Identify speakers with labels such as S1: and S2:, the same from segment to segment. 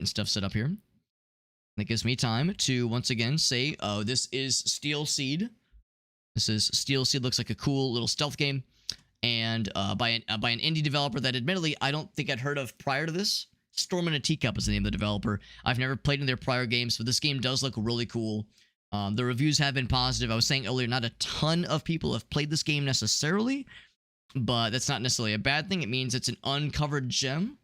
S1: and stuff set up here. That gives me time to once again say, oh, this is Steel Seed. This is Steel Seed. Looks like a cool little stealth game, and by an indie developer that admittedly I don't think I'd heard of prior to this. Storm in a Teacup is the name of the developer. I've never played in their prior games, but this game does look really cool. The reviews have been positive. I was saying earlier, not a ton of people have played this game necessarily, but that's not necessarily a bad thing. It means it's an uncovered gem.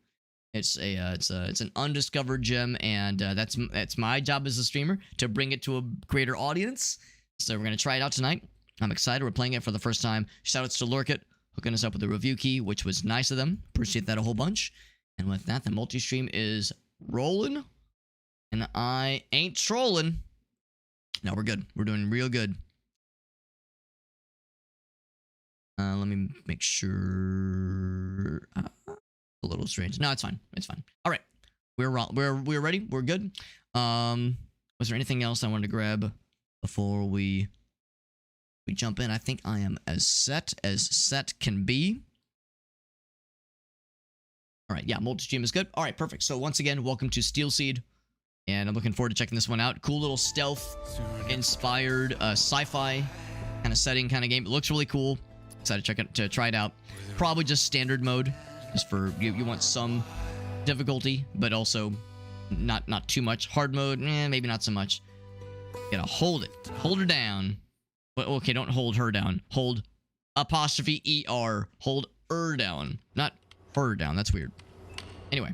S1: It's an undiscovered gem, and that's my job as a streamer, to bring it to a greater audience. So we're gonna try it out tonight. I'm excited. We're playing it for the first time. Shoutouts to Lorkit hooking us up with the review key, which was nice of them. Appreciate that a whole bunch. And with that, the multi-stream is rolling, and I ain't trolling. No, we're good. We're doing real good. Let me make sure. A little strange. No, it's fine. It's fine. All right, we're ready. We're good. Was there anything else I wanted to grab before we jump in? I think I am as set can be. All right, yeah, multi-stream is good. All right, perfect. So once again, welcome to Steel Seed, and I'm looking forward to checking this one out. Cool little stealth-inspired sci-fi kind of setting, kind of game. It looks really cool. Excited to try it out. Probably just standard mode, just for you want some difficulty, but also not too much. Hard mode, maybe not so much. You gotta hold it. Hold her down. Well, okay, don't hold her down. Hold apostrophe ER. Hold her down. Not her down. That's weird. Anyway.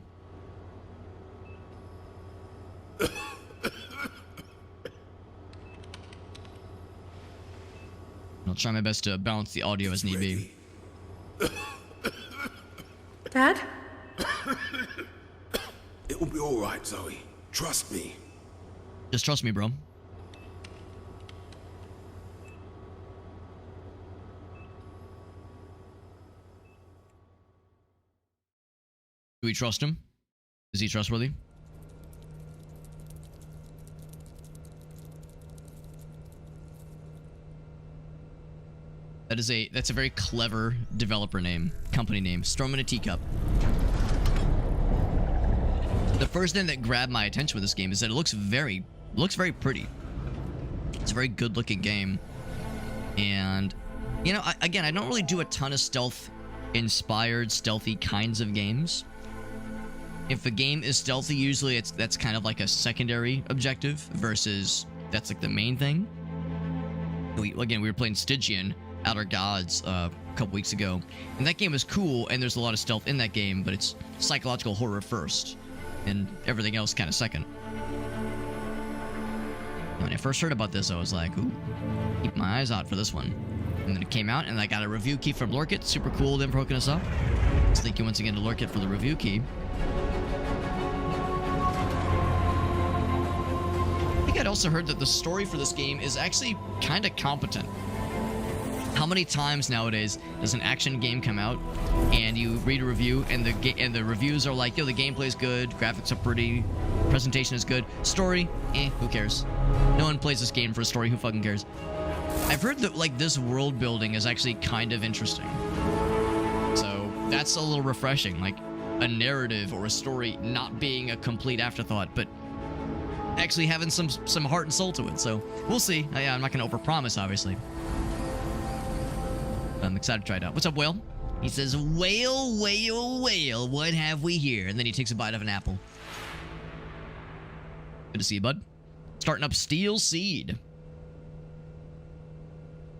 S1: I'll try my best to balance the audio as need be.
S2: Dad?
S3: It will be all right, Zoe. Trust me.
S1: Just trust me, bro. Do we trust him? Is he trustworthy? That's a very clever developer name, company name, Storm in a Teacup. The first thing that grabbed my attention with this game is that it looks very pretty. It's a very good-looking game, and you know, I don't really do a ton of stealth-inspired, stealthy kinds of games. If a game is stealthy, usually that's kind of like a secondary objective versus that's like the main thing. We were playing Stygian, Outer Gods, a couple weeks ago, and that game was cool, and there's a lot of stealth in that game, but it's psychological horror first, and everything else kind of second. When I first heard about this, I was like, ooh, keep my eyes out for this one. And then it came out, and I got a review key from Lorkit. Super cool, them for hooking us up. So thank you once again to Lorkit for the review key. I think I'd also heard that the story for this game is actually kind of competent. How many times nowadays does an action game come out and you read a review and the reviews are like, yo, the gameplay's good, graphics are pretty, presentation is good, story, who cares? No one plays this game for a story, who fucking cares? I've heard that like this world building is actually kind of interesting. So that's a little refreshing, like a narrative or a story not being a complete afterthought, but actually having some heart and soul to it. So we'll see. I'm not gonna overpromise, obviously. I'm excited to try it out. What's up, Whale? He says, whale, whale, whale, what have we here? And then he takes a bite of an apple. Good to see you, bud. Starting up Steel Seed.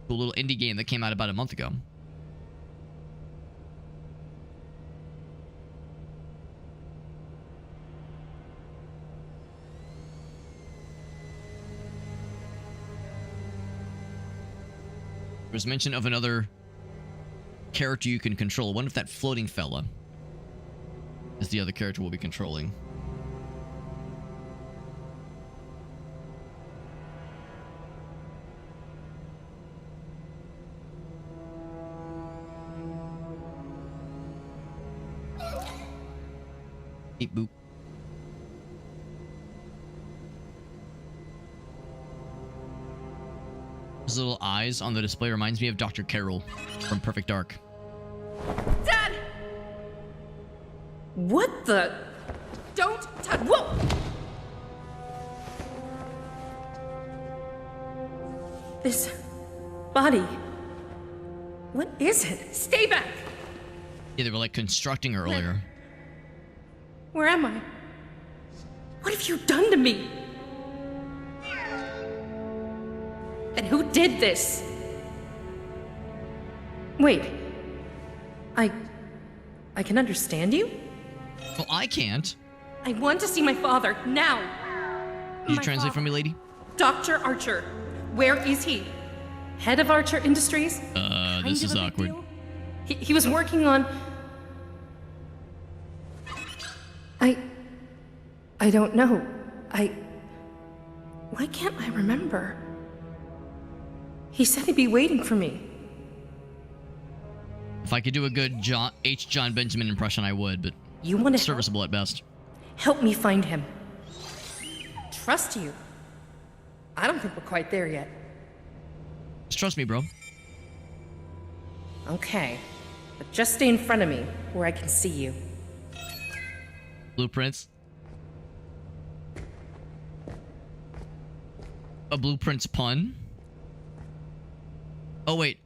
S1: Cool little indie game that came out about a month ago. There's mention of another character you can control. I wonder if that floating fella is the other character we'll be controlling. Beep boop. His little eyes on the display reminds me of Dr. Carroll from Perfect Dark.
S2: Dad! What the? Don't touch. Whoa! This body. What is it? Stay back!
S1: Yeah, they were like constructing her earlier.
S2: Where am I? What have you done to me? And who did this? Wait. I can understand you?
S1: Well, I can't.
S2: I want to see my father, now!
S1: Can you translate for me, lady?
S2: Dr. Archer. Where is he? Head of Archer Industries?
S1: This is awkward.
S2: He was working on... I don't know. Why can't I remember? He said he'd be waiting for me.
S1: If I could do a good John Benjamin impression, I would, but
S2: You want to
S1: serviceable at best.
S2: help me find him? Trust you? I don't think we're quite there yet.
S1: Just trust me, bro.
S2: Okay. But just stay in front of me, where I can see you.
S1: Blueprints. A blueprints pun? Oh, wait.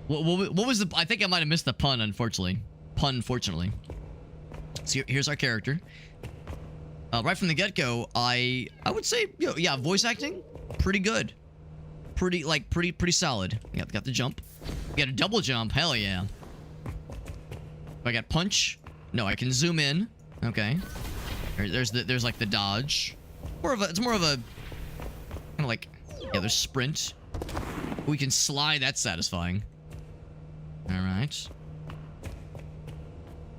S1: What was the... I think I might have missed the pun, unfortunately. Fortunately. So here's our character. Right from the get-go, I would say, yeah, voice acting, pretty good. Pretty solid. Got the jump. We got a double jump, hell yeah. I got punch. No, I can zoom in. Okay. There's like the dodge. It's more of a kind of like, yeah, there's sprint. We can slide, that's satisfying. Alright.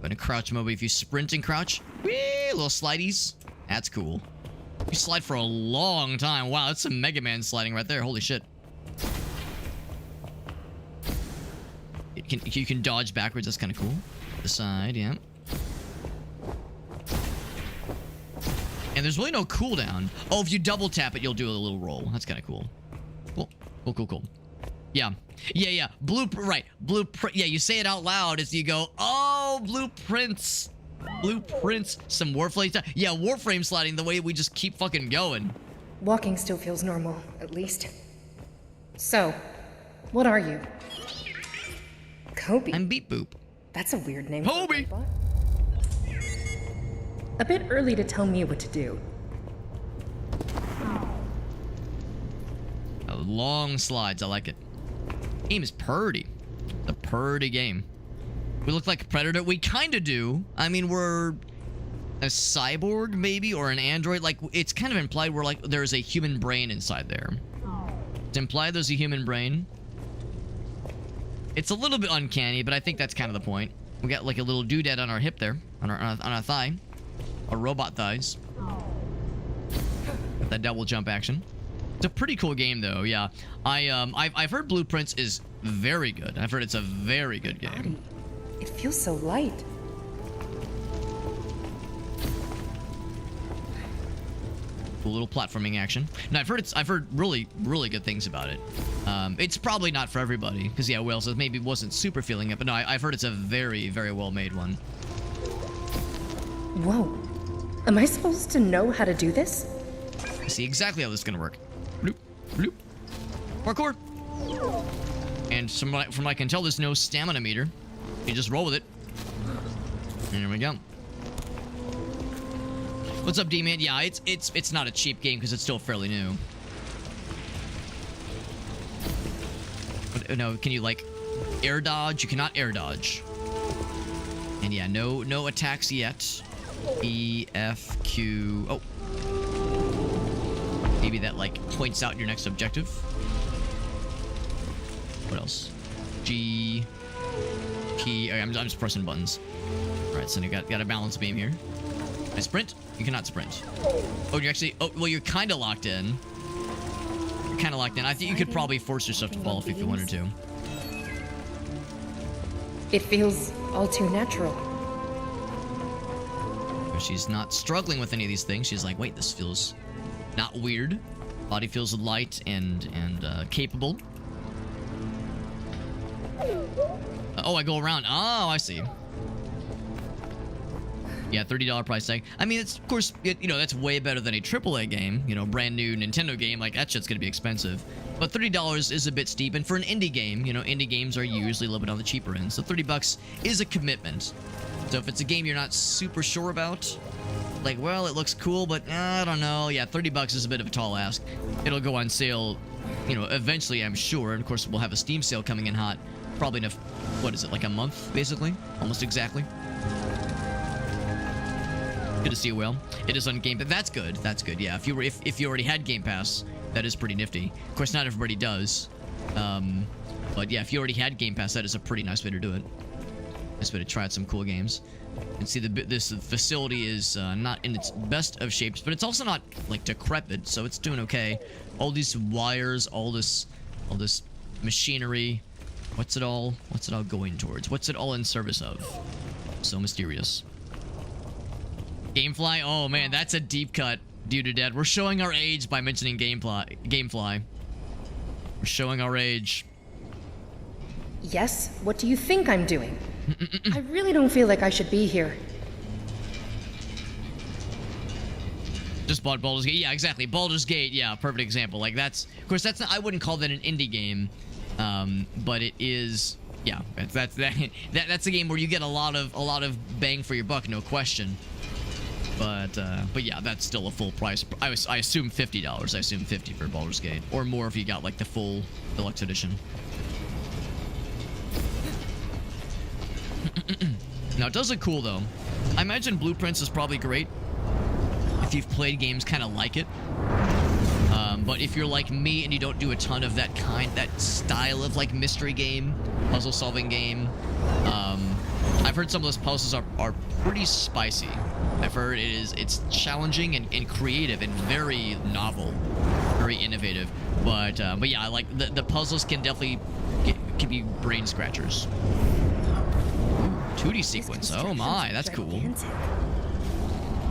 S1: Going to crouch mode, if you sprint and crouch, whee, little slideys. That's cool. You slide for a long time. Wow, that's some Mega Man sliding right there. Holy shit. You can dodge backwards. That's kind of cool. The side, yeah. And there's really no cooldown. Oh, if you double tap it, you'll do a little roll. That's kind of cool. Cool. Yeah. Blueprint. Right. Blueprint. Yeah, you say it out loud as you go, oh, blueprints. Some Warframe. Yeah, Warframe sliding the way we just keep fucking going.
S2: Walking still feels normal, at least. So, what are you? Kobe.
S1: I'm Beep Boop.
S2: That's a weird name.
S1: Kobe.
S2: For a robot. A bit early to tell me what to do.
S1: Long slides. I like it. Game is purdy. It's a purdy game. We look like a predator. We kind of do. I mean, we're a cyborg, maybe, or an android. Like, it's kind of implied we're like, there's a human brain inside there. It's implied there's a human brain. It's a little bit uncanny, but I think that's kind of the point. We got like a little doodad on our hip there, on our thigh. Our robot thighs. That double jump action. It's a pretty cool game, though. Yeah, I've heard Blueprints is very good. I've heard it's a very good game.
S2: Body. It feels so light.
S1: Cool little platforming action. No, I've heard really good things about it. It's probably not for everybody, because yeah, Will says maybe wasn't super feeling it, but no, I've heard it's a very well made one.
S2: Whoa. Am I supposed to know how to do this?
S1: I see exactly how this is gonna work. Bloop, bloop. Parkour. And from what I can tell, there's no stamina meter. You just roll with it. And here we go. What's up, D-Man? Yeah, it's not a cheap game because it's still fairly new. But, no, can you like air dodge? You cannot air dodge. And yeah, no attacks yet. E, F, Q. Oh. Maybe that like points out your next objective. What else? G, P. Okay, I'm just pressing buttons. All right, so you got a balance beam here. I sprint. You cannot sprint. Oh, you actually. Oh, well, you're kind of locked in. You're kind of locked in. I think you could probably force yourself to fall if you wanted to.
S2: It feels all too natural.
S1: She's not struggling with any of these things. She's like, wait, this feels not weird. Body feels light and capable. Oh, I go around. Oh, I see. Yeah, $30 price tag. I mean, it's, of course, you know, that's way better than a AAA game. You know, brand new Nintendo game. Like, that shit's gonna be expensive. But $30 is a bit steep. And for an indie game, you know, indie games are usually a little bit on the cheaper end. So $30 is a commitment. So if it's a game you're not super sure about, like, well, it looks cool, but I don't know. Yeah, $30 is a bit of a tall ask. It'll go on sale, you know, eventually, I'm sure. And of course, we'll have a Steam sale coming in hot. Probably in a, what is it, like a month, basically? Almost exactly. Good to see you, Will. It is on Game Pass. That's good. That's good. Yeah, if you already had Game Pass, that is pretty nifty. Of course, not everybody does. But yeah, if you already had Game Pass, that is a pretty nice way to do it. Nice way to try out some cool games. And see, this facility is not in its best of shapes, but it's also not like decrepit, so it's doing okay. All these wires, all this machinery. What's it all going towards? What's it all in service of? So mysterious. Gamefly? Oh man, that's a deep cut, Due to Dead. We're showing our age by mentioning Gamefly. We're showing our age.
S2: Yes? What do you think I'm doing? I really don't feel like I should be here.
S1: Just bought Baldur's Gate. Yeah, exactly. Baldur's Gate. Yeah, perfect example. Like that's, of course, that's not. I wouldn't call that an indie game, but it is. Yeah, that's a game where you get a lot of bang for your buck, no question. But yeah, that's still a full price. I assume $50. I assume $50 for Baldur's Gate, or more if you got like the full deluxe edition. Now it does look cool though. I imagine Blueprints is probably great if you've played games kind of like it. But if you're like me and you don't do a ton of that style of like mystery game, puzzle solving game, I've heard some of those puzzles are pretty spicy. I've heard it's challenging and creative and very novel, very innovative. But yeah, I like the puzzles can definitely can be brain scratchers. Ooh, 2D sequence. Oh my, that's cool.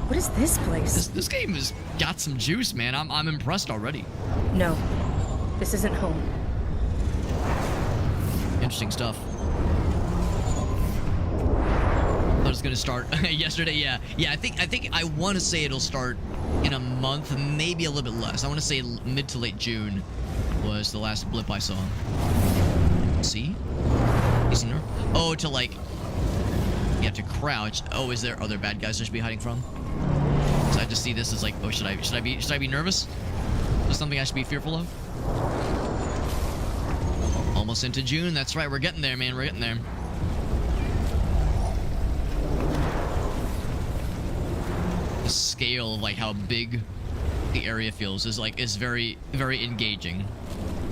S2: What is this place?
S1: This game has got some juice, man. I'm impressed already.
S2: No, this isn't home.
S1: Interesting stuff. I was gonna start yesterday. Yeah. I think I want to say it'll start in a month, maybe a little bit less. I want to say mid to late June was the last blip I saw. See? Oh, to like you have to crouch. Oh, are there bad guys I should be hiding from? So I just see this as like, oh, should I be nervous? Is there something I should be fearful of? Almost into June. That's right. We're getting there, man. We're getting there. The scale of like how big the area feels is very, very engaging.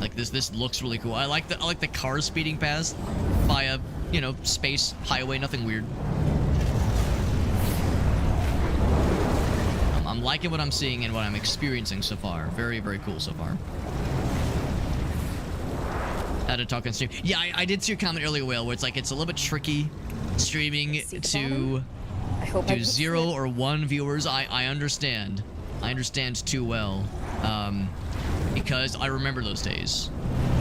S1: Like this looks really cool. I like the cars speeding past by a, you know, space highway. Nothing weird. I'm liking what I'm seeing and what I'm experiencing so far. Very, very cool so far. How to talk on stream. Yeah, I did see your comment earlier, Whale, where it's like it's a little bit tricky streaming to 0 or 1 viewers. I understand. I understand too well. Because I remember those days.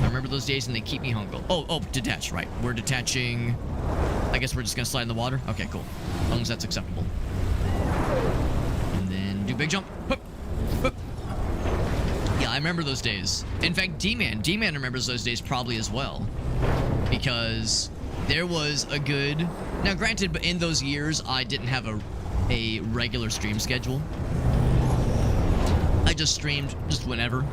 S1: I remember those days and they keep me hungry. Oh, detach, right. We're detaching. I guess we're just gonna slide in the water? Okay, cool. As long as that's acceptable. And then do big jump. Hup, hup. Yeah, I remember those days. In fact, D-Man remembers those days probably as well. Because there was a good... Now, granted, but in those years, I didn't have a regular stream schedule. I just streamed just whenever.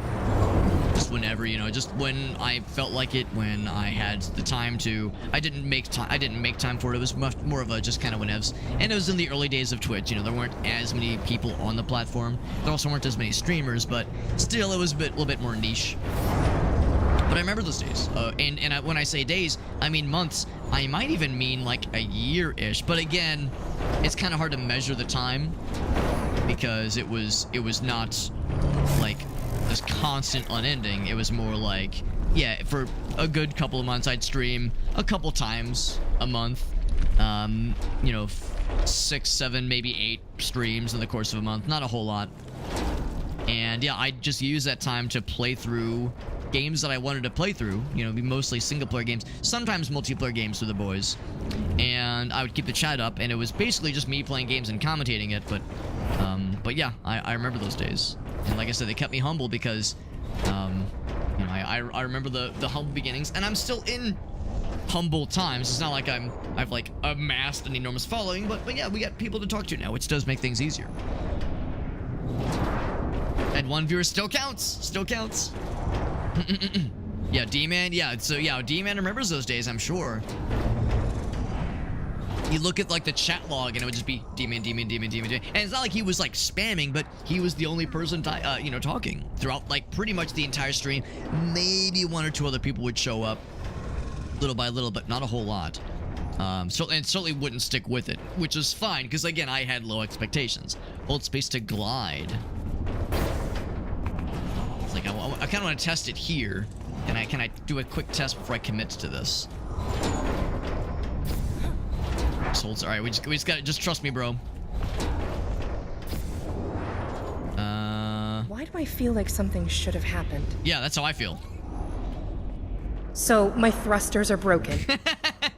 S1: Just whenever, you know, just when I felt like it, when I had the time to. I didn't make time for it. It was much more of a just kind of whenevs. And it was in the early days of Twitch. You know, there weren't as many people on the platform. There also weren't as many streamers, but still, it was a little bit more niche. But I remember those days. When I say days, I mean months. I might even mean like a year-ish. But again, it's kind of hard to measure the time because it was not like this constant unending. It was more like, yeah, for a good couple of months I'd stream a couple times a month. You know, 6, 7, maybe 8 streams in the course of a month. Not a whole lot. And yeah, I just use that time to play through games that I wanted to play through. You know, be mostly single player games, sometimes multiplayer games with the boys. And I would keep the chat up, and it was basically just me playing games and commentating it. But yeah, I remember those days. And like I said, they kept me humble because, you know, I remember the humble beginnings, and I'm still in humble times. It's not like I've like amassed an enormous following, but yeah, we got people to talk to now, which does make things easier. And one viewer still counts. Still counts. Yeah, D-Man. Yeah, so yeah, D-Man remembers those days, I'm sure. You look at like the chat log, and it would just be D-Man, D-Man, D-Man, D-Man, D-Man. And it's not like he was like spamming, but he was the only person, you know, talking throughout like pretty much the entire stream. Maybe one or two other people would show up, little by little, but not a whole lot. And certainly wouldn't stick with it, which is fine because again, I had low expectations. Hold space to glide. It's like I kind of want to test it here. Can I do a quick test before I commit to this? All right, we just got to just trust me, bro.
S2: Why do I feel like something should have happened?
S1: Yeah, that's how I feel.
S2: So my thrusters are broken.
S1: That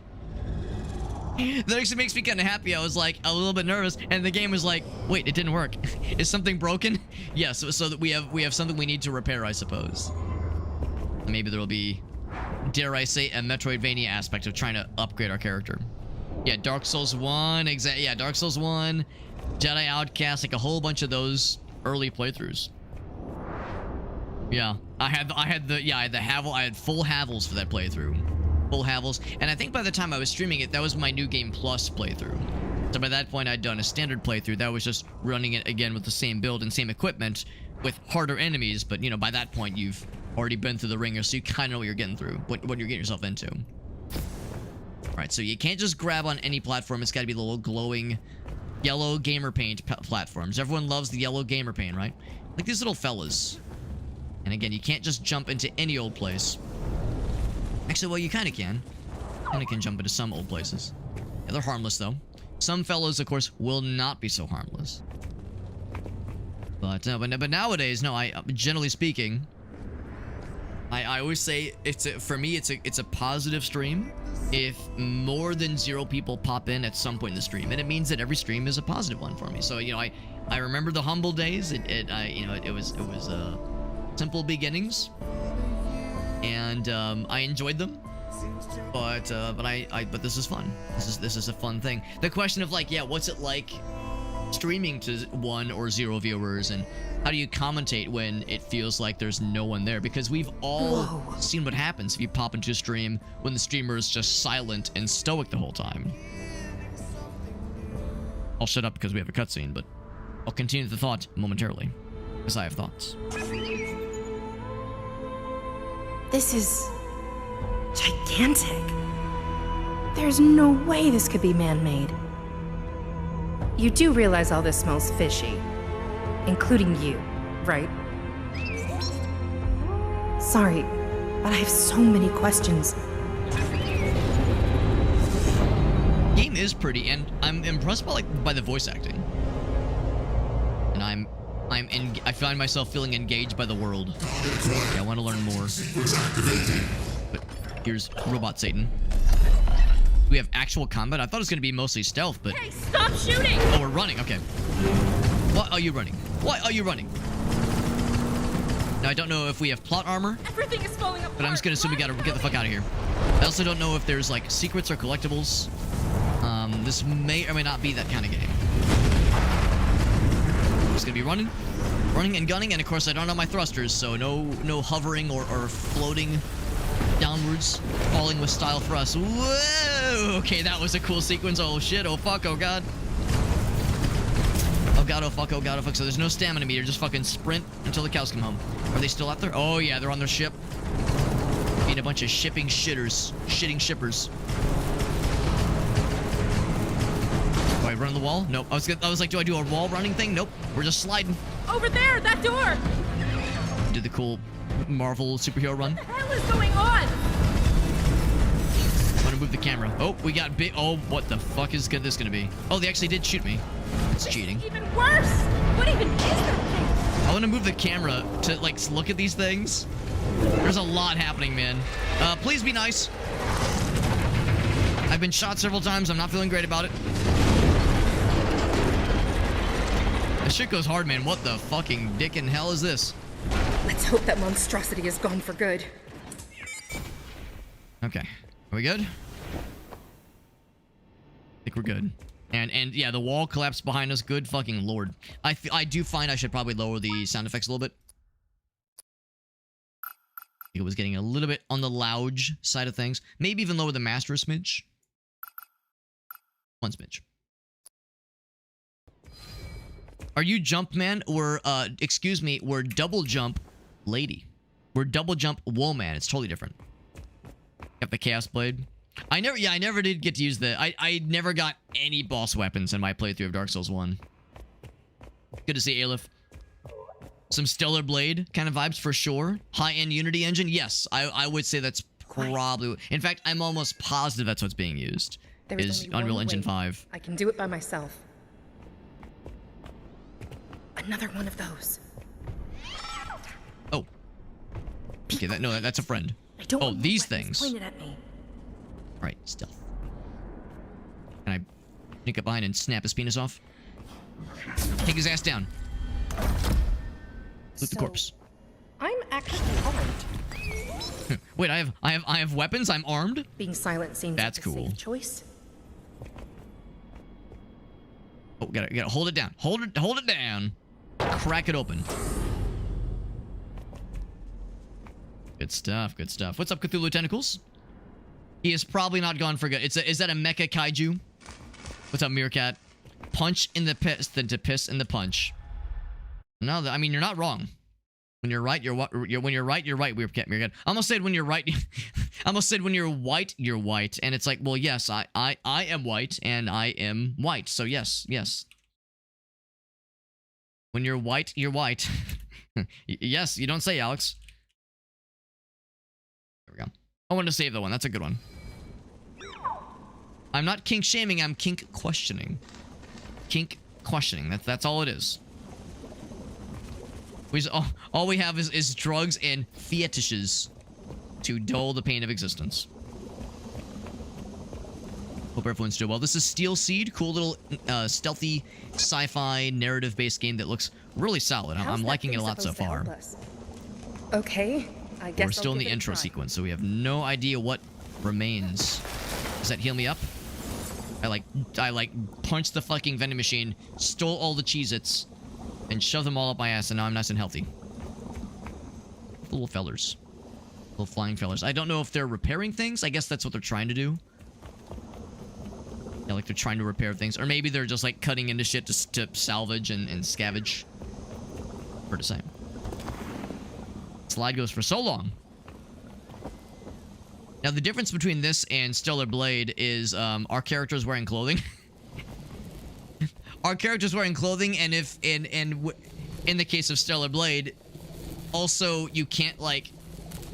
S1: actually makes me kind of happy. I was like a little bit nervous, and the game was like, "Wait, it didn't work. Is something broken?" Yeah, so that we have something we need to repair, I suppose. Maybe there will be, dare I say, a Metroidvania aspect of trying to upgrade our character. Yeah, Dark Souls 1, yeah, Dark Souls 1, Jedi Outcast, like a whole bunch of those early playthroughs. Yeah, I had full Havels for that playthrough. Full Havels, and I think by the time I was streaming it, that was my New Game Plus playthrough. So by that point, I'd done a standard playthrough. That was just running it again with the same build and same equipment with harder enemies, but you know, by that point, you've already been through the ringer, so you kind of know what you're getting through, what you're getting yourself into. Alright, so you can't just grab on any platform. It's got to be the little glowing yellow gamer paint platforms. Everyone loves the yellow gamer paint, right? Like these little fellas. And again, you can't just jump into any old place. Actually, well, you kind of can. Kind of can jump into some old places. Yeah, they're harmless, though. Some fellows, of course, will not be so harmless. But nowadays, no, generally speaking, I always say for me it's a positive stream if more than 0 people pop in at some point in the stream, and it means that every stream is a positive one for me. So you know, I remember the humble days. It was simple beginnings, and I enjoyed them. But this is fun. This is a fun thing. The question of like, yeah, what's it like streaming to 1 or 0 viewers, and how do you commentate when it feels like there's no one there? Because we've all seen what happens if you pop into a stream when the streamer is just silent and stoic the whole time. I'll shut up because we have a cutscene, but I'll continue the thought momentarily, because I have thoughts.
S2: This is gigantic. There's no way this could be man-made. You do realize all this smells fishy, including you, right? Sorry, but I have so many questions.
S1: Game is pretty, and I'm impressed by the voice acting. And I find myself feeling engaged by the world. Yeah, I want to learn more. But here's Robot Satan. We have actual combat? I thought it was going to be mostly stealth, but...
S2: Hey, stop shooting!
S1: Oh, we're running. Okay. Why are you running? Why are you running? Now, I don't know if we have plot armor.
S2: Everything is falling apart.
S1: But I'm just going to assume we got to get the fuck out of here. I also don't know if there's, like, secrets or collectibles. This may or may not be that kind of game. I'm just going to be running and gunning, and of course, I don't have my thrusters, so no hovering or floating downwards, falling with style for us. Whoa! Okay, that was a cool sequence. Oh shit, oh fuck, oh god. Oh god, oh fuck, oh god, oh fuck. So there's no stamina meter, just fucking sprint until the cows come home. Are they still out there? Oh yeah, they're on their ship. Being a bunch of shitting shippers. Do I run the wall? Nope. I was like, do I do a wall running thing? Nope. We're just sliding.
S2: Over there, that door!
S1: Did the cool Marvel superhero run.
S2: What the hell is going on?
S1: I'm gonna move the camera. Oh, we got big. Oh, what the fuck is this gonna be? Oh, they actually did shoot me. It's cheating.
S2: Even worse! What even is that thing?
S1: Oh, want to move the camera to, like, look at these things. There's a lot happening, man. Please be nice. I've been shot several times. I'm not feeling great about it. This shit goes hard, man. What the fucking dick in hell is this?
S2: Let's hope that monstrosity is gone for good.
S1: Okay. Are we good? I think we're good. And yeah, the wall collapsed behind us. Good fucking lord. I do find I should probably lower the sound effects a little bit. I think it was getting a little bit on the loud side of things. Maybe even lower the master a smidge. One smidge. Are you jump man or excuse me, we're double jump lady. We're double jump woman. It's totally different. Got the chaos blade. I never did get to use I never got any boss weapons in my playthrough of Dark Souls 1. Good to see Aleph. Some Stellar Blade kind of vibes for sure. High-end Unity engine. Yes, I would say that's probably... In fact, I'm almost positive that's what's being used. Is Unreal Engine 5.
S2: I can do it by myself. Another one of those.
S1: Oh. Okay, that's a friend.
S2: I don't want
S1: these
S2: weapons
S1: things.
S2: pointed at me.
S1: Alright, stealth. Can I sneak up behind and snap his penis off? Take his ass down. Loot the corpse.
S2: I'm actually armed.
S1: Wait, I have weapons? I'm armed?
S2: Being silent seems
S1: That's
S2: like a
S1: cool.
S2: safe choice.
S1: Oh, gotta hold it down. Hold it down. Crack it open. Good stuff, good stuff. What's up, Cthulhu Tentacles? He is probably not gone for good. Is that a mecha kaiju? What's up, Meerkat? Punch in the piss than to piss in the punch. No, I mean, you're not wrong. When you're right, when you're right, you're right, Meerkat. I almost said when you're right. I almost said when you're white, you're white. And it's like, well, yes, I am white and I am white. So yes. When you're white, you're white. Yes, you don't say, Alex. There we go. I wanted to save the one. That's a good one. I'm not kink shaming. I'm kink questioning. Kink questioning. That's all it is. All we have is drugs and fetishes to dull the pain of existence. Hope everyone's doing well. This is Steel Seed. Cool little stealthy sci-fi narrative-based game that looks really solid. I'm liking it a lot so far.
S2: Okay, I guess
S1: We're still in the intro sequence, so we have no idea what remains. Does that heal me up? I punched the fucking vending machine, stole all the Cheez-Its, and shoved them all up my ass, and now I'm nice and healthy. Little fellers. Little flying fellers. I don't know if they're repairing things. I guess that's what they're trying to do. Yeah, like they're trying to repair things. Or maybe they're just like cutting into shit to salvage and scavenge. Hard to say. Slide goes for so long. Now the difference between this and Stellar Blade is our character's wearing clothing. Our character's wearing clothing, and if in the case of Stellar Blade, also you can't like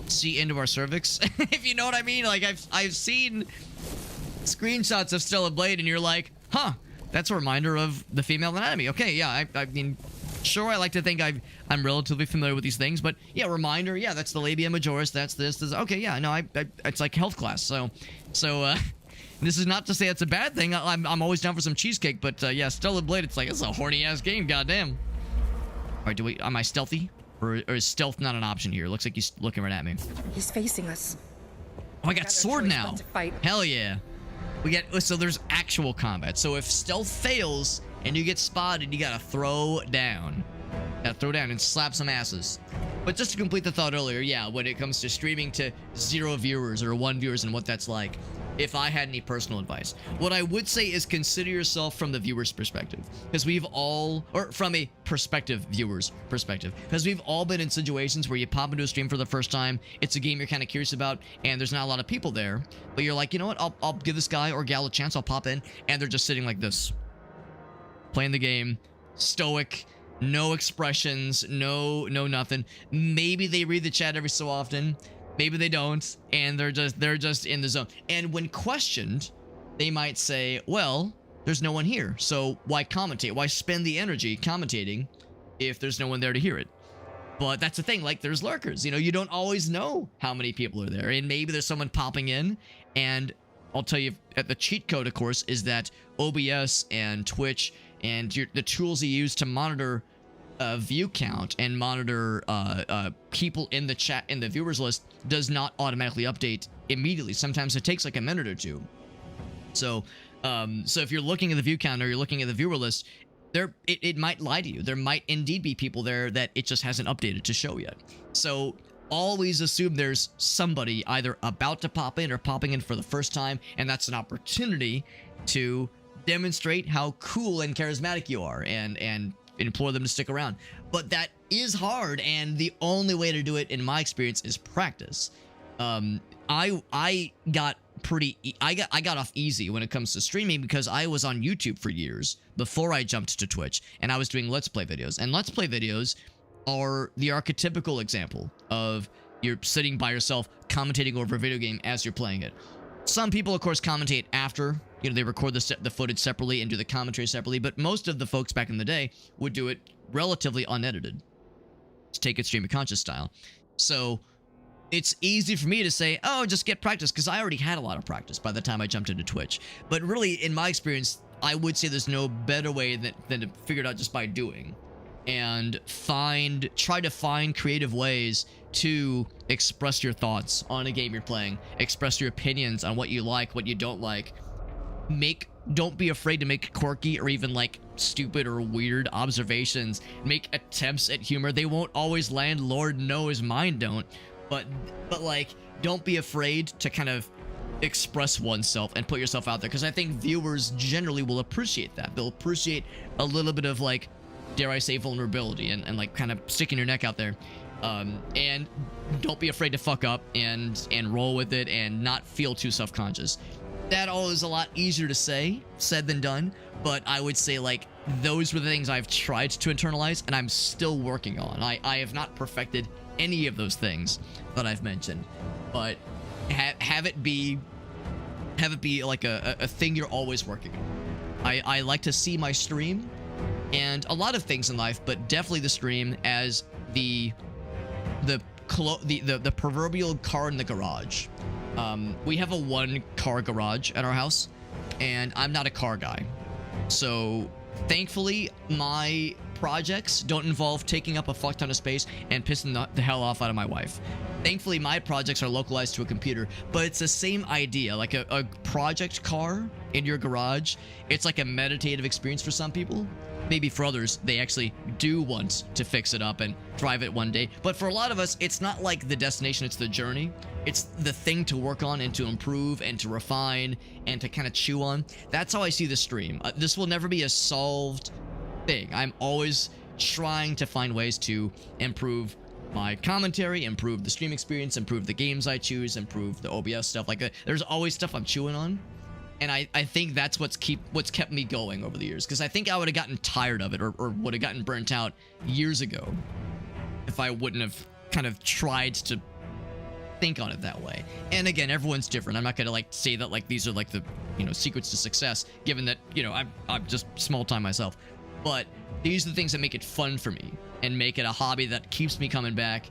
S1: see into our cervix, if you know what I mean. Like I've seen screenshots of Stellar Blade, and you're like, huh, that's a reminder of the female anatomy. Okay, yeah, I mean, sure, I like to think I'm relatively familiar with these things, but yeah, reminder, yeah, that's the labia majoris, that's this. Okay, yeah, no, it's like health class, so. This is not to say it's a bad thing. I'm always down for some cheesecake, but yeah, Stellar Blade, it's like, it's a horny-ass game, goddamn. Alright, am I stealthy? Or is stealth not an option here? Looks like he's looking right at me.
S2: He's facing us.
S1: Oh, I got sword now. Hell yeah. So there's actual combat. So if stealth fails and you get spotted, you gotta throw down. Gotta throw down and slap some asses. But just to complete the thought earlier, yeah, when it comes to streaming to 0 viewers or 1 viewers and what that's like, if I had any personal advice, what I would say is consider yourself from the viewer's perspective. Because we've all, or from a viewer's perspective. Because we've all been in situations where you pop into a stream for the first time, it's a game you're kind of curious about, and there's not a lot of people there. But you're like, you know what, I'll give this guy or gal a chance, I'll pop in, and they're just sitting like this. Playing the game, stoic, no expressions, no nothing. Maybe they read the chat every so often. Maybe they don't, and they're just in the zone. And when questioned, they might say, well, there's no one here, so why commentate? Why spend the energy commentating if there's no one there to hear it. But that's the thing, like, there's lurkers, you don't always know how many people are there, and maybe there's someone popping in. And I'll tell you, the cheat code, of course, is that OBS and Twitch and the tools you use to monitor view count and monitor people in the chat, in the viewers list, does not automatically update immediately. Sometimes it takes like a minute or two. So if you're looking at the view count or you're looking at the viewer list, it might lie to you. There might indeed be people there that it just hasn't updated to show yet. So always assume there's somebody either about to pop in or popping in for the first time, and that's an opportunity to demonstrate how cool and charismatic you are, and implore them to stick around. But that is hard, and the only way to do it, in my experience, is practice. I got off easy when it comes to streaming because I was on YouTube for years before I jumped to Twitch, and I was doing Let's Play videos. And Let's Play videos are the archetypical example of you're sitting by yourself commentating over a video game as you're playing it. Some people, of course, commentate after. They record the footage separately and do the commentary separately, but most of the folks back in the day would do it relatively unedited, to take it stream of conscious style. So it's easy for me to say, oh, just get practice, because I already had a lot of practice by the time I jumped into Twitch. But really, in my experience, I would say there's no better way than to figure it out just by doing. And try to find creative ways to express your thoughts on a game you're playing, express your opinions on what you like, what you don't like. Don't be afraid to make quirky or even like stupid or weird observations. Make attempts at humor. They won't always land, Lord knows mine don't. But like, don't be afraid to kind of express oneself and put yourself out there, because I think viewers generally will appreciate that. They'll appreciate a little bit of, like, dare I say, vulnerability and like kind of sticking your neck out there. And don't be afraid to fuck up and roll with it and not feel too self-conscious. That all is a lot easier to say said than done, but I would say, like, those were the things I've tried to internalize and I'm still working on. I have not perfected any of those things that I've mentioned, but have it be like a thing you're always working on. I like to see my stream and a lot of things in life, but definitely the stream as the proverbial car in the garage. We have a 1-car garage at our house, and I'm not a car guy. So thankfully, my projects don't involve taking up a fuck ton of space and pissing the hell off out of my wife. Thankfully, my projects are localized to a computer, but it's the same idea. Like a project car in your garage, it's like a meditative experience for some people. Maybe for others, they actually do want to fix it up and drive it one day. But for a lot of us, it's not like the destination, it's the journey. It's the thing to work on and to improve and to refine and to kind of chew on. That's how I see the stream. This will never be a solved thing. I'm always trying to find ways to improve my commentary, improve the stream experience, improve the games I choose, improve the OBS stuff. Like, there's always stuff I'm chewing on. And I think that's what's kept me going over the years, because I think I would have gotten tired of it or would have gotten burnt out years ago if I wouldn't have kind of tried to think on it that way. And again, everyone's different. I'm not gonna like say that like these are like the secrets to success, given that I'm just small time myself. But these are the things that make it fun for me and make it a hobby that keeps me coming back.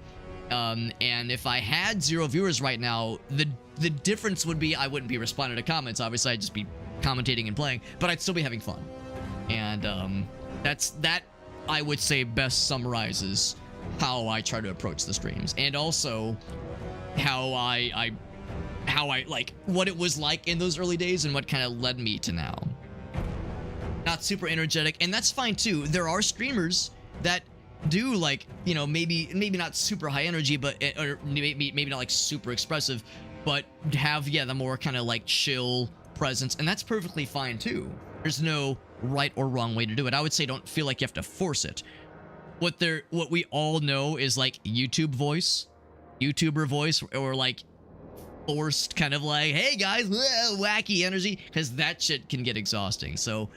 S1: And if I had 0 viewers right now, the difference would be I wouldn't be responding to comments. Obviously, I'd just be commentating and playing, but I'd still be having fun. And that I would say best summarizes how I try to approach the streams, and also how I like what it was like in those early days and what kind of led me to now. Not super energetic, and that's fine too. There are streamers that do, like, maybe not super high energy, but or maybe not like super expressive, but have the more kind of like chill presence, and that's perfectly fine too. There's no right or wrong way to do it. I would say don't feel like you have to force it. What we all know is like YouTuber voice, or like forced kind of like, hey guys, wacky energy, because that shit can get exhausting. So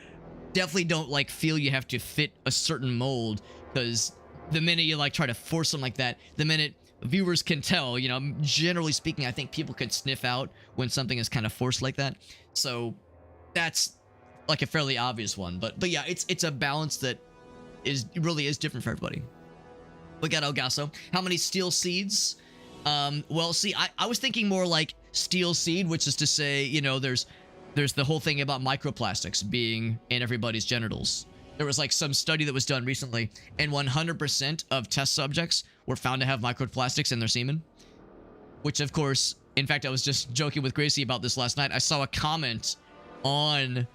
S1: definitely don't like feel you have to fit a certain mold, because the minute you like try to force them like that, the minute viewers can tell, generally speaking, I think people can sniff out when something is kind of forced like that. So that's like a fairly obvious one, but yeah, it's a balance that really is different for everybody. We got Elgaso. How many steel seeds? Well, see, I was thinking more like steel seed, which is to say, you know, there's the whole thing about microplastics being in everybody's genitals. There was like some study that was done recently, and 100% of test subjects were found to have microplastics in their semen. Which, of course, in fact, I was just joking with Gracie about this last night. I saw a comment on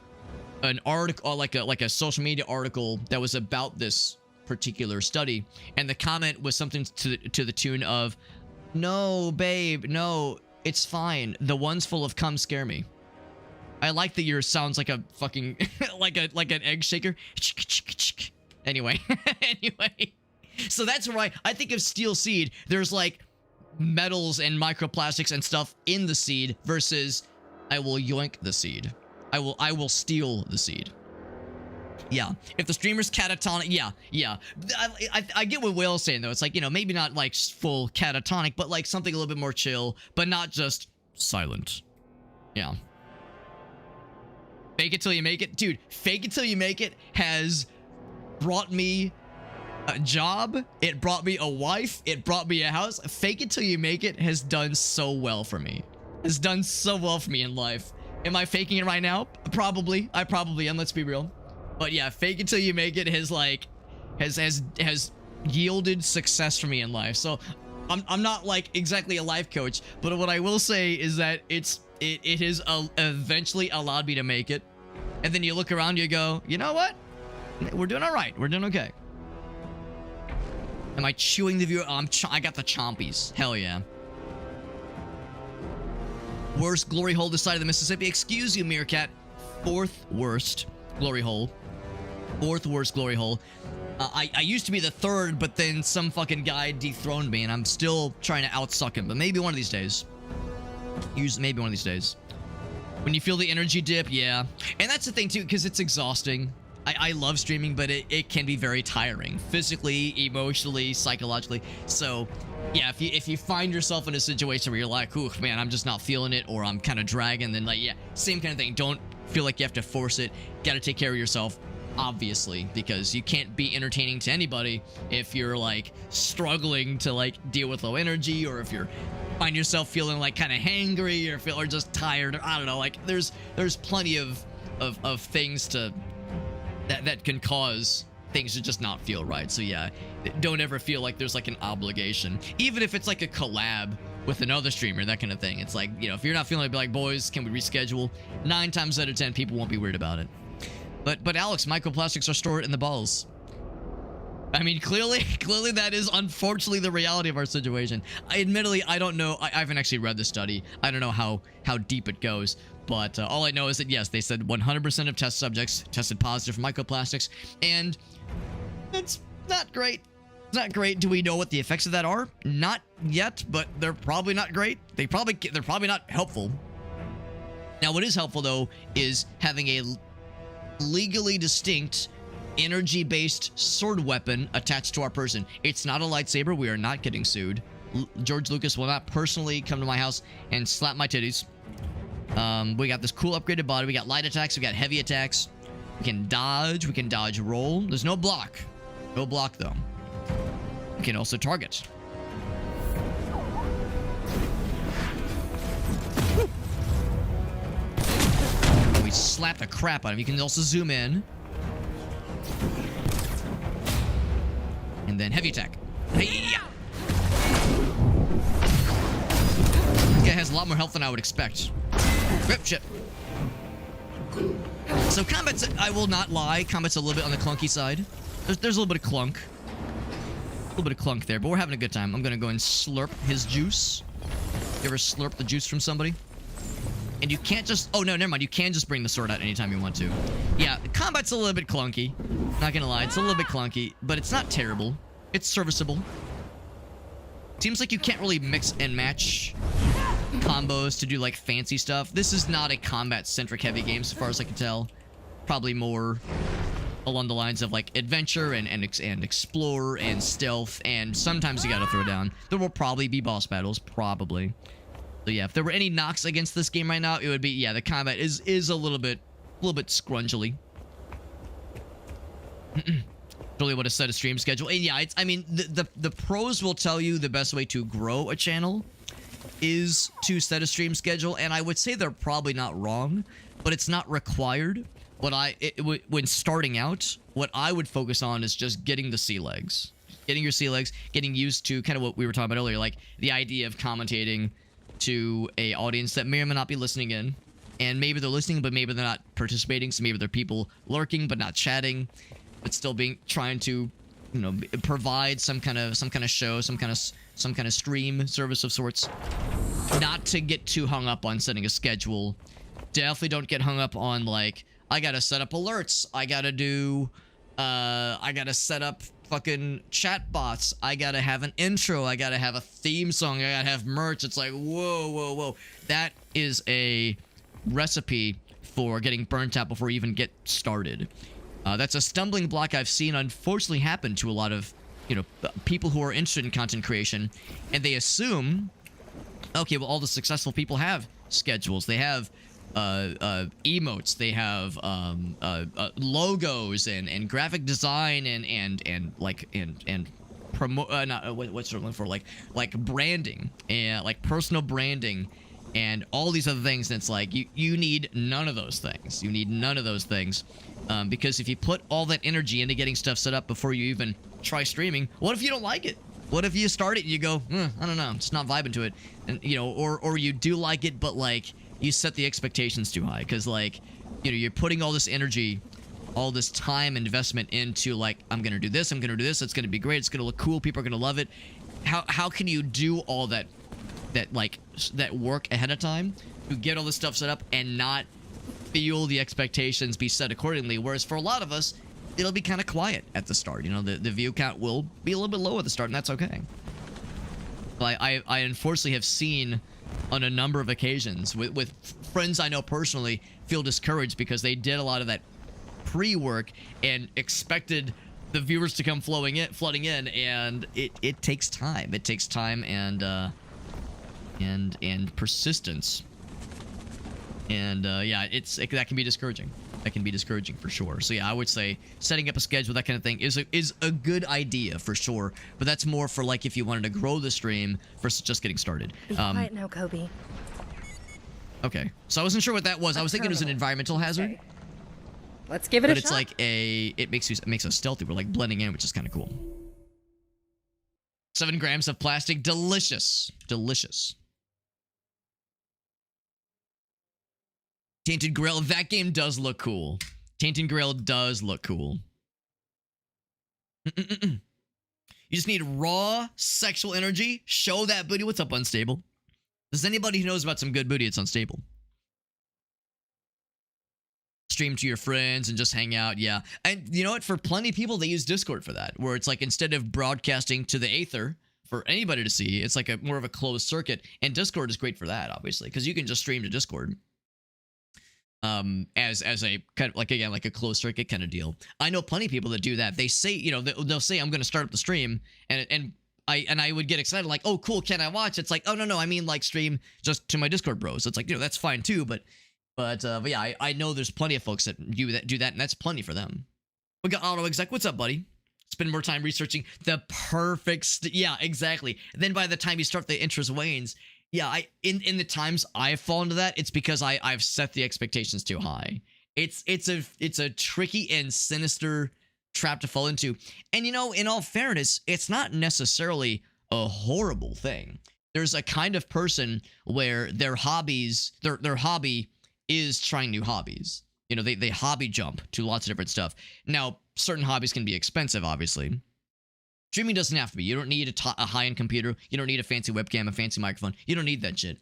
S1: an article, like a social media article that was about this particular study, and the comment was something to the tune of, "No, babe, no, it's fine. The ones full of cum scare me." I like that yours sounds like a fucking like an egg shaker. Anyway, anyway, so that's why I think of steel seed. There's like metals and microplastics and stuff in the seed versus I will yoink the seed. I will steal the seed. Yeah, if the streamer's catatonic, yeah. I get what Whale's saying though. It's like, you know, maybe not like full catatonic, but like something a little bit more chill, but not just silent. Yeah. Fake it till you make it. Dude, fake it till you make it has brought me a job. It brought me a wife. It brought me a house. Fake it till you make it has done so well for me. It's done so well for me in life. Am I faking it right now? Probably. I probably am. Let's be real. But yeah, fake it till you make it has like has yielded success for me in life. So I'm not like exactly a life coach, but what I will say is that it has eventually allowed me to make it. And then you look around, you go, you know what? We're doing all right. We're doing okay. Am I chewing the viewer? I got the chompies. Hell yeah. Worst glory hole this side of the Mississippi. Excuse you, Meerkat. Fourth worst glory hole. Fourth worst glory hole. I used to be the third, but then some fucking guy dethroned me, and I'm still trying to outsuck him. But maybe one of these days. Maybe one of these days. When you feel the energy dip, yeah. And that's the thing, too, because it's exhausting. I love streaming, but it can be very tiring. Physically, emotionally, psychologically. So, yeah, if you find yourself in a situation where you're like, ooh, man, I'm just not feeling it, or I'm kind of dragging, then, like, yeah, same kind of thing. Don't feel like you have to force it. Gotta take care of yourself. Obviously, because you can't be entertaining to anybody if you're like struggling to like deal with low energy, or if you're find yourself feeling like kind of hangry or just tired, or I don't know, like there's plenty of things that can cause things to just not feel right. So yeah, don't ever feel like there's like an obligation, even if it's like a collab with another streamer, that kind of thing. It's like, you know, if you're not feeling it, be like, boys, can we reschedule? 9 times out of 10 people won't be weird about it. But Alex, microplastics are stored in the balls. I mean, clearly that is unfortunately the reality of our situation. Admittedly, I don't know. I haven't actually read the study. I don't know how deep it goes. But all I know is that, yes, they said 100% of test subjects tested positive for microplastics. And that's not great. It's not great. Do we know what the effects of that are? Not yet, but they're probably not great. They're probably not helpful. Now, what is helpful, though, is having a legally distinct energy-based sword weapon attached to our person. It's not a lightsaber. We are not getting sued. George Lucas will not personally come to my house and slap my titties. We got this cool upgraded body. We got light attacks. We got heavy attacks. We can dodge. We can dodge roll. There's no block. No block, though. We can also target. We slap the crap out of him. You can also zoom in. And then heavy attack. Hey-ya! This guy has a lot more health than I would expect. Rip shit. So combat's, I will not lie, combat's a little bit on the clunky side. There's a little bit of clunk. A little bit of clunk there, but we're having a good time. I'm gonna go and slurp his juice. You ever slurp the juice from somebody? And you can't just... Oh, no, never mind. You can just bring the sword out anytime you want to. Yeah, combat's a little bit clunky. Not gonna lie. It's a little bit clunky, but it's not terrible. It's serviceable. Seems like you can't really mix and match combos to do, like, fancy stuff. This is not a combat-centric heavy game, so far as I can tell. Probably more along the lines of, like, adventure and explore and stealth, and sometimes you gotta throw down. There will probably be boss battles. Probably. So yeah, if there were any knocks against this game right now, it would be, yeah, the combat is a little bit scrungily. really what to set a stream schedule. And yeah, I mean, the pros will tell you the best way to grow a channel is to set a stream schedule, and I would say they're probably not wrong, but it's not required. When starting out, what I would focus on is just getting the sea legs. Getting your sea legs, getting used to kind of what we were talking about earlier, like the idea of commentating to a audience that may or may not be listening in. And maybe they're listening, but maybe they're not participating. So maybe they're people lurking, but not chatting, but still trying to, you know, provide some kind of show, some kind of stream service of sorts. Not to get too hung up on setting a schedule. Definitely don't get hung up on, like, I gotta set up alerts. I gotta set up fucking chat bots. I gotta have an intro. I gotta have a theme song. I gotta have merch. It's like, whoa. That is a recipe for getting burnt out before you even get started. That's a stumbling block I've seen unfortunately happen to a lot of, you know, people who are interested in content creation, and they assume, okay, well, all the successful people have schedules. They have emotes. They have logos and graphic design and promote. Not what's it for? Like branding and like personal branding and all these other things. And it's like you need none of those things. You need none of those things. Because if you put all that energy into getting stuff set up before you even try streaming, what if you don't like it? What if you start it and you go, I don't know, I'm just not vibing to it, and you know, or you do like it, but like you set the expectations too high, because like, you know, you're putting all this energy, all this time investment into like, I'm gonna do this, it's gonna be great, it's gonna look cool, people are gonna love it. How can you do all that work ahead of time to get all this stuff set up and not feel the expectations be set accordingly? Whereas for a lot of us, it'll be kind of quiet at the start. You know, the view count will be a little bit low at the start, and that's okay. But I unfortunately have seen on a number of occasions with friends I know personally feel discouraged because they did a lot of that pre-work and expected the viewers to come flooding in, and it takes time. It takes time and persistence. And yeah, that can be discouraging. That can be discouraging for sure. So yeah, I would say setting up a schedule, that kind of thing, is a good idea for sure. But that's more for like if you wanted to grow the stream versus just getting started.
S2: Be quiet now, Kobe.
S1: Okay, so I wasn't sure what that was. I was thinking it was an environmental hazard.
S2: Okay. Let's give it a shot.
S1: But it's like it makes us stealthy. We're like blending in, which is kind of cool. 7 grams of plastic, delicious. Tainted Grail, that game does look cool. Tainted Grail does look cool. You just need raw sexual energy. Show that booty. What's up, Unstable? Does anybody who knows about some good booty? It's Unstable. Stream to your friends and just hang out. Yeah. And you know what? For plenty of people, they use Discord for that. Where it's like instead of broadcasting to the aether for anybody to see, it's like more of a closed circuit. And Discord is great for that, obviously. Because you can just stream to Discord. As a kind of like, again, like a closed circuit kind of deal. I know plenty of people that do that. They say, you know, they'll say, I'm going to start up the stream, and I would get excited, like, oh cool, can I watch? It's like, oh no, I mean like stream just to my Discord bros. It's like, you know, that's fine too, but yeah, I know there's plenty of folks that do that, and that's plenty for them. We got Auto Exec. What's up, buddy? Spend more time researching the perfect yeah, exactly. And then by the time you start, the interest wanes. Yeah, in the times I've fallen to that, it's because I've set the expectations too high. It's a tricky and sinister trap to fall into. And you know, in all fairness, it's not necessarily a horrible thing. There's a kind of person where their hobby is trying new hobbies. You know, they hobby jump to lots of different stuff. Now, certain hobbies can be expensive, obviously. Streaming doesn't have to be. You don't need a high-end computer. You don't need a fancy webcam, a fancy microphone. You don't need that shit.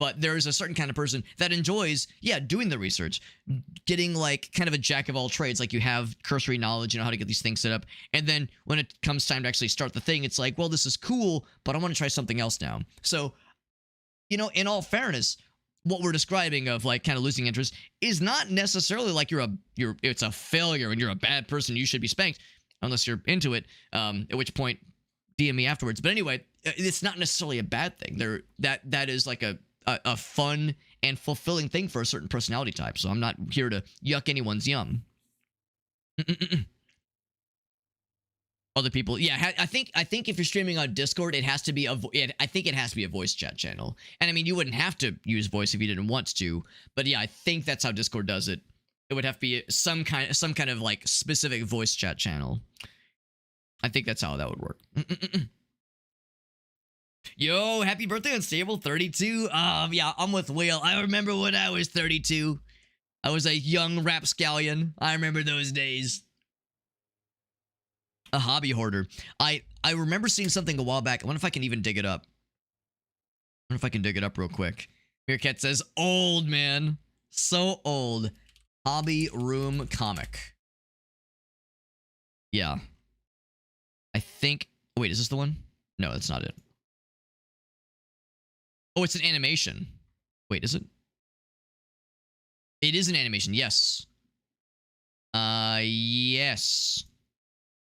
S1: But there is a certain kind of person that enjoys, yeah, doing the research, getting like kind of a jack of all trades. Like you have cursory knowledge, you know how to get these things set up. And then when it comes time to actually start the thing, it's like, well, this is cool, but I want to try something else now. So, you know, in all fairness, what we're describing of like kind of losing interest is not necessarily like it's a failure and you're a bad person, you should be spanked. Unless you're into it, at which point DM me afterwards. But anyway, it's not necessarily a bad thing. That is like a fun and fulfilling thing for a certain personality type. So I'm not here to yuck anyone's yum. other people. Yeah, I think if you're streaming on Discord, it has to be I think it has to be a voice chat channel. And I mean, you wouldn't have to use voice if you didn't want to, but yeah, I think that's how Discord does it. It would have to be some kind of like specific voice chat channel. I think that's how that would work. Yo, happy birthday Unstable 32. Yeah, I'm with Will. I remember when I was 32. I was a young rapscallion. I remember those days. A hobby hoarder. I remember seeing something a while back. I wonder if I can even dig it up. I wonder if I can dig it up real quick. Meerkat says, old man. So old. Hobby room comic. Yeah. I think... Wait, is this the one? No, that's not it. Oh, it's an animation. Wait, is it? It is an animation, yes. Yes.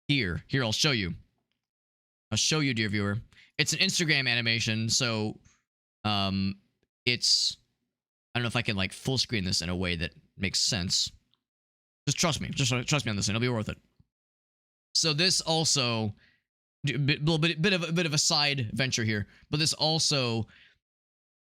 S1: Here, I'll show you. I'll show you, dear viewer. It's an Instagram animation, so, it's... I don't know if I can, like, full screen this in a way that makes sense. Just trust me. Just trust me on this, and it'll be worth it. So this also... bit of a side venture here, but this also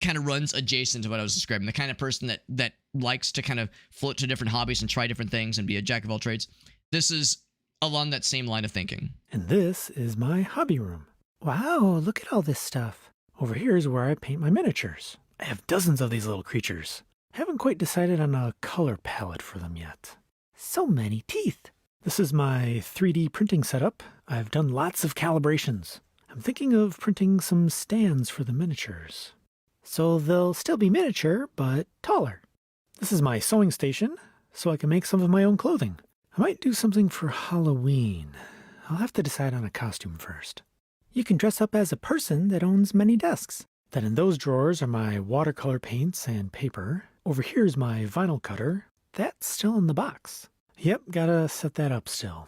S1: kind of runs adjacent to what I was describing. The kind of person that likes to kind of float to different hobbies and try different things and be a jack of all trades. This is along that same line of thinking.
S4: And this is my hobby room. Wow, look at all this stuff. Over here is where I paint my miniatures. I have dozens of these little creatures. I haven't quite decided on a color palette for them yet. So many teeth. This is my 3D printing setup. I've done lots of calibrations. I'm thinking of printing some stands for the miniatures. So they'll still be miniature, but taller. This is my sewing station, so I can make some of my own clothing. I might do something for Halloween. I'll have to decide on a costume first. You can dress up as a person that owns many desks. Then in those drawers are my watercolor paints and paper. Over here's my vinyl cutter. That's still in the box. Yep, gotta set that up still.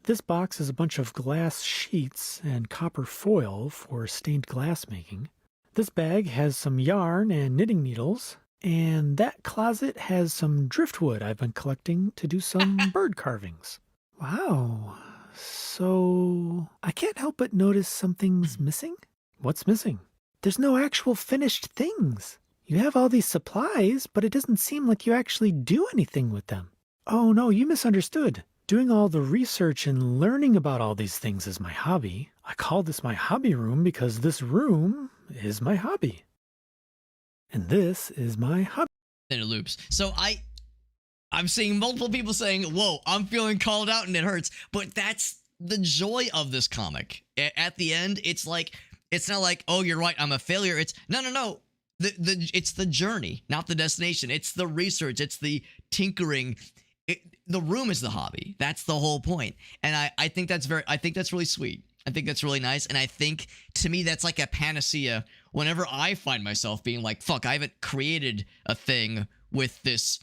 S4: This box is a bunch of glass sheets and copper foil for stained glass making. This bag has some yarn and knitting needles. And that closet has some driftwood I've been collecting to do some bird carvings. Wow. So I can't help but notice something's missing. What's missing? There's no actual finished things. You have all these supplies, but it doesn't seem like you actually do anything with them. Oh no, you misunderstood. Doing all the research and learning about all these things is my hobby. I call this my hobby room because this room is my hobby. And this is my hobby.
S1: Then it loops. So I'm seeing multiple people saying, whoa, I'm feeling called out and it hurts. But that's the joy of this comic. At the end, it's like, it's not like, oh, you're right, I'm a failure. It's, no. It's the journey, not the destination. It's the research. It's the tinkering. The room is the hobby. That's the whole point. And I think that's really sweet. I think that's really nice. And I think, to me, that's like a panacea whenever I find myself being like, fuck, I haven't created a thing with this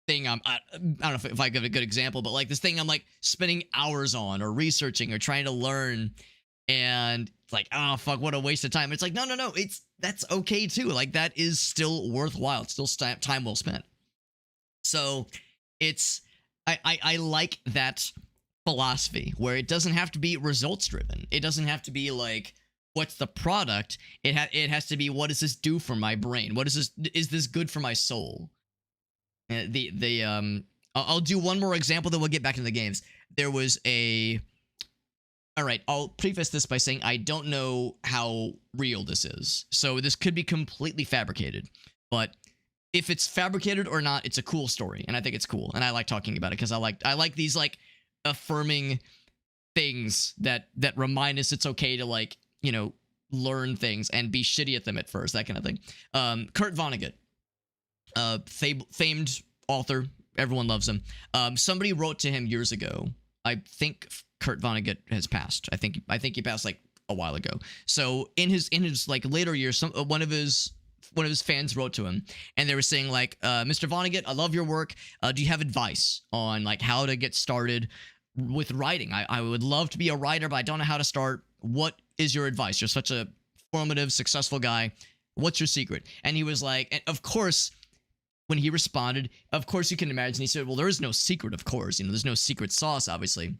S1: thing. I don't know if I give a good example, but like this thing I'm like spending hours on or researching or trying to learn. And it's like, oh, fuck, what a waste of time. It's like, no. That's okay too. Like that is still worthwhile. It's still time well spent. So it's, I like that philosophy where it doesn't have to be results driven. It doesn't have to be like, what's the product? It has to be, what does this do for my brain? Is this good for my soul? I'll do one more example, then we'll get back into the games. There was all right, I'll preface this by saying I don't know how real this is. So this could be completely fabricated, but if it's fabricated or not, it's a cool story, and I think it's cool, and I like talking about it because I like these like affirming things that remind us it's okay to like, you know, learn things and be shitty at them at first, that kind of thing. Kurt Vonnegut, famed author, everyone loves him. Somebody wrote to him years ago. I think Kurt Vonnegut has passed. I think he passed like a while ago. So in his like later years, one of his fans wrote to him, and they were saying like, Mr. Vonnegut, I love your work. Do you have advice on like how to get started with writing? I would love to be a writer, but I don't know how to start. What is your advice? You're such a formative, successful guy. What's your secret? And he was like, and of course, when he responded, of course you can imagine, he said, well, there is no secret, of course. You know, there's no secret sauce, obviously.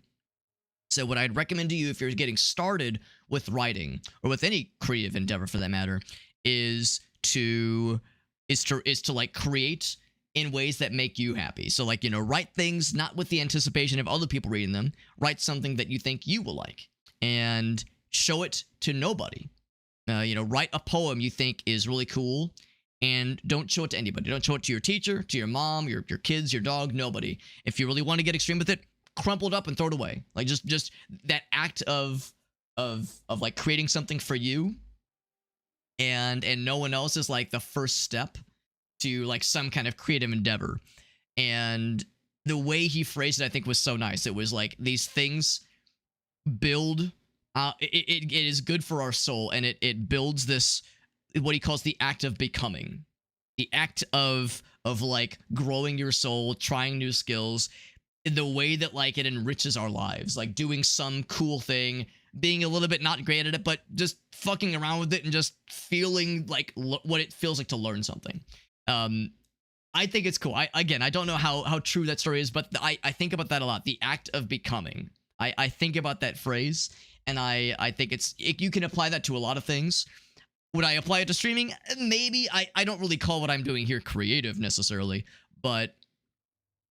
S1: So what I'd recommend to you if you're getting started with writing or with any creative endeavor for that matter is to like create in ways that make you happy. So like, write things not with the anticipation of other people reading them. Write something that you think you will like and show it to nobody. Write a poem you think is really cool and don't show it to anybody. Don't show it to your teacher, to your mom, your kids, your dog, nobody. If you really want to get extreme with it, crumple it up and throw it away. Like just that act of like creating something for you and no one else is like the first step to like some kind of creative endeavor. And the way he phrased it, I think, was so nice. It was like these things build it is good for our soul, and it builds this, what he calls the act of becoming, the act of like growing your soul, trying new skills, in the way that like it enriches our lives, like doing some cool thing, being a little bit not great at it, but just fucking around with it and just feeling like what it feels like to learn something. I think it's cool. I don't know how true that story is, but I think about that a lot. The act of becoming. I think about that phrase, and I think you can apply that to a lot of things. Would I apply it to streaming? Maybe. I don't really call what I'm doing here creative necessarily, but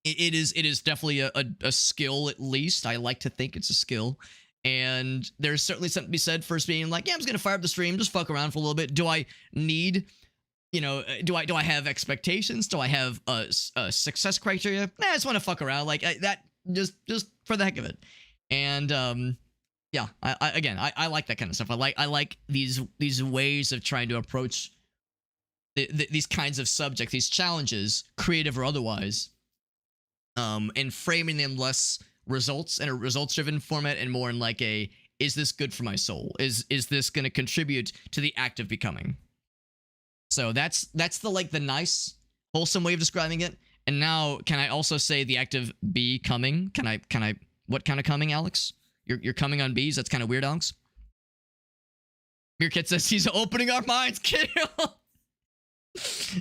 S1: it is definitely a skill, at least. I like to think it's a skill. And there's certainly something to be said for being like, yeah, I'm just going to fire up the stream, just fuck around for a little bit. Do I need, do I have expectations? Do I have a success criteria? Nah, I just want to fuck around like that, just for the heck of it. And yeah, I like that kind of stuff. I like these ways of trying to approach these kinds of subjects, these challenges, creative or otherwise, and framing them less results in a results-driven format and more in like is this good for my soul? Is this going to contribute to the act of becoming? So that's the nice, wholesome way of describing it. And now, can I also say the act of becoming? Can I? What kind of coming, Alex? You're coming on bees? That's kind of weird, Alex. Meerkat says he's opening our minds. Kill.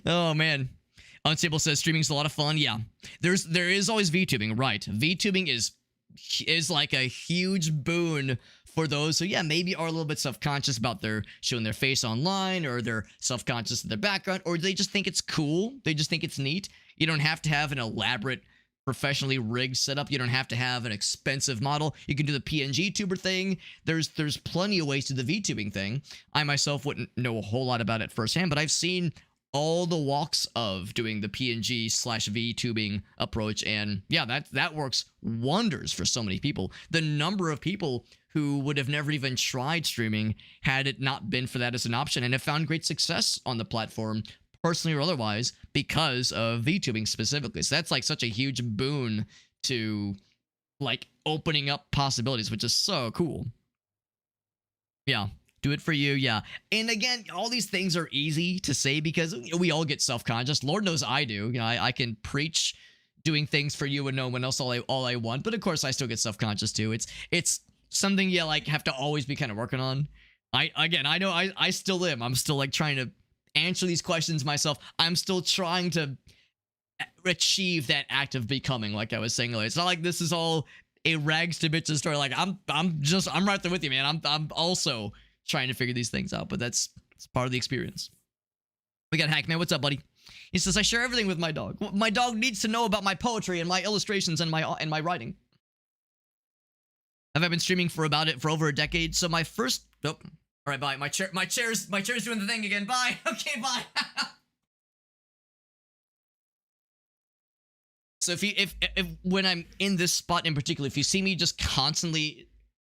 S1: Oh man. Unstable says streaming's a lot of fun. Yeah, there is always VTubing, right? VTubing is like a huge boon for those who, yeah, maybe are a little bit self-conscious about their showing their face online, or they're self-conscious of their background, or they just think it's cool. They just think it's neat. You don't have to have an elaborate, professionally rigged setup. You don't have to have an expensive model. You can do the PNG tuber thing. There's plenty of ways to do the VTubing thing. I myself wouldn't know a whole lot about it firsthand, but I've seen all the walks of doing the PNG/VTubing approach, and yeah, that works wonders for so many people. The number of people who would have never even tried streaming had it not been for that as an option, and have found great success on the platform, personally or otherwise, because of VTubing specifically. So that's like such a huge boon to like opening up possibilities, which is so cool. Yeah. Do it for you, yeah. And again, all these things are easy to say because we all get self-conscious. Lord knows I do. I can preach doing things for you and no one else all I want, but of course I still get self-conscious too. It's something you like have to always be kind of working on. I know I still am. I'm still like trying to answer these questions myself. I'm still trying to achieve that act of becoming, like I was saying earlier. It's not like this is all a rags to bitches story. Like I'm right there with you, man. I'm also trying to figure these things out, but it's part of the experience. We got Hackman. What's up, buddy? He says, I share everything with my dog. My dog needs to know about my poetry and my illustrations and my writing. I've been streaming for over a decade. So my first, all right, bye. My chair's doing the thing again. Bye. Okay, bye. So if when I'm in this spot in particular, if you see me just constantly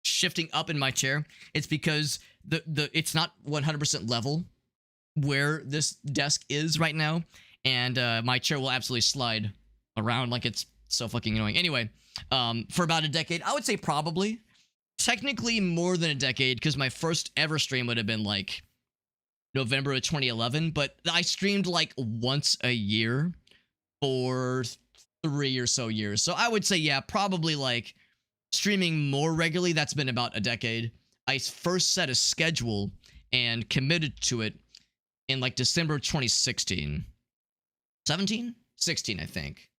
S1: shifting up in my chair, it's because it's not 100% level where this desk is right now, and my chair will absolutely slide around like it's so fucking annoying. Anyway, for about a decade, I would say probably technically more than a decade, because my first ever stream would have been like November of 2011, but I streamed like once a year for 3 or so years. So I would say, yeah, probably like streaming more regularly, that's been about a decade. I first set a schedule and committed to it in like December of 2016. 17? 16, I think.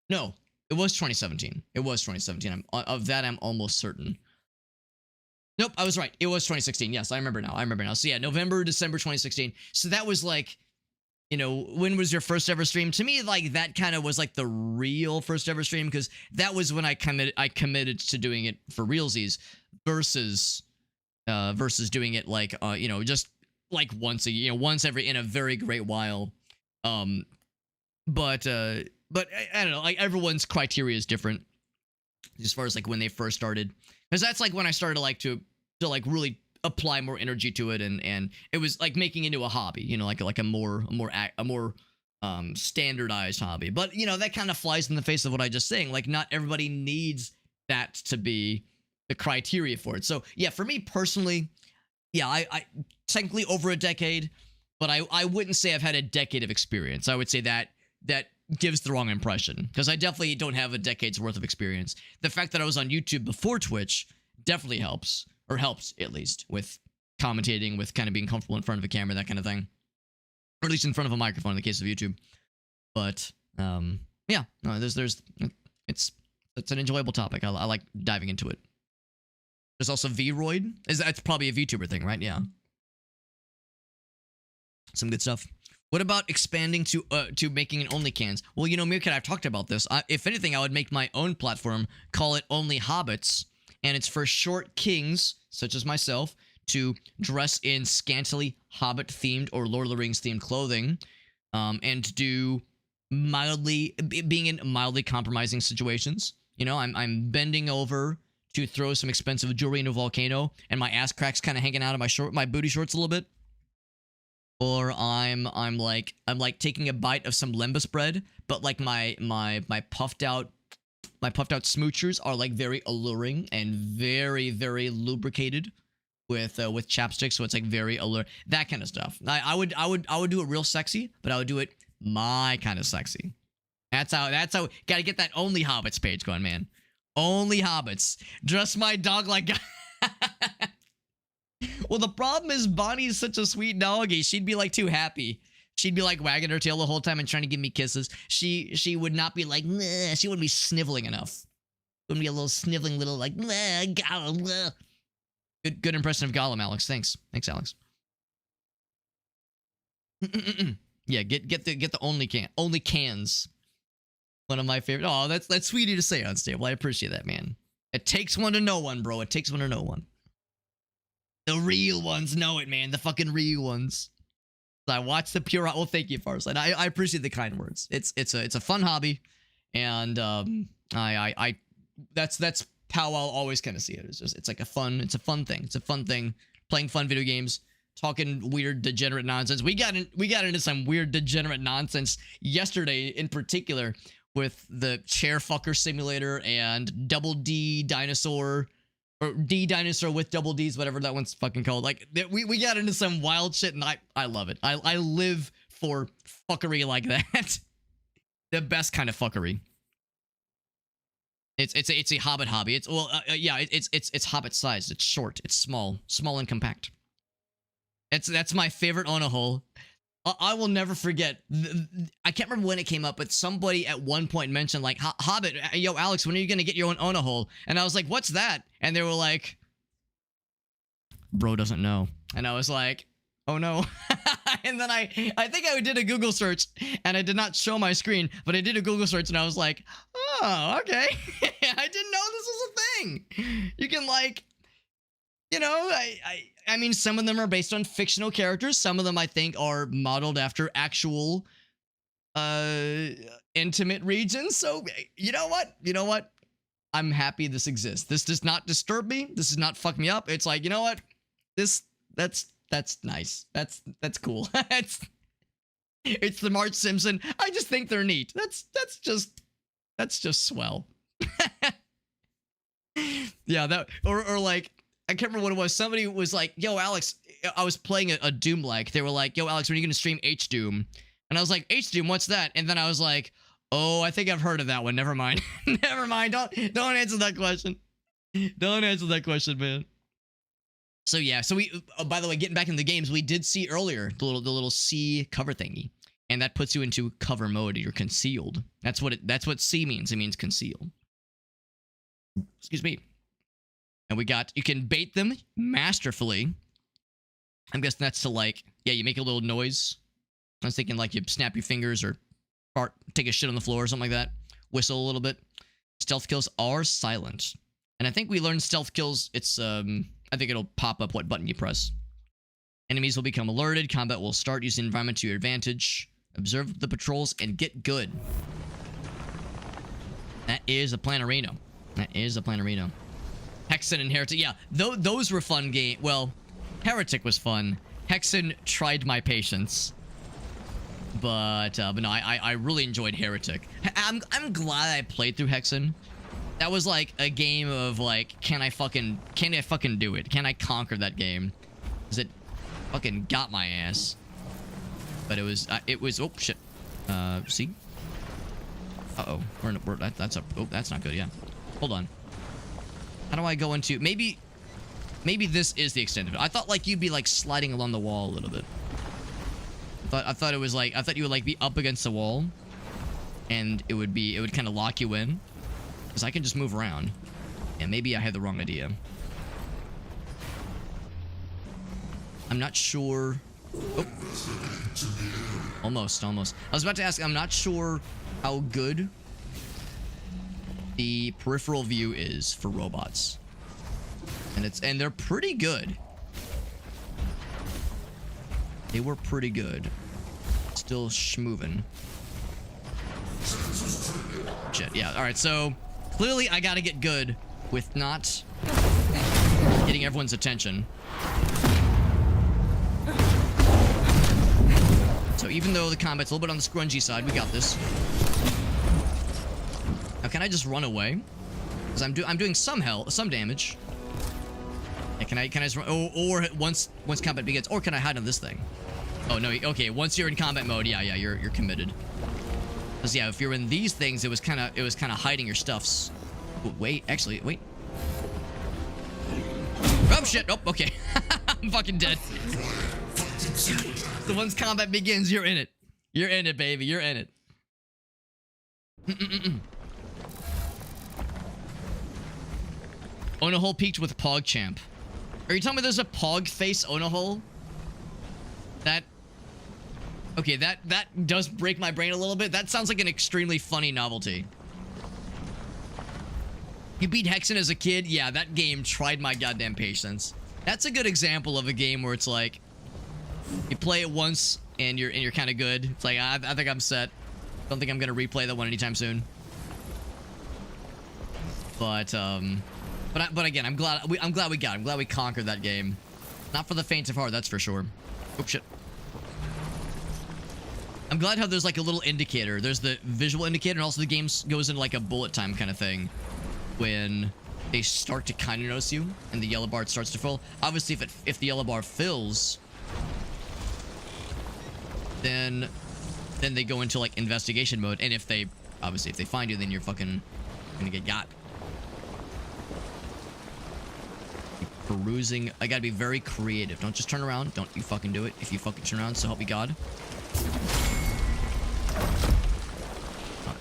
S1: No, it was 2017. It was 2017. I'm almost certain. Nope, I was right. It was 2016. Yes, I remember now. So yeah, November, December 2016. So that was like, you know, when was your first ever stream? To me, like that kind of was like the real first ever stream, because that was when I committed to doing it for realsies versus doing it like you know, just like once a year, once every in a very great while. But I don't know, like everyone's criteria is different as far as like when they first started, because that's like when I started like to like really apply more energy to it, and it was like making it into a hobby, you know, like a more standardized hobby. But you know, that kind of flies in the face of what I just saying, like not everybody needs that to be the criteria for it. So yeah, for me personally, yeah, I technically over a decade, but I wouldn't say I've had a decade of experience. I would say that gives the wrong impression, because I definitely don't have a decade's worth of experience. The fact that I was on YouTube before Twitch definitely helps, or helps at least, with commentating, with kind of being comfortable in front of a camera, that kind of thing, or at least in front of a microphone in the case of YouTube. But yeah, no, it's an enjoyable topic. I like diving into it. There's also Vroid. That's probably a VTuber thing, right? Yeah, some good stuff. What about expanding to making an OnlyCans? Well, you know, Meerkat, I've talked about this. If anything, I would make my own platform, call it Only Hobbits, and it's for short kings, such as myself, to dress in scantily Hobbit-themed or Lord of the Rings-themed clothing, and do being in mildly compromising situations. You know, I'm bending over to throw some expensive jewelry into a volcano, and my ass crack's kind of hanging out of my booty shorts a little bit. Or I'm like taking a bite of some lembas bread, but like my puffed out smoochers are like very alluring and very, very lubricated with chapstick, so it's like very alluring, that kind of stuff. I would do it real sexy, but I would do it my kind of sexy. That's how gotta get that Only Hobbits page going, man. Only Hobbits. Dress my dog like Well, the problem is Bonnie's such a sweet doggy. She'd be like too happy. She'd be like wagging her tail the whole time and trying to give me kisses. She would not be like, nah. She wouldn't be sniveling enough. Wouldn't be a little sniveling little like, nah, Gollum, nah. Good impression of Gollum, Alex. Thanks, Alex. Yeah, get the only cans. One of my favorite. Oh, that's sweet to say, Unstable. I appreciate that, man. It takes one to know one, bro. It takes one to know one. The real ones know it, man. The fucking real ones. I watch the pure. Well, thank you, Farsight. I appreciate the kind words. It's a fun hobby, and that's how I'll always kind of see it. It's like a fun thing. It's a fun thing. Playing fun video games, talking weird degenerate nonsense. We got into some weird degenerate nonsense yesterday, in particular, with the chair fucker simulator and Double D dinosaur. Or D dinosaur with double D's, whatever that one's fucking called. Like, we got into some wild shit, and I love it. I live for fuckery like that. The best kind of fuckery. It's a Hobbit hobby. It's Hobbit sized. It's short. It's small and compact. That's my favorite Onahole. I will never forget. I can't remember when it came up, but somebody at one point mentioned like, Hobbit, yo, Alex, when are you gonna get your own Onahole? And I was like, what's that? And they were like, bro doesn't know. And I was like, oh no. And then I think I did a Google search, and I did not show my screen, but I did a Google search, and I was like, oh, okay. I didn't know this was a thing. You can like, you know, I mean, some of them are based on fictional characters. Some of them, I think, are modeled after actual intimate regions. So, you know what? I'm happy this exists. This does not disturb me. This does not fuck me up. It's like, you know what? That's nice. That's cool. It's the Marge Simpson. I just think they're neat. That's just swell. Yeah, that or like, I can't remember what it was. Somebody was like, yo, Alex, I was playing a Doom like. They were like, yo, Alex, when are you going to stream H-Doom? And I was like, H-Doom, what's that? And then I was like, oh, I think I've heard of that one. Never mind. Never mind. Don't answer that question. Don't answer that question, man. So yeah, so we, by the way, getting back into the games, we did see earlier the little C cover thingy. And that puts you into cover mode. You're concealed. That's what C means. It means concealed. Excuse me. And you can bait them masterfully. I'm guessing that's to like, yeah, you make a little noise. I was thinking like you snap your fingers or fart, take a shit on the floor or something like that. Whistle a little bit. Stealth kills are silent. And I think we learned stealth kills, it's, I think it'll pop up what button you press. Enemies will become alerted. Combat will start using the environment to your advantage. Observe the patrols and get good. That is a Planarino. That is a Planarino. Hexen and Heretic. Yeah, those were fun game. Well, Heretic was fun. Hexen tried my patience. But no, I really enjoyed Heretic. I'm glad I played through Hexen. That was like a game of like, can I fucking do it? Can I conquer that game? Because it fucking got my ass. But it was, oh shit. See? Uh-oh. That's not good, yeah. Hold on. How do I go into, maybe this is the extent of it. I thought like you'd be like sliding along the wall a little bit. I thought it was like, I thought you would like be up against the wall. And it would kind of lock you in. Because I can just move around. And maybe I had the wrong idea. I'm not sure. Oh. Almost. I was about to ask, I'm not sure how good the peripheral view is for robots. And they're pretty good. They were pretty good. Still schmovin'. Shit, yeah. Alright, so clearly I gotta get good with not getting everyone's attention. So even though the combat's a little bit on the scrungy side, we got this. Now can I just run away? Because I'm doing some damage. Yeah, can I just run? Or once combat begins, or can I hide on this thing? Oh no, okay, once you're in combat mode, yeah, you're committed. Because yeah, if you're in these things, it was kind of hiding your stuffs. Wait. Oh shit! Oh, okay. I'm fucking dead. So once combat begins, you're in it. You're in it, baby. You're in it. Onahole peaked with PogChamp. Are you telling me there's a Pog face Onahole? Okay, that does break my brain a little bit. That sounds like an extremely funny novelty. You beat Hexen as a kid? Yeah, that game tried my goddamn patience. That's a good example of a game where it's like, you play it once and you're kind of good. It's like, I think I'm set. Don't think I'm gonna replay that one anytime soon. But again, I'm glad we got it. I'm glad we conquered that game. Not for the faint of heart, that's for sure. Oh shit. I'm glad how there's like a little indicator. There's the visual indicator, and also the game goes into like a bullet time kind of thing when they start to kind of notice you and the yellow bar starts to fill. Obviously, if the yellow bar fills, then they go into like investigation mode, and if they find you, then you're fucking gonna get got. Perusing. I gotta be very creative. Don't just turn around. Don't you fucking do it. If you fucking turn around, so help me God.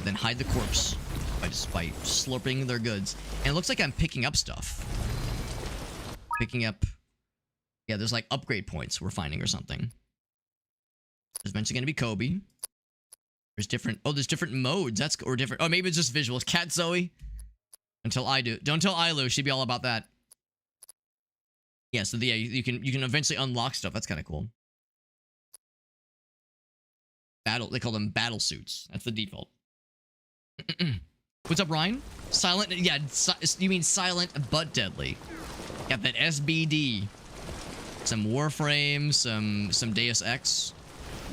S1: Then hide the corpse by slurping their goods. And it looks like I'm picking up stuff. Yeah, there's like upgrade points we're finding or something. There's eventually gonna be Kobe. There's different modes. Or different. Oh, maybe it's just visuals. Cat Zoe. Until I do. Don't tell Ilu. She'd be all about that. Yeah, so yeah, you can eventually unlock stuff. That's kind of cool. They call them battle suits. That's the default. What's up, Ryan? Silent, yeah, you mean silent but deadly. Got that SBD. Some Warframe, some Deus Ex,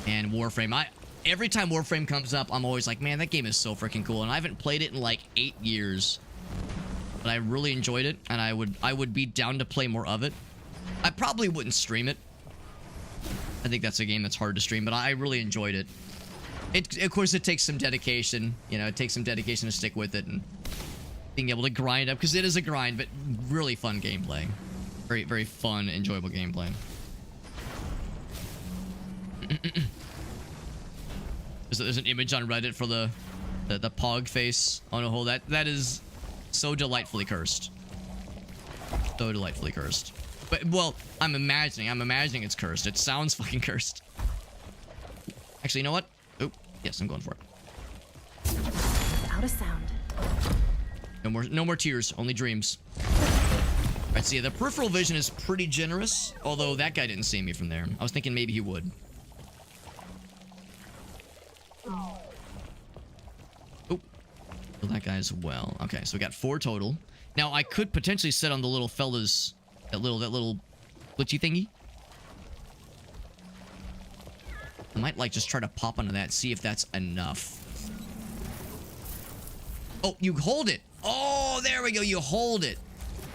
S1: and Warframe. Every time Warframe comes up, I'm always like, man, that game is so freaking cool. And I haven't played it in like 8 years. But I really enjoyed it, and I would be down to play more of it. I probably wouldn't stream it. I think that's a game that's hard to stream, but I really enjoyed it. Of course, it takes some dedication. You know, it takes some dedication to stick with it and being able to grind up, because it is a grind, but really fun gameplay. Very, very fun, enjoyable gameplay. There's an image on Reddit for the Pog face on a hole. That is so delightfully cursed. So delightfully cursed. But, well, I'm imagining it's cursed. It sounds fucking cursed. Actually, you know what? Oh, yes, I'm going for it.
S2: Without a sound.
S1: No more tears, only dreams. Alright, so yeah, the peripheral vision is pretty generous, although that guy didn't see me from there. I was thinking maybe he would. Oh, kill that guy as well. Okay, so we got 4 total. Now, I could potentially sit on the little fella's... That little glitchy thingy. I might, like, just try to pop onto that, see if that's enough. Oh, you hold it! Oh, there we go, you hold it!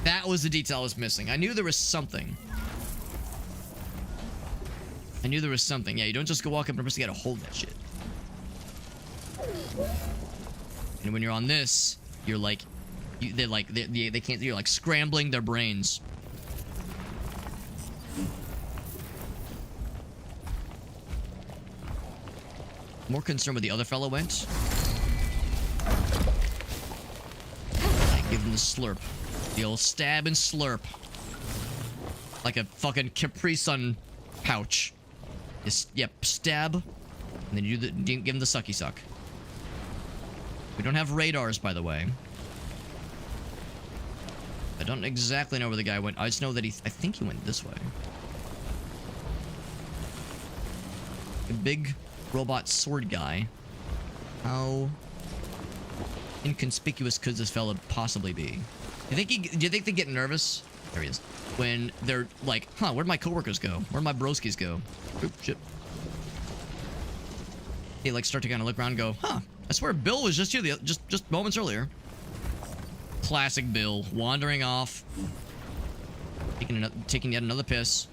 S1: That was the detail I was missing. I knew there was something. Yeah, you don't just go walk up and press, you gotta hold that shit. And when you're on this, you're like... they can't... You're like scrambling their brains. More concerned where the other fellow went. I give him the slurp. The old stab and slurp. Like a fucking Capri Sun pouch. Just, yep, stab. And then you give him the sucky suck. We don't have radars, by the way. I don't exactly know where the guy went. I just know that I think he went this way. A big robot sword guy. How inconspicuous could this fella possibly be? Do you think they get nervous? There he is. When they're like, huh, where'd my coworkers go? Where'd my broskies go? Oop, shit. They like start to kind of look around and go, huh, I swear Bill was just here just moments earlier. Classic Bill, wandering off. Taking yet another piss.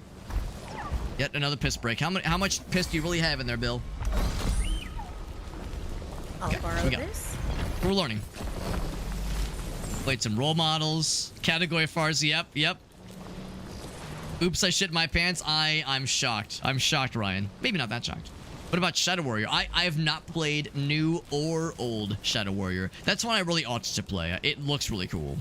S1: Yet another piss break. How much piss do you really have in there, Bill?
S2: I'll borrow this.
S1: We're learning. Played some role models. Category Fars. Yep. Oops, I shit my pants. I'm shocked. I'm shocked, Ryan. Maybe not that shocked. What about Shadow Warrior? I have not played new or old Shadow Warrior. That's one I really ought to play. It looks really cool.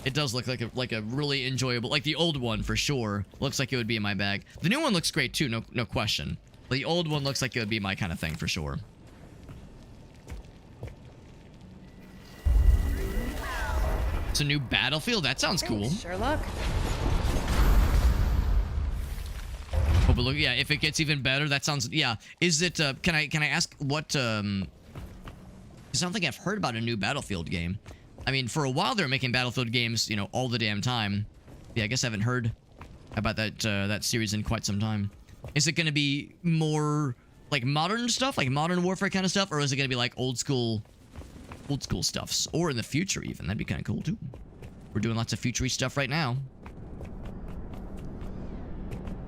S1: It does look like a really enjoyable, like the old one for sure. Looks like it would be in my bag. The new one looks great too, no question. But the old one looks like it would be my kind of thing for sure. It's a new Battlefield. That sounds cool.
S2: Thanks, Sherlock.
S1: Oh, but look, yeah, if it gets even better, that sounds, yeah. Is it, can I ask what, because I don't think I've heard about a new Battlefield game. I mean, for a while they were making Battlefield games, you know, all the damn time. Yeah, I guess I haven't heard about that series in quite some time. Is it going to be more, like, modern stuff? Like, modern warfare kind of stuff? Or is it going to be, like, old school stuffs? Or in the future, even. That'd be kind of cool, too. We're doing lots of future-y stuff right now.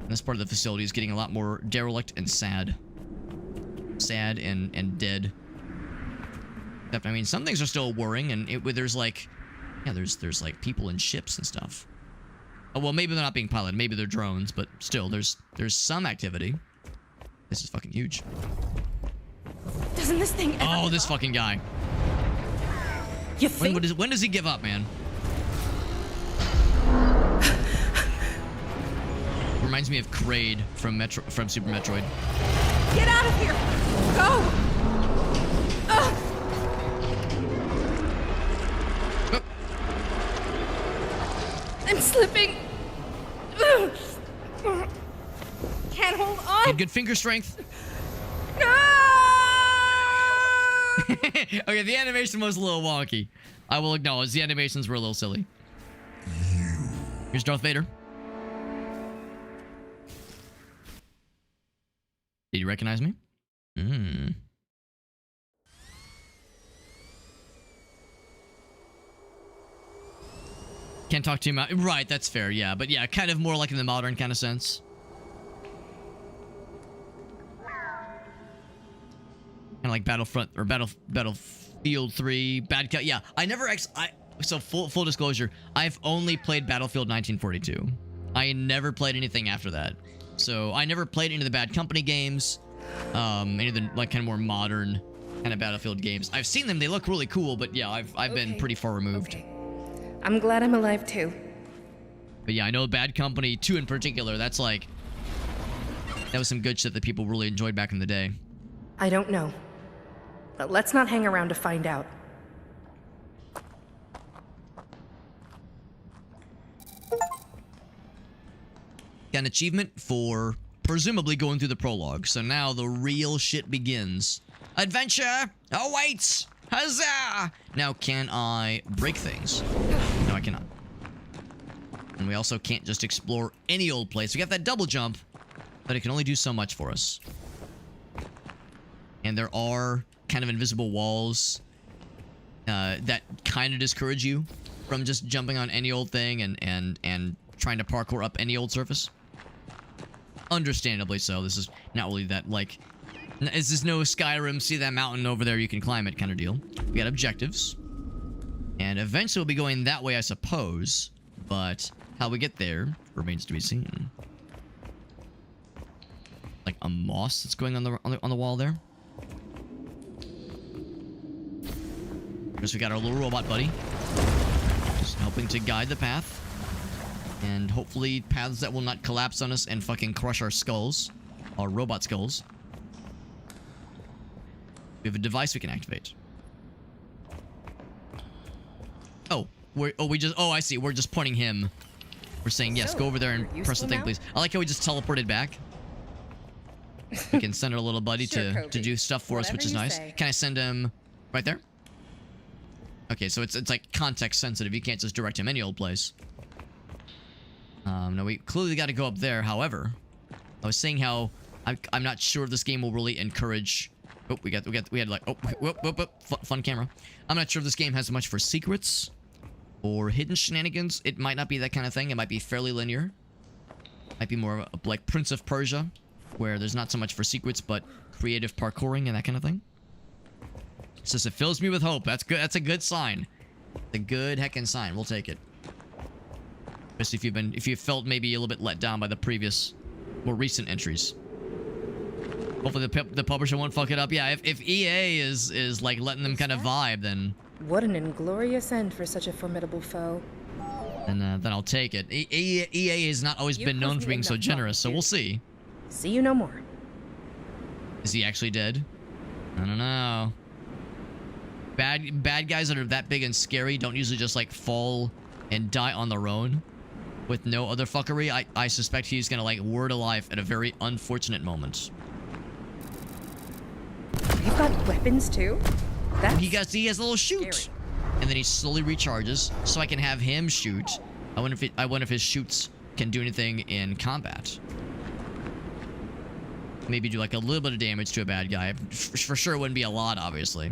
S1: And this part of the facility is getting a lot more derelict and sad. Sad and dead. Except, I mean, some things are still whirring, and there's like... Yeah, there's like people in ships and stuff. Oh, well, maybe they're not being piloted. Maybe they're drones, but still, there's some activity. This is fucking huge.
S2: Doesn't this thing ever
S1: Oh,
S2: give
S1: this
S2: up?
S1: fucking guy.
S2: You think?
S1: When does he give up, man? Reminds me of Kraid from Super Metroid.
S2: Get out of here! Go! Ugh. I'm slipping. Ugh. Can't hold on.
S1: Get good finger strength. Okay, the animation was a little wonky. I will acknowledge the animations were a little silly. Here's Darth Vader. Did you recognize me? Can't talk to you. Right, that's fair, yeah. But yeah, kind of more like in the modern kind of sense. Kind of like Battlefront or Battlefield 3, Bad Cut. Yeah, I never so full disclosure, I've only played Battlefield 1942. I never played anything after that. So I never played any of the Bad Company games, any of the like kind of more modern kind of Battlefield games. I've seen them; they look really cool. But yeah, I've been pretty far removed.
S2: Okay. I'm glad I'm alive too.
S1: But yeah, I know Bad Company 2 in particular, that's like... That was some good shit that people really enjoyed back in the day.
S2: I don't know. But let's not hang around to find out.
S1: Got an achievement for presumably going through the prologue. So now the real shit begins. Adventure awaits! Huzzah! Now, can I break things? No, I cannot. And we also can't just explore any old place. We got that double jump, but it can only do so much for us. And there are kind of invisible walls that kind of discourage you from just jumping on any old thing and trying to parkour up any old surface. Understandably so. This is not really that, like... This is no Skyrim, see that mountain over there, you can climb it kind of deal. We got objectives. And eventually we'll be going that way, I suppose. But how we get there remains to be seen. Like a moss that's going on the wall there. First we got our little robot buddy. Just helping to guide the path. And hopefully paths that will not collapse on us and fucking crush our skulls. Our robot skulls. We have a device we can activate. Oh, I see. We're just pointing him. We're saying, yes, go over there and press the thing, please. I like how we just teleported back. We can send our little buddy to do stuff for us, which is nice. Can I send him right there? Okay, so it's like context sensitive. You can't just direct him any old place. No, we clearly got to go up there. However, I was saying how I'm not sure if this game will really encourage. Oh, we had like, oh, whoop, fun camera. I'm not sure if this game has much for secrets or hidden shenanigans. It might not be that kind of thing. It might be fairly linear. Might be more of a, like Prince of Persia, where there's not so much for secrets, but creative parkouring and that kind of thing. It says it fills me with hope. That's good. That's a good sign. A good heckin' sign. We'll take it. Especially if you've felt maybe a little bit let down by the previous, more recent entries. Hopefully the publisher won't fuck it up. Yeah, if EA is like letting them kind of vibe, then...
S2: What an inglorious end for such a formidable foe.
S1: Then I'll take it. EA has not always been known for being so generous, so we'll see.
S2: See you no more.
S1: Is he actually dead? I don't know. Bad guys that are that big and scary don't usually just like fall and die on their own with no other fuckery. I suspect he's gonna like word alive at a very unfortunate moment.
S2: You've got weapons too? That's
S1: he has a little shoot.
S2: scary.
S1: And then he slowly recharges so I can have him shoot. I wonder if his shoots can do anything in combat. Maybe do like a little bit of damage to a bad guy. For sure it wouldn't be a lot, obviously.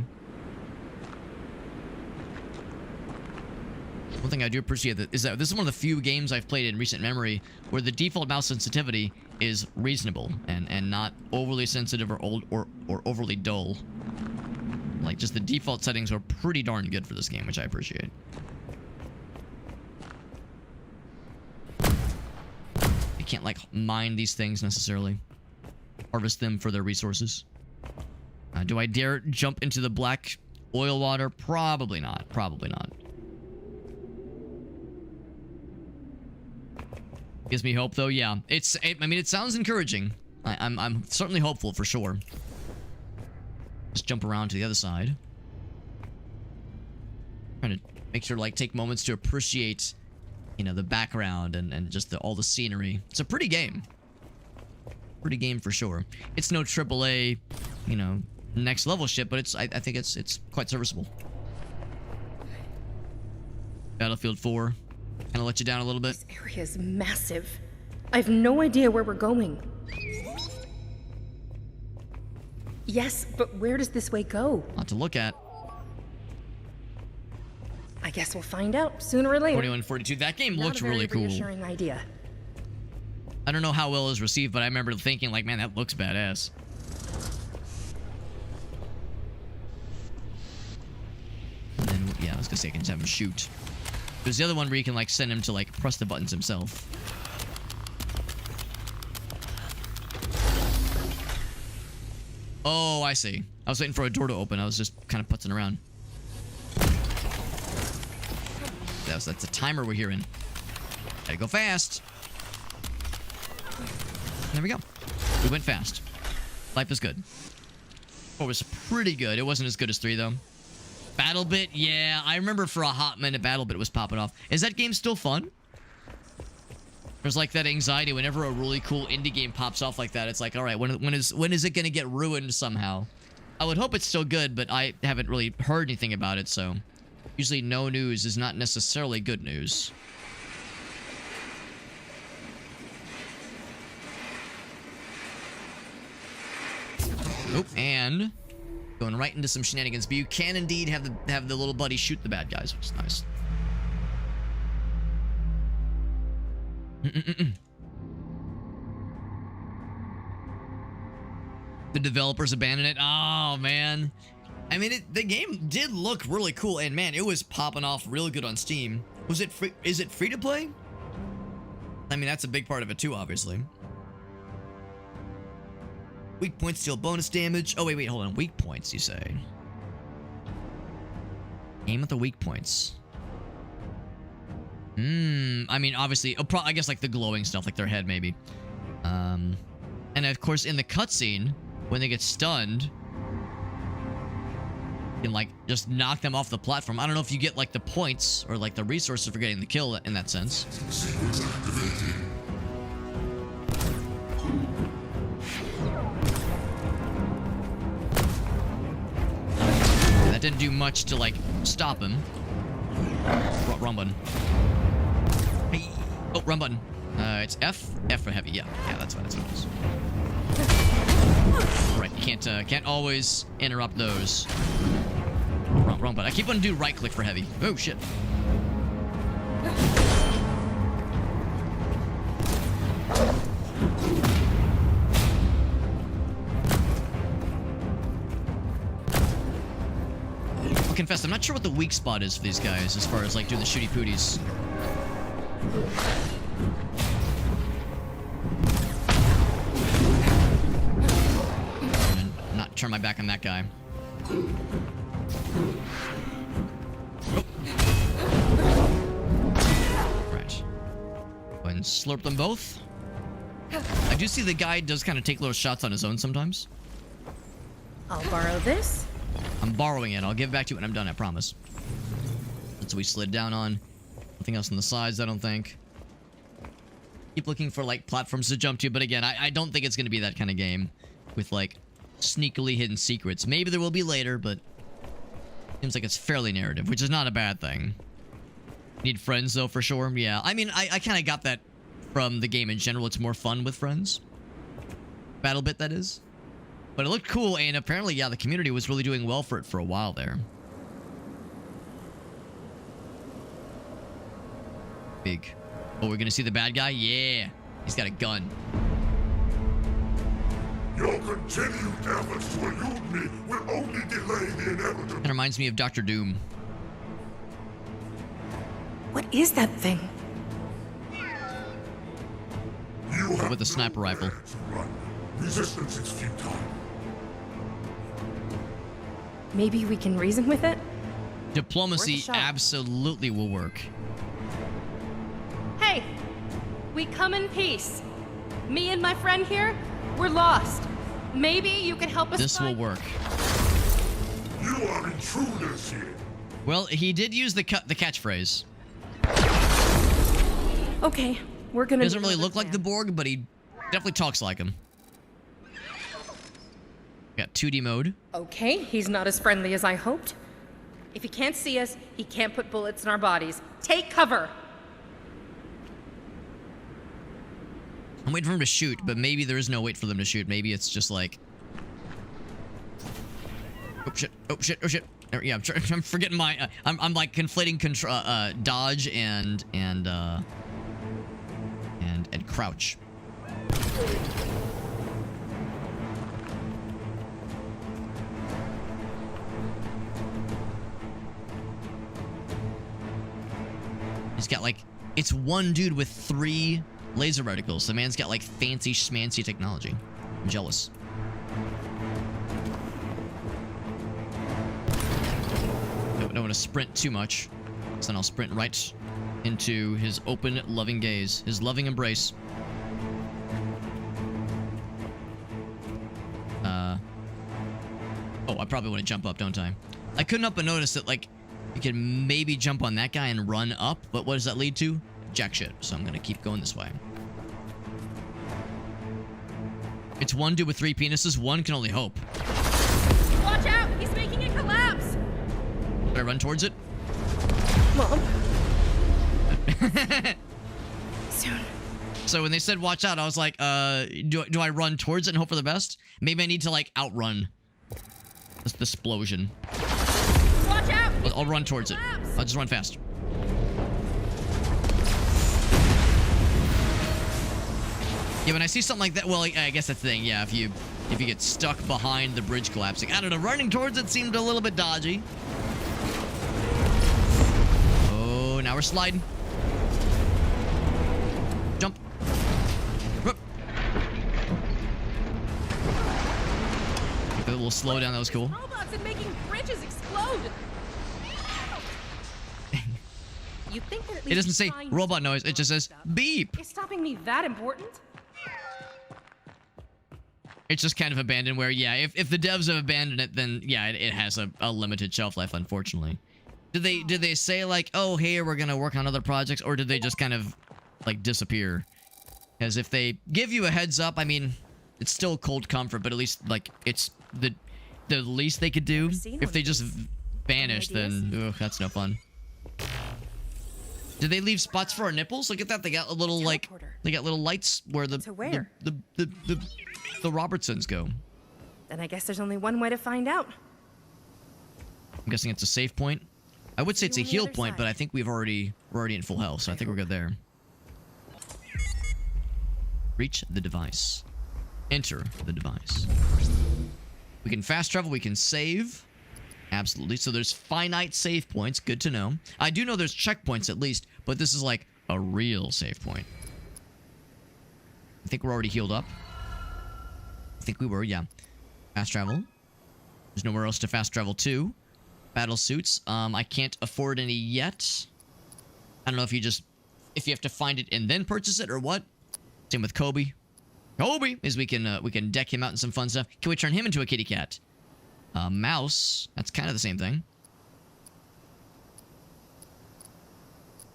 S1: One thing I do appreciate is that this is one of the few games I've played in recent memory where the default mouse sensitivity is reasonable and not overly sensitive or overly dull. Like, just the default settings are pretty darn good for this game, which I appreciate. You can't, like, mine these things necessarily. Harvest them for their resources. Do I dare jump into the black oil water? Probably not. Probably not. Gives me hope, though. Yeah, I mean, it sounds encouraging. I'm certainly hopeful for sure. Just jump around to the other side. Trying to make sure to like take moments to appreciate, you know, the background and just all the scenery. It's a pretty game. Pretty game for sure. It's no AAA, you know, next level shit, but I think it's quite serviceable. Battlefield 4. Kind of let you down a little bit.
S2: This area is massive. I have no idea where we're going. Yes, but where does this way go?
S1: Lot to look at.
S2: I guess we'll find out sooner or later.
S1: 2142. That game looked really
S2: Not a very
S1: cool.
S2: reassuring idea.
S1: I don't know how well it was received, but I remember thinking, like, man, that looks badass. And then, yeah, I was gonna say I can just have him shoot. There's the other one where you can, like, send him to, like, press the buttons himself. Oh, I see. I was waiting for a door to open. I was just kind of putzing around. That's the timer we're hearing. Gotta go fast. There we go. We went fast. Life is good. 4 was pretty good. It wasn't as good as 3, though. BattleBit, yeah. I remember for a hot minute BattleBit was popping off. Is that game still fun? There's like that anxiety whenever a really cool indie game pops off like that. It's like, all right, when is it going to get ruined somehow? I would hope it's still good, but I haven't really heard anything about it, so... Usually no news is not necessarily good news. Oh, and going right into some shenanigans, but you can indeed have the little buddy shoot the bad guys, which is nice. The developers abandoned it. Oh man, I mean, the game did look really cool, and man, it was popping off real good on Steam. Was it free? Is it free to play? I mean, that's a big part of it too, obviously. Weak points deal bonus damage. Oh, wait, hold on. Weak points, you say? Aim at the weak points. I mean, obviously, I guess like the glowing stuff, like their head, maybe. And of course, in the cutscene, when they get stunned, you can, like, just knock them off the platform. I don't know if you get, like, the points or, like, the resources for getting the kill in that sense. That didn't do much to, like, stop him. Wrong button. Hey. Oh, wrong button. It's F? F for heavy, yeah. Yeah, that's what it is. Right, you can't always interrupt those. Wrong button. I keep wanting to do right click for heavy. Oh, shit. I'll confess, I'm not sure what the weak spot is for these guys as far as, like, doing the shooty pooties. And not turn my back on that guy. Oh. Right. Go ahead and slurp them both. I do see the guy does kind of take little shots on his own sometimes.
S2: I'll borrow this.
S1: I'm borrowing it. I'll give it back to you when I'm done, I promise. That's what we slid down on. Nothing else on the sides, I don't think. Keep looking for, like, platforms to jump to, but again, I don't think it's going to be that kind of game with, like, sneakily hidden secrets. Maybe there will be later, but seems like it's fairly narrative, which is not a bad thing. Need friends, though, for sure. Yeah, I mean, I kind of got that from the game in general. It's more fun with friends. BattleBit, that is. But it looked cool, and apparently, yeah, the community was really doing well for it for a while there. Big. Oh, we're gonna see the bad guy? Yeah. He's got a gun.
S3: Your continued efforts to elude me will only delay the inevitable.
S1: That reminds me of Dr. Doom.
S2: What is that thing?
S3: You have
S1: with the sniper rifle.
S3: nowhere to run. Resistance is futile.
S2: Maybe we can reason with it?
S1: Diplomacy
S2: Worth a shot.
S1: absolutely will work.
S2: Hey! We come in peace. Me and my friend here, we're lost. Maybe you can help us
S1: This will
S2: find-
S1: work.
S3: You are intruders here.
S1: Well, he did use the catchphrase.
S2: Okay, we're gonna...
S1: He doesn't really look like the Borg, but he definitely talks like him. Got 2D mode.
S2: Okay, he's not as friendly as I hoped. If he can't see us, he can't put bullets in our bodies. Take cover!
S1: I'm waiting for him to shoot, but maybe there is no wait for them to shoot. Maybe it's just like... Oh shit, oh shit, oh shit. Yeah, I'm forgetting my... I'm like conflating dodge and crouch. He's got like... It's one dude with 3 laser reticles. The man's got like fancy schmancy technology. I'm jealous. Don't want to sprint too much, so then I'll sprint right into his open, loving gaze, his loving embrace. Oh, I probably want to jump up, don't I? I couldn't help but notice that, like, you can maybe jump on that guy and run up, but what does that lead to? Jack shit. So I'm gonna keep going this way. It's one dude with 3 penises. One can only hope.
S5: Watch out! He's making it collapse!
S1: Should I run towards it?
S2: Mom. Soon.
S1: So when they said watch out, I was like, do I run towards it and hope for the best? Maybe I need to, like, outrun this explosion.
S5: Watch out!
S1: I'll run towards it. I'll just run fast. Yeah, when I see something like that, well, I guess that's the thing. Yeah, if you get stuck behind the bridge collapsing, I don't know. Running towards it seemed a little bit dodgy. Oh, now we're sliding. Jump. Whoop. A little slow down. That was cool.
S5: Robots and making bridges explode. You think that at least
S1: It doesn't say
S5: trying
S1: robot
S5: to
S1: noise. It just says
S5: stuff
S1: beep.
S5: Is stopping me that important?
S1: It's just kind of abandoned where, yeah, if the devs have abandoned it, then yeah, it has a limited shelf life, unfortunately. Did they say like, oh, hey, we're gonna work on other projects, or did they just kind of like disappear? Because if they give you a heads up, I mean, it's still cold comfort, but at least like it's the least they could do. If they just vanish, then ugh, that's no fun. Did they leave spots for our nipples? Look at that. They got a little like they got little lights where the the Robertsons go.
S2: Then I guess there's only one way to find out.
S1: I'm guessing it's a save point. I would say it's a
S2: on the
S1: heal
S2: other
S1: point,
S2: side.
S1: but I think we're already in full health, so I think we're good there. Reach the device. Enter the device. We can fast travel. We can save. Absolutely. So there's finite save points. Good to know. I do know there's checkpoints at least, but this is like a real save point. I think we're already healed up. I think we were, yeah. Fast travel. There's nowhere else to fast travel to. Battle suits. I can't afford any yet. I don't know if you have to find it and then purchase it or what. Same with Kobe. Kobe is we can deck him out in some fun stuff. Can we turn him into a kitty cat? Mouse. That's kind of the same thing.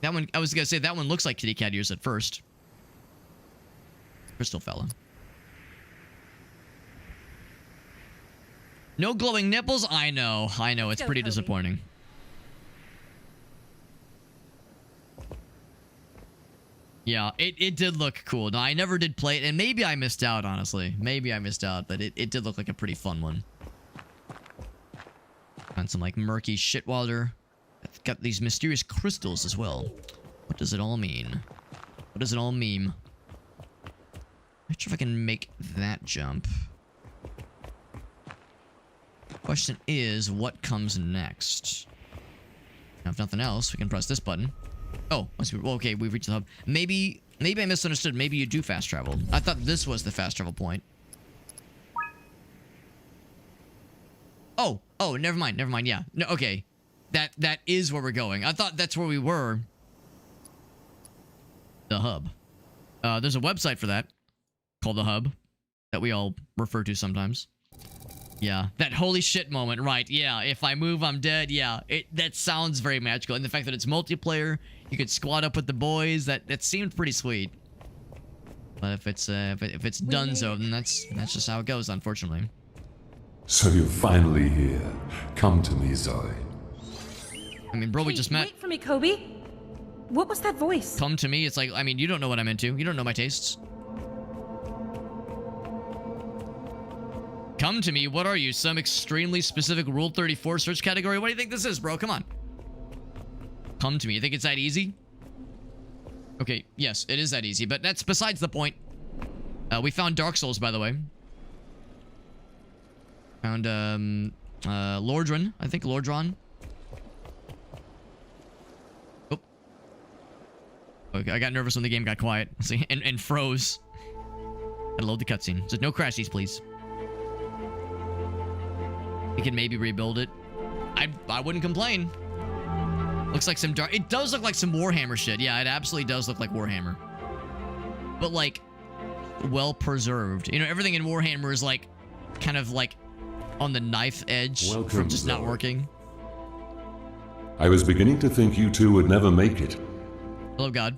S1: That one, I was gonna say that one looks like kitty cat ears at first. Crystal fella. No glowing nipples? I know. It's
S2: Go,
S1: pretty
S2: Kobe.
S1: disappointing. Yeah, it did look cool. Now, I never did play it, and maybe I missed out, honestly. Maybe I missed out, but it did look like a pretty fun one. And some, like, murky shitwater. It's got these mysterious crystals as well. What does it all mean? What does it all mean? Not sure if I can make that jump. Question is, what comes next? Now, if nothing else, we can press this button. Oh, okay, we've reached the hub. Maybe I misunderstood. Maybe you do fast travel. I thought this was the fast travel point. Oh, never mind. Yeah. No, okay. That is where we're going. I thought that's where we were. The hub. There's a website for that called The Hub that we all refer to sometimes. Yeah, that holy shit moment, right? Yeah, if I move, I'm dead. Yeah, that sounds very magical, and the fact that it's multiplayer, you could squad up with the boys. That seemed pretty sweet. But if it's Dunzo, then that's just how it goes, unfortunately.
S3: So you're finally here. Come to me, Zoe.
S1: I mean, bro, we just met.
S2: Wait for me, Kobe. What was that voice?
S1: Come to me. It's like, I mean, you don't know what I'm into. You don't know my tastes. Come to me. What are you? Some extremely specific Rule 34 search category? What do you think this is, bro? Come on. Come to me. You think it's that easy? Okay, yes, it is that easy, but that's besides the point. We found Dark Souls, by the way. Found, Lordran. I think Lordran. Oh. Okay, I got nervous when the game got quiet. See, and froze. Gotta load the cutscene. So no crashies, please. We can maybe rebuild it. I wouldn't complain. Looks like some dark. It does look like some Warhammer shit. Yeah, it absolutely does look like Warhammer. But like, well preserved. You know, everything in Warhammer is like, kind of like, on the knife edge from just not working.
S3: I was beginning to think you two would never make it.
S1: Hello, God.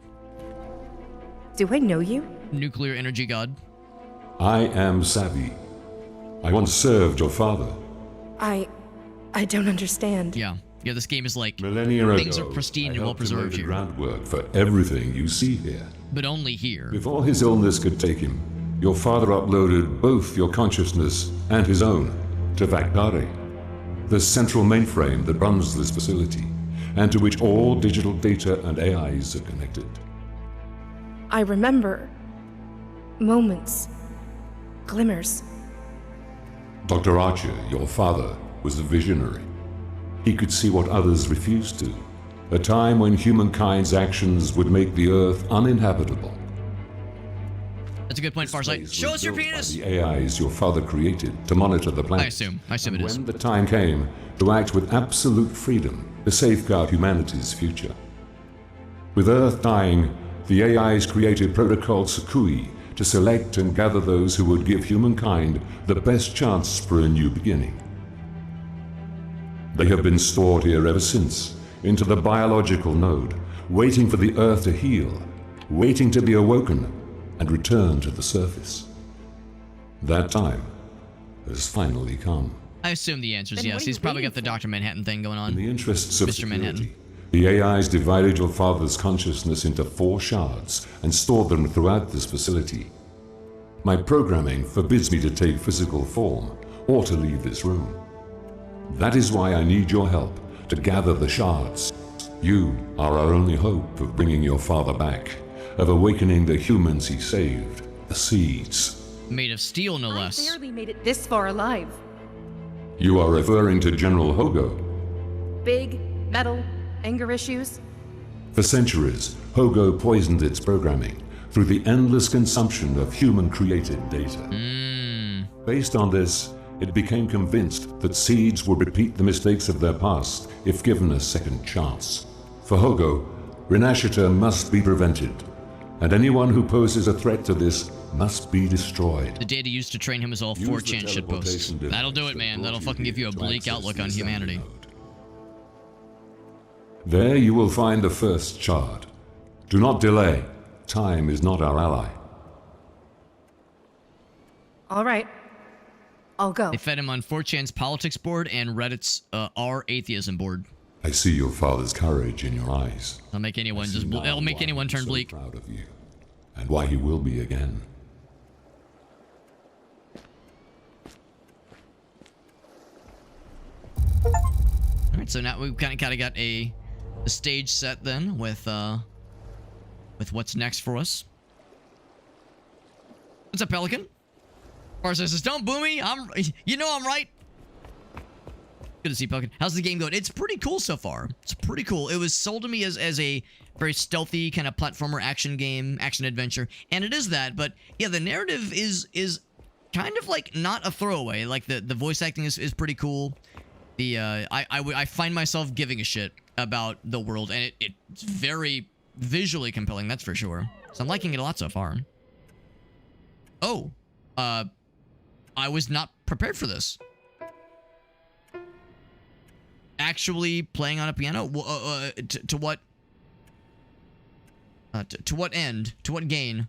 S2: Do I know you?
S1: Nuclear energy God.
S3: I am Savvy. I once served your father.
S2: I don't understand.
S1: Yeah. Yeah, this game is like,
S3: Millennia ago,
S1: things are pristine and well preserved
S3: the
S1: here.
S3: groundwork for everything you see here.
S1: But only here.
S3: Before his illness could take him, your father uploaded both your consciousness and his own to Vactare, the central mainframe that runs this facility, and to which all digital data and AIs are connected.
S2: I remember moments, glimmers.
S3: Dr. Archer, your father, was a visionary. He could see what others refused to, a time when humankind's actions would make the Earth uninhabitable.
S1: That's a good point, Farsight. Show us your penis!
S3: The AIs your father created to monitor the planet.
S1: I assume it is.
S3: When the time came to act with absolute freedom to safeguard humanity's future. With Earth dying, the AIs created Protocol Sakui to select and gather those who would give humankind the best chance for a new beginning. They have been stored here ever since, into the biological node, waiting for the Earth to heal, waiting to be awoken and return to the surface. That time has finally come.
S1: I assume the answer is
S2: Then
S1: yes.
S2: what are
S1: He's
S2: you
S1: probably
S2: waiting
S1: got the
S2: for?
S1: Dr. Manhattan thing going on.
S3: In the interests of
S1: Mr.
S3: security,
S1: Manhattan.
S3: the AIs divided your father's consciousness into 4 shards and stored them throughout this facility. My programming forbids me to take physical form or to leave this room. That is why I need your help to gather the shards. You are our only hope of bringing your father back, of awakening the humans he saved, the seeds.
S1: Made of steel, no
S2: I
S1: less.
S2: barely made it this far alive.
S3: You are referring to General Hogo.
S2: Big, metal, anger issues.
S3: For centuries, Hogo poisoned its programming through the endless consumption of human-created data. Based on this, it became convinced that seeds would repeat the mistakes of their past if given a second chance. For Hogo, Renashita must be prevented, and anyone who poses a threat to this must be destroyed.
S1: The data used to train him is all
S3: Use
S1: 4chan
S3: the
S1: shitposts.
S3: teleportation device
S1: That'll do it,
S3: that
S1: man.
S3: brought
S1: That'll
S3: you
S1: fucking give you a
S3: here to
S1: bleak
S3: access
S1: outlook
S3: the
S1: on
S3: assembly
S1: humanity.
S3: node. There you will find the first shard. Do not delay. Time is not our ally.
S2: All right. I'll go.
S1: They fed him on 4chan's politics board and Reddit's r-atheism board.
S3: I see your father's courage in your eyes.
S1: It'll make anyone
S3: I see
S1: just.
S3: now
S1: It'll make
S3: why
S1: anyone
S3: I'm
S1: turn
S3: so
S1: bleak.
S3: proud of you, and why he will be again.
S1: All right, so now we've kind of got the stage set then with what's next for us. What's up, Pelican? Farsight says, "Don't boo me. You know I'm right." Good to see Pelican. How's the game going? It's pretty cool so far. It's pretty cool. It was sold to me as a very stealthy kind of platformer action game, action adventure, and it is that. But yeah, the narrative is kind of like not a throwaway. Like the voice acting is pretty cool. I find myself giving a shit about the world, and it's very visually compelling. That's for sure. So I'm liking it a lot so far. Oh, I was not prepared for this. Actually playing on a piano? To what? To what end? To what gain?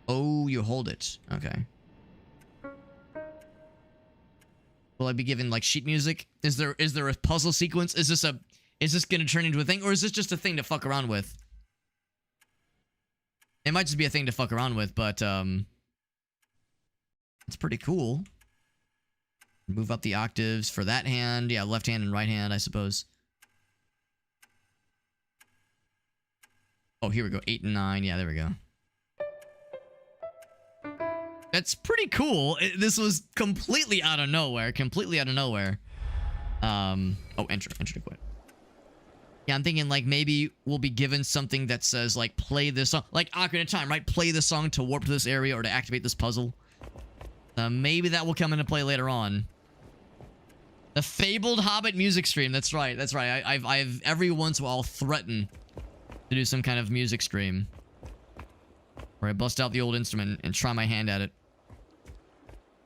S1: Oh, you hold it. Okay. Will I be given like sheet music? Is there a puzzle sequence? Is this gonna turn into a thing, or is this just a thing to fuck around with? It might just be a thing to fuck around with, but it's pretty cool. Move up the octaves for that hand. Yeah, left hand and right hand, I suppose. Oh, here we go. 8 and 9. Yeah, there we go. That's pretty cool. This was completely out of nowhere. Completely out of nowhere. Oh, enter to quit. Yeah, I'm thinking like maybe we'll be given something that says like play this song. Like Ocarina of Time, right? Play this song to warp to this area or to activate this puzzle. Maybe that will come into play later on. The fabled Hobbit music stream. That's right. That's right. I've every once in a while threatened to do some kind of music stream where I bust out the old instrument and try my hand at it.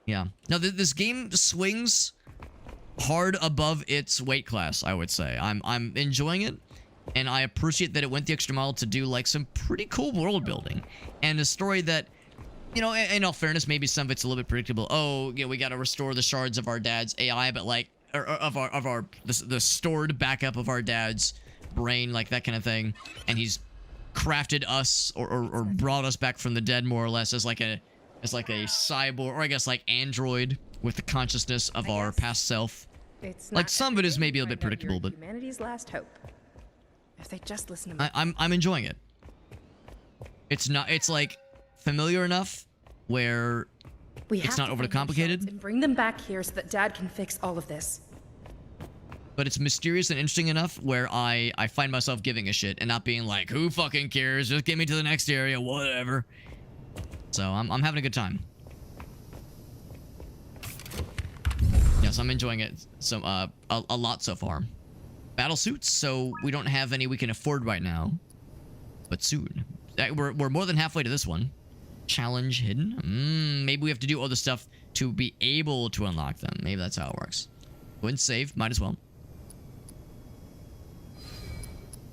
S1: Yeah. Now this game swings hard above its weight class, I would say. I'm enjoying it, and I appreciate that it went the extra mile to do like some pretty cool world building and a story that, you know, in all fairness, maybe some of it's a little bit predictable. Oh, you know, we got to restore the shards of our dad's AI, but like, or of the stored backup of our dad's brain, like that kind of thing. And he's crafted us or brought us back from the dead, more or less, as like a cyborg, or I guess like android with the consciousness of our past self.
S2: It's
S1: Like
S2: not
S1: some of it is maybe a
S2: everything
S1: bit
S2: to find out
S1: predictable,
S2: you're
S1: but
S2: humanity's last hope. If they just listen to me.
S1: I'm enjoying it. It's not. It's like familiar enough where
S2: We
S1: it's
S2: have
S1: not
S2: to
S1: overly
S2: find those
S1: complicated.
S2: shards and bring them back here so that Dad can fix all of this.
S1: But it's mysterious and interesting enough where I find myself giving a shit and not being like, who fucking cares? Just get me to the next area, whatever. So I'm having a good time. Yes, I'm enjoying it a lot so far. Battle suits, so we don't have any we can afford right now, but soon. We're more than halfway to this one. Challenge hidden. Maybe we have to do other stuff to be able to unlock them. Maybe that's how it works. Go and save. Might as well.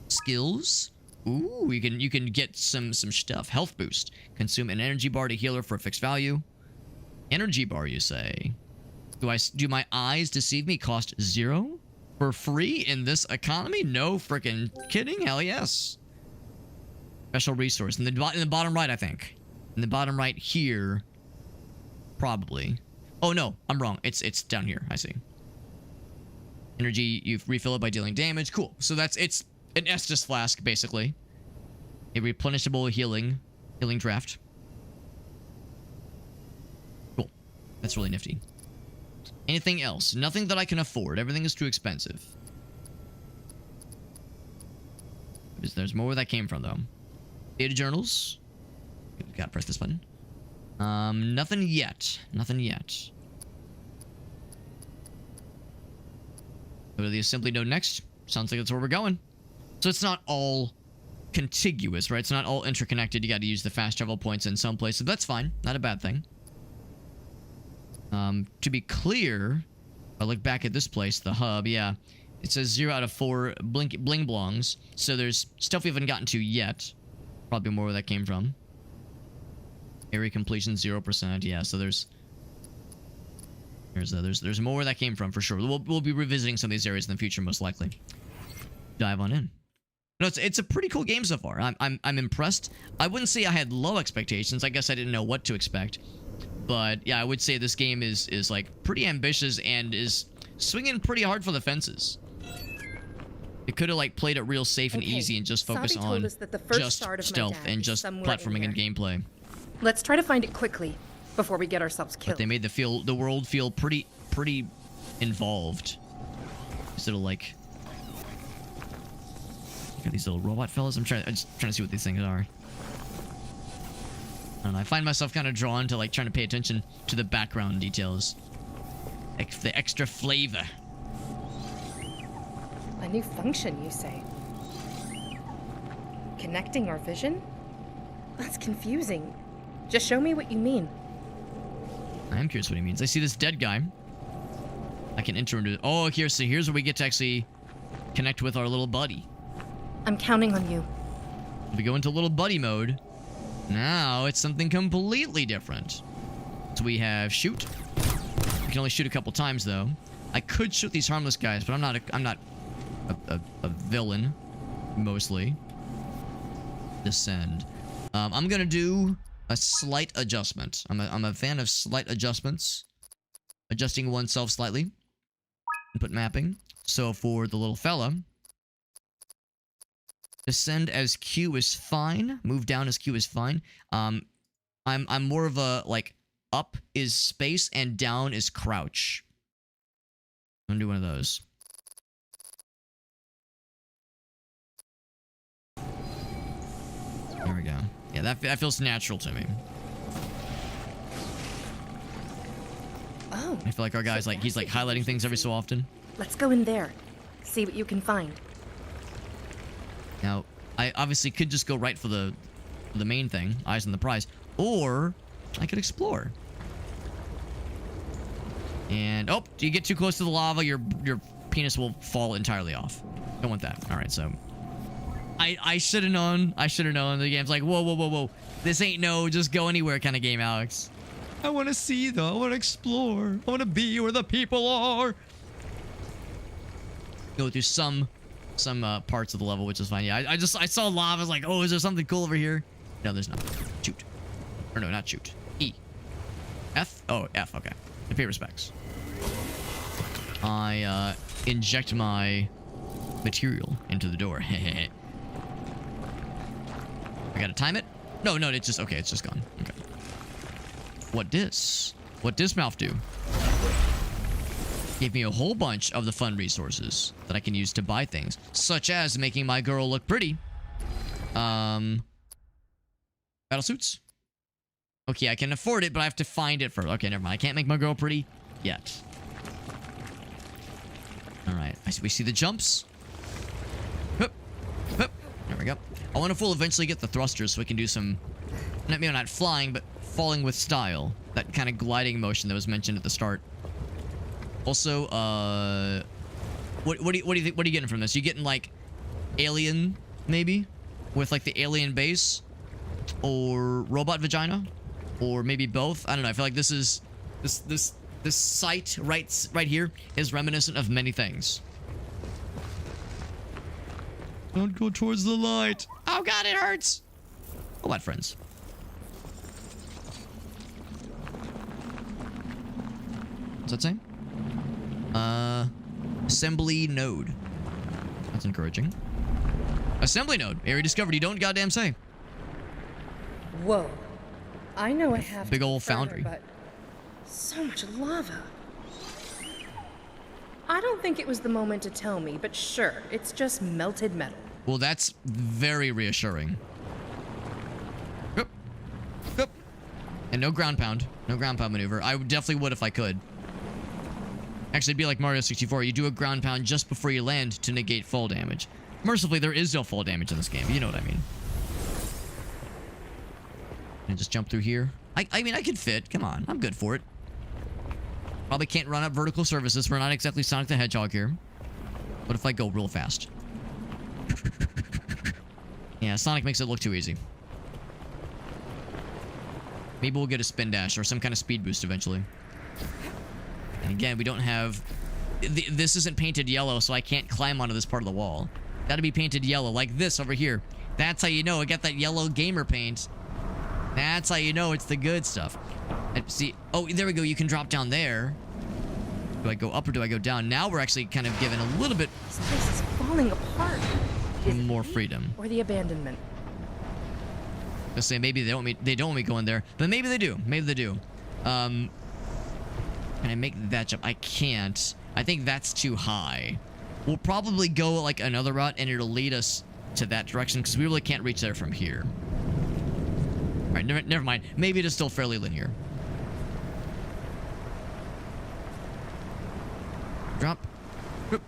S1: Skills. Ooh, you can get some stuff. Health boost. Consume an energy bar to heal her for a fixed value. Energy bar, you say? Do my eyes deceive me? Cost 0 for free in this economy? No freaking kidding. Hell yes. Special resource in the bottom right, I think. In the bottom right here, probably. Oh no, I'm wrong. It's down here. I see. Energy, you refill it by dealing damage. Cool. So it's an Estus flask, basically. A replenishable healing draft. Cool. That's really nifty. Anything else? Nothing that I can afford. Everything is too expensive. There's more where that came from, though. Data journals. Gotta press this button. Nothing yet. Nothing yet. Go to the assembly node next. Sounds like that's where we're going. So it's not all contiguous, right? It's not all interconnected. You got to use the fast travel points in some places. That's fine. Not a bad thing. To be clear, if I look back at this place, the hub, yeah. It says 0 out of 4 bling blongs. So there's stuff we haven't gotten to yet. Probably more where that came from. Area completion 0%. Yeah, so there's more where that came from for sure. We'll be revisiting some of these areas in the future, most likely. Dive on in. No, it's a pretty cool game so far. I'm impressed. I wouldn't say I had low expectations. I guess I didn't know what to expect. But yeah, I would say this game is like pretty ambitious and is swinging pretty hard for the fences. It could have like played it real safe and easy and just focus on just stealth and just platforming and gameplay.
S2: Let's try to find it quickly before we get ourselves killed.
S1: But they made the world feel pretty involved. These little like got these little robot fellas. I'm just trying to see what these things are. I don't know, I find myself kind of drawn to like trying to pay attention to the background details. The extra flavor.
S2: A new function, you say? Connecting our vision? That's confusing. Just show me what you mean.
S1: I am curious what he means. I see this dead guy. I can enter into... Oh, here's where we get to actually connect with our little buddy.
S2: I'm counting on you.
S1: If we go into little buddy mode, now it's something completely different. So we have shoot. We can only shoot a couple times though. I could shoot these harmless guys, but I'm not a villain, mostly. Descend. I'm gonna do a slight adjustment. I'm a fan of slight adjustments. Adjusting oneself slightly. Input mapping. So for the little fella, descend as Q is fine. Move down as Q is fine. I'm more of a like up is space and down is crouch. I'm gonna do one of those. There we go. Yeah, that feels natural to me.
S2: Oh.
S1: I feel like our guy's like, he's like highlighting things every so often.
S2: Let's go in there. See what you can find.
S1: Now, I obviously could just go right for the main thing, eyes on the prize, or I could explore. And oh, you get too close to the lava, your penis will fall entirely off. Don't want that. All right, so I should have known. I should have known. The game's like, whoa. This ain't no just go anywhere kind of game, Alex. I want to see though. I want to explore. I want to be where the people are. Go through some parts of the level, which is fine. Yeah, I saw lava. I was like, oh, is there something cool over here? No, there's not. Shoot. Or no, not shoot. E. F? Oh, F. Okay. I pay respects. I inject my material into the door. I gotta time it? No, it's just okay. It's just gone. Okay. What dis mouth do? Gave me a whole bunch of the fun resources that I can use to buy things, such as making my girl look pretty. Battle suits. Okay, I can afford it, but I have to find it first. Okay, never mind. I can't make my girl pretty yet. All right, we see the jumps. Hup, hup. There we go. I wonder if we'll eventually get the thrusters so we can do some, maybe not flying, but falling with style. That kind of gliding motion that was mentioned at the start. Also, what are you getting from this? You getting like alien, maybe, with like the alien base, or robot vagina, or maybe both? I don't know. I feel like this site right here is reminiscent of many things. Don't go towards the light. Oh God, it hurts. Oh, what friends? What's that saying? Assembly node. That's encouraging. Assembly node. Area discovered. You don't goddamn say.
S2: Whoa. I know I have
S1: big
S2: to
S1: old
S2: further,
S1: foundry.
S2: But so much lava. I don't think it was the moment to tell me, but sure, it's just melted metal.
S1: Well, that's very reassuring. Yep. Yep. And no ground pound. No ground pound maneuver. I definitely would if I could. Actually, it'd be like Mario 64. You do a ground pound just before you land to negate fall damage. Mercifully, there is no fall damage in this game. You know what I mean. And just jump through here. I mean, I could fit. Come on. I'm good for it. Probably can't run up vertical surfaces. We're not exactly Sonic the Hedgehog here. What if I go real fast? Yeah, Sonic makes it look too easy. Maybe we'll get a spin dash or some kind of speed boost eventually. And again, we don't have... This isn't painted yellow, so I can't climb onto this part of the wall. Gotta be painted yellow, like this over here. That's how you know it got that yellow gamer paint. That's how you know it's the good stuff. And see... Oh, there we go. You can drop down there. Do I go up or do I go down? Now we're actually kind of given a little bit...
S2: This place is falling apart. Is it
S1: more
S2: me
S1: freedom.
S2: Or the abandonment?
S1: Let's say maybe they don't want me going there, but maybe they do. Maybe they do. Can I make that jump? I can't. I think that's too high. We'll probably go like another route and it'll lead us to that direction because we really can't reach there from here. All right, never mind. Maybe it is still fairly linear. Drop. Whoop.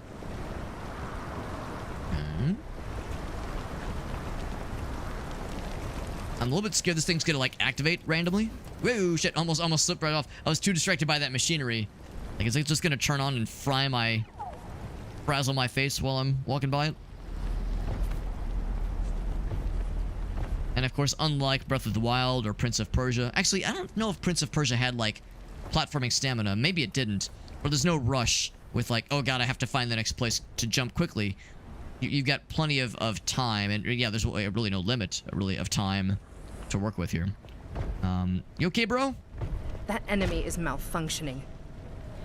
S1: I'm a little bit scared this thing's gonna like activate randomly. Whoa, shit, almost slipped right off. I was too distracted by that machinery. Like, is it just gonna turn on and frazzle my face while I'm walking by it? And of course, unlike Breath of the Wild or Prince of Persia, actually, I don't know if Prince of Persia had like platforming stamina. Maybe it didn't. Or there's no rush with like, oh god, I have to find the next place to jump quickly. You've got plenty of time, and yeah, there's really no limit, really, of time to work with here. You okay, bro?
S2: That enemy is malfunctioning.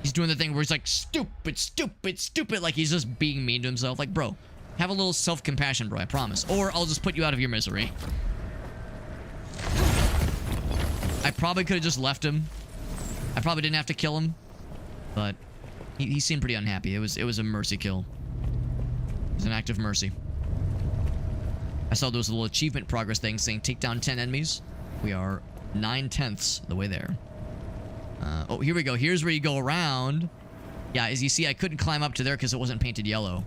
S1: He's doing the thing where he's like, stupid, stupid, stupid, like he's just being mean to himself. Like, bro, have a little self-compassion, bro, I promise. Or I'll just put you out of your misery. I probably could have just left him. I probably didn't have to kill him. But he seemed pretty unhappy. It was a mercy kill. It was an act of mercy. I saw there was a little achievement progress thing saying take down 10 enemies. We are 9/10 the way there. Oh, here we go. Here's where you go around. Yeah, as you see, I couldn't climb up to there because it wasn't painted yellow.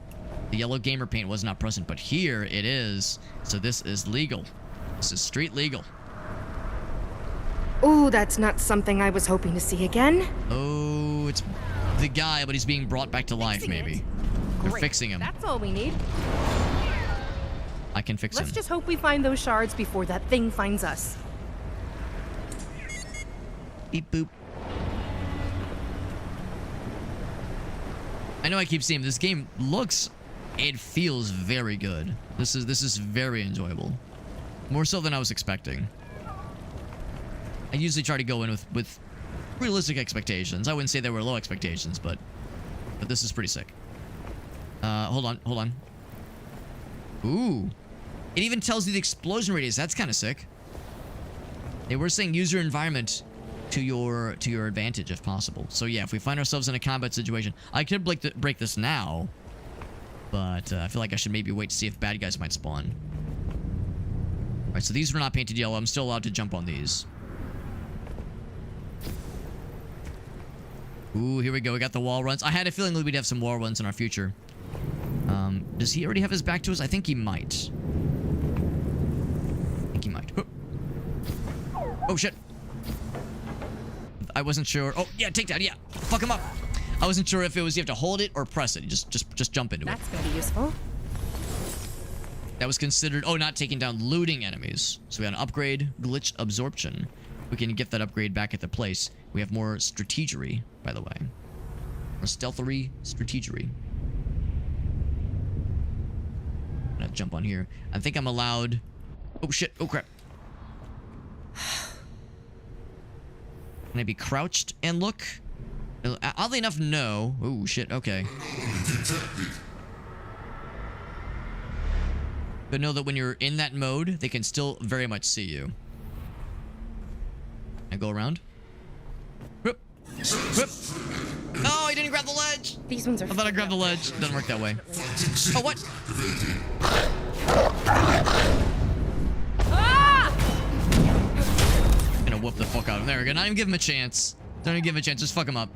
S1: The yellow gamer paint was not present, but here it is. So this is legal. This is street legal.
S2: Ooh, that's not something I was hoping to see again.
S1: Oh, it's the guy, but he's being brought back to life, maybe. They're
S2: Great.
S1: fixing him.
S2: That's all we need.
S1: I can fix him.
S2: Let's just hope we find those shards before that thing finds us.
S1: Beep boop. I know I keep saying this game looks, it feels very good. This is very enjoyable. More so than I was expecting. I usually try to go in with realistic expectations. I wouldn't say they were low expectations, but this is pretty sick. Hold on. Ooh. It even tells you the explosion radius. That's kind of sick. They were saying use your environment to your advantage if possible. So yeah, if we find ourselves in a combat situation, I could break this now, but I feel like I should maybe wait to see if bad guys might spawn. All right, so these were not painted yellow. I'm still allowed to jump on these. Ooh, here we go. We got the wall runs. I had a feeling we'd have some wall runs in our future. Does he already have his back to us? I think he might. Oh, shit. I wasn't sure. Oh, yeah, takedown. Yeah, fuck him up. I wasn't sure if it was you have to hold it or press it. Just jump into it.
S2: That's gonna be useful.
S1: That was considered... Oh, not taking down looting enemies. So we got an upgrade, glitch absorption. We can get that upgrade back at the place. We have more strategery, by the way. More stealthery strategery. I'm gonna jump on here. I think I'm allowed... Oh, shit. Oh, crap. Can I be crouched and look? Oddly enough, no. Oh, shit. Okay. But know that when you're in that mode, they can still very much see you. I go around. Whoop. Whoop. Oh, he didn't grab the ledge.
S2: These ones are.
S1: I thought I grabbed the ledge. Doesn't work that way. Oh, what? Gonna whoop the fuck out of him. There we go. Not even give him a chance. Don't even give him a chance. Just fuck him up.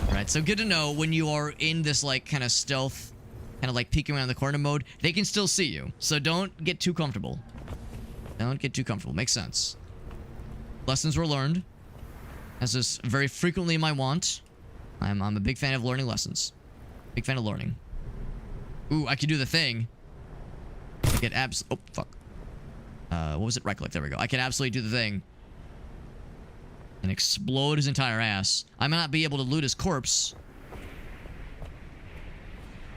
S1: Alright, so good to know when you are in this, like, kind of stealth, kind of like peeking around the corner mode, they can still see you. So don't get too comfortable. Don't get too comfortable. Makes sense. Lessons were learned. As is very frequently my want. I'm a big fan of learning lessons. Big fan of learning. Ooh, I can do the thing. I can oh, fuck. What was it? Right click. There we go. I can absolutely do the thing. And explode his entire ass. I might not be able to loot his corpse.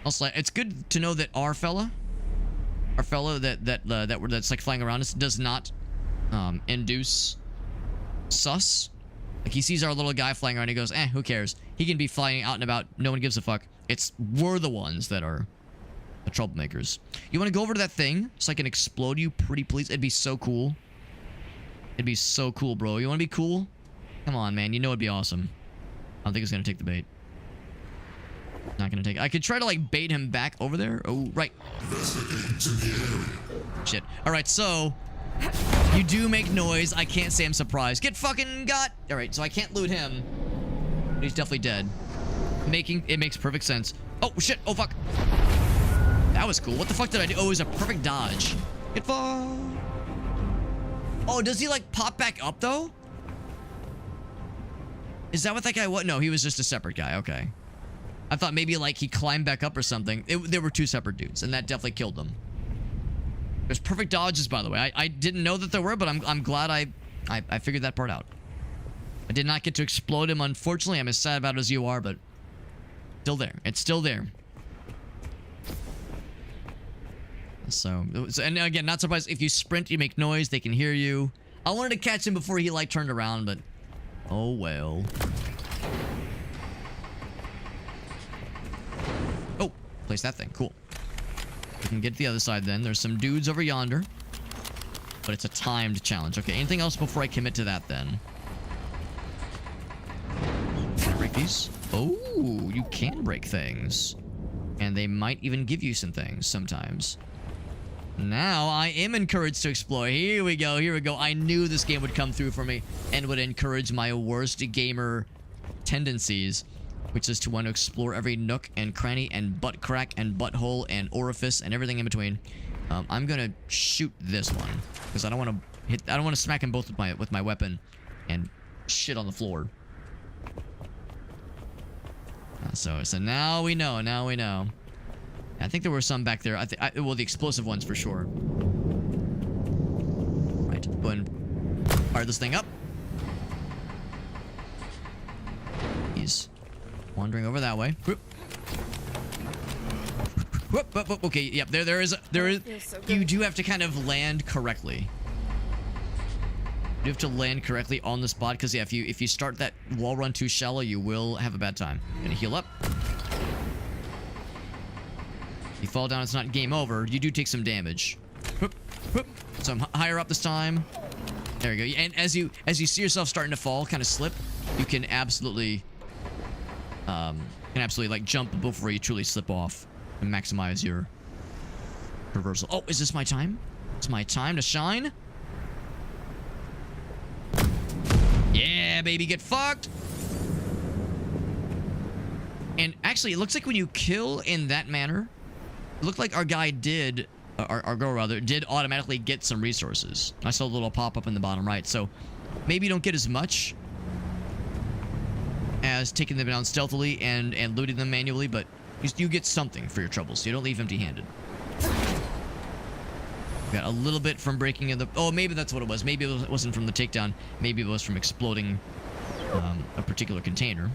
S1: Also, it's good to know that our fella that's like flying around us does not induce sus. Like, he sees our little guy flying around, he goes, who cares? He can be flying out and about, no one gives a fuck. We're the ones that are the troublemakers. You want to go over to that thing so I can explode you, pretty please? It'd be so cool. It'd be so cool, bro. You want to be cool? Come on, man. You know it'd be awesome. I don't think it's going to take the bait. Not going to take it. I could try to, like, bait him back over there. Oh, right. Shit. Alright, so... You do make noise. I can't say I'm surprised. Get fucking got! Alright, so I can't loot him. But he's definitely dead. It makes perfect sense. Oh, shit. Oh, fuck. That was cool. What the fuck did I do? Oh, it was a perfect dodge. Get far. Oh, does he, like, pop back up, though? Is that what that guy was? No, he was just a separate guy. Okay. I thought maybe, like, he climbed back up or something. There were two separate dudes, and that definitely killed them. There's perfect dodges, by the way. I didn't know that there were, but I'm glad I figured that part out. I did not get to explode him, unfortunately. I'm as sad about it as you are, but still there. It's still there. So, and again, not surprised. If you sprint, you make noise. They can hear you. I wanted to catch him before he, like, turned around, but oh well. Oh, place that thing. Cool. We can get to the other side then. There's some dudes over yonder. But it's a timed challenge. Okay, anything else before I commit to that then? Can I break these? Oh, you can break things. And they might even give you some things sometimes. Now I am encouraged to explore. Here we go. Here we go. I knew this game would come through for me and would encourage my worst gamer tendencies, which is to want to explore every nook and cranny and butt crack and butthole and orifice and everything in between. I'm gonna shoot this one because I don't want to hit. I don't want to smack him both with my weapon and shit on the floor. So now we know. Now we know. I think there were some back there. Well, the explosive ones for sure. Right, go ahead and fire this thing up. He's wandering over that way. Whoop. Whoop, whoop, whoop. Okay, yep. There is. You do have to kind of land correctly. You have to land correctly on the spot because yeah, if you start that wall run too shallow, you will have a bad time. Gonna heal up. You fall down, it's not game over. You do take some damage. Whoop, whoop. So I'm higher up this time. There you go. And as you see yourself starting to fall, kind of slip, you can absolutely like jump before you truly slip off and maximize your reversal. Oh, is this my time? It's my time to shine. Yeah, baby, get fucked. And actually, it looks like when you kill in that manner, it looked like our guy did, our girl rather, did automatically get some resources. I saw a little pop-up in the bottom right, so maybe you don't get as much as taking them down stealthily and looting them manually, but you get something for your troubles. You don't leave empty-handed. Got a little bit from breaking in the... Oh, maybe that's what it was. Maybe it wasn't from the takedown. Maybe it was from exploding a particular container.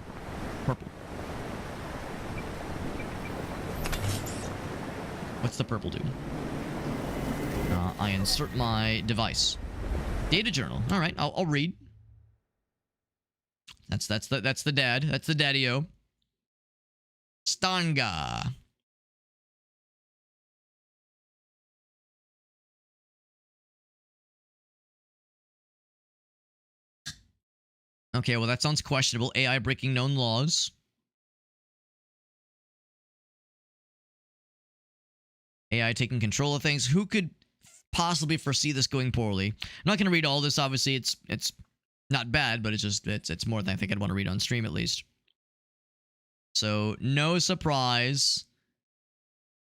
S1: Purple. What's the purple do? I insert my device. Data journal. All right, I'll read. That's the dad. That's the daddy-o. Stanga. Okay, well that sounds questionable. AI breaking known laws. AI taking control of things. Who could possibly foresee this going poorly? I'm not going to read all this. Obviously, it's not bad, but it's more than I think I'd want to read on stream at least. So no surprise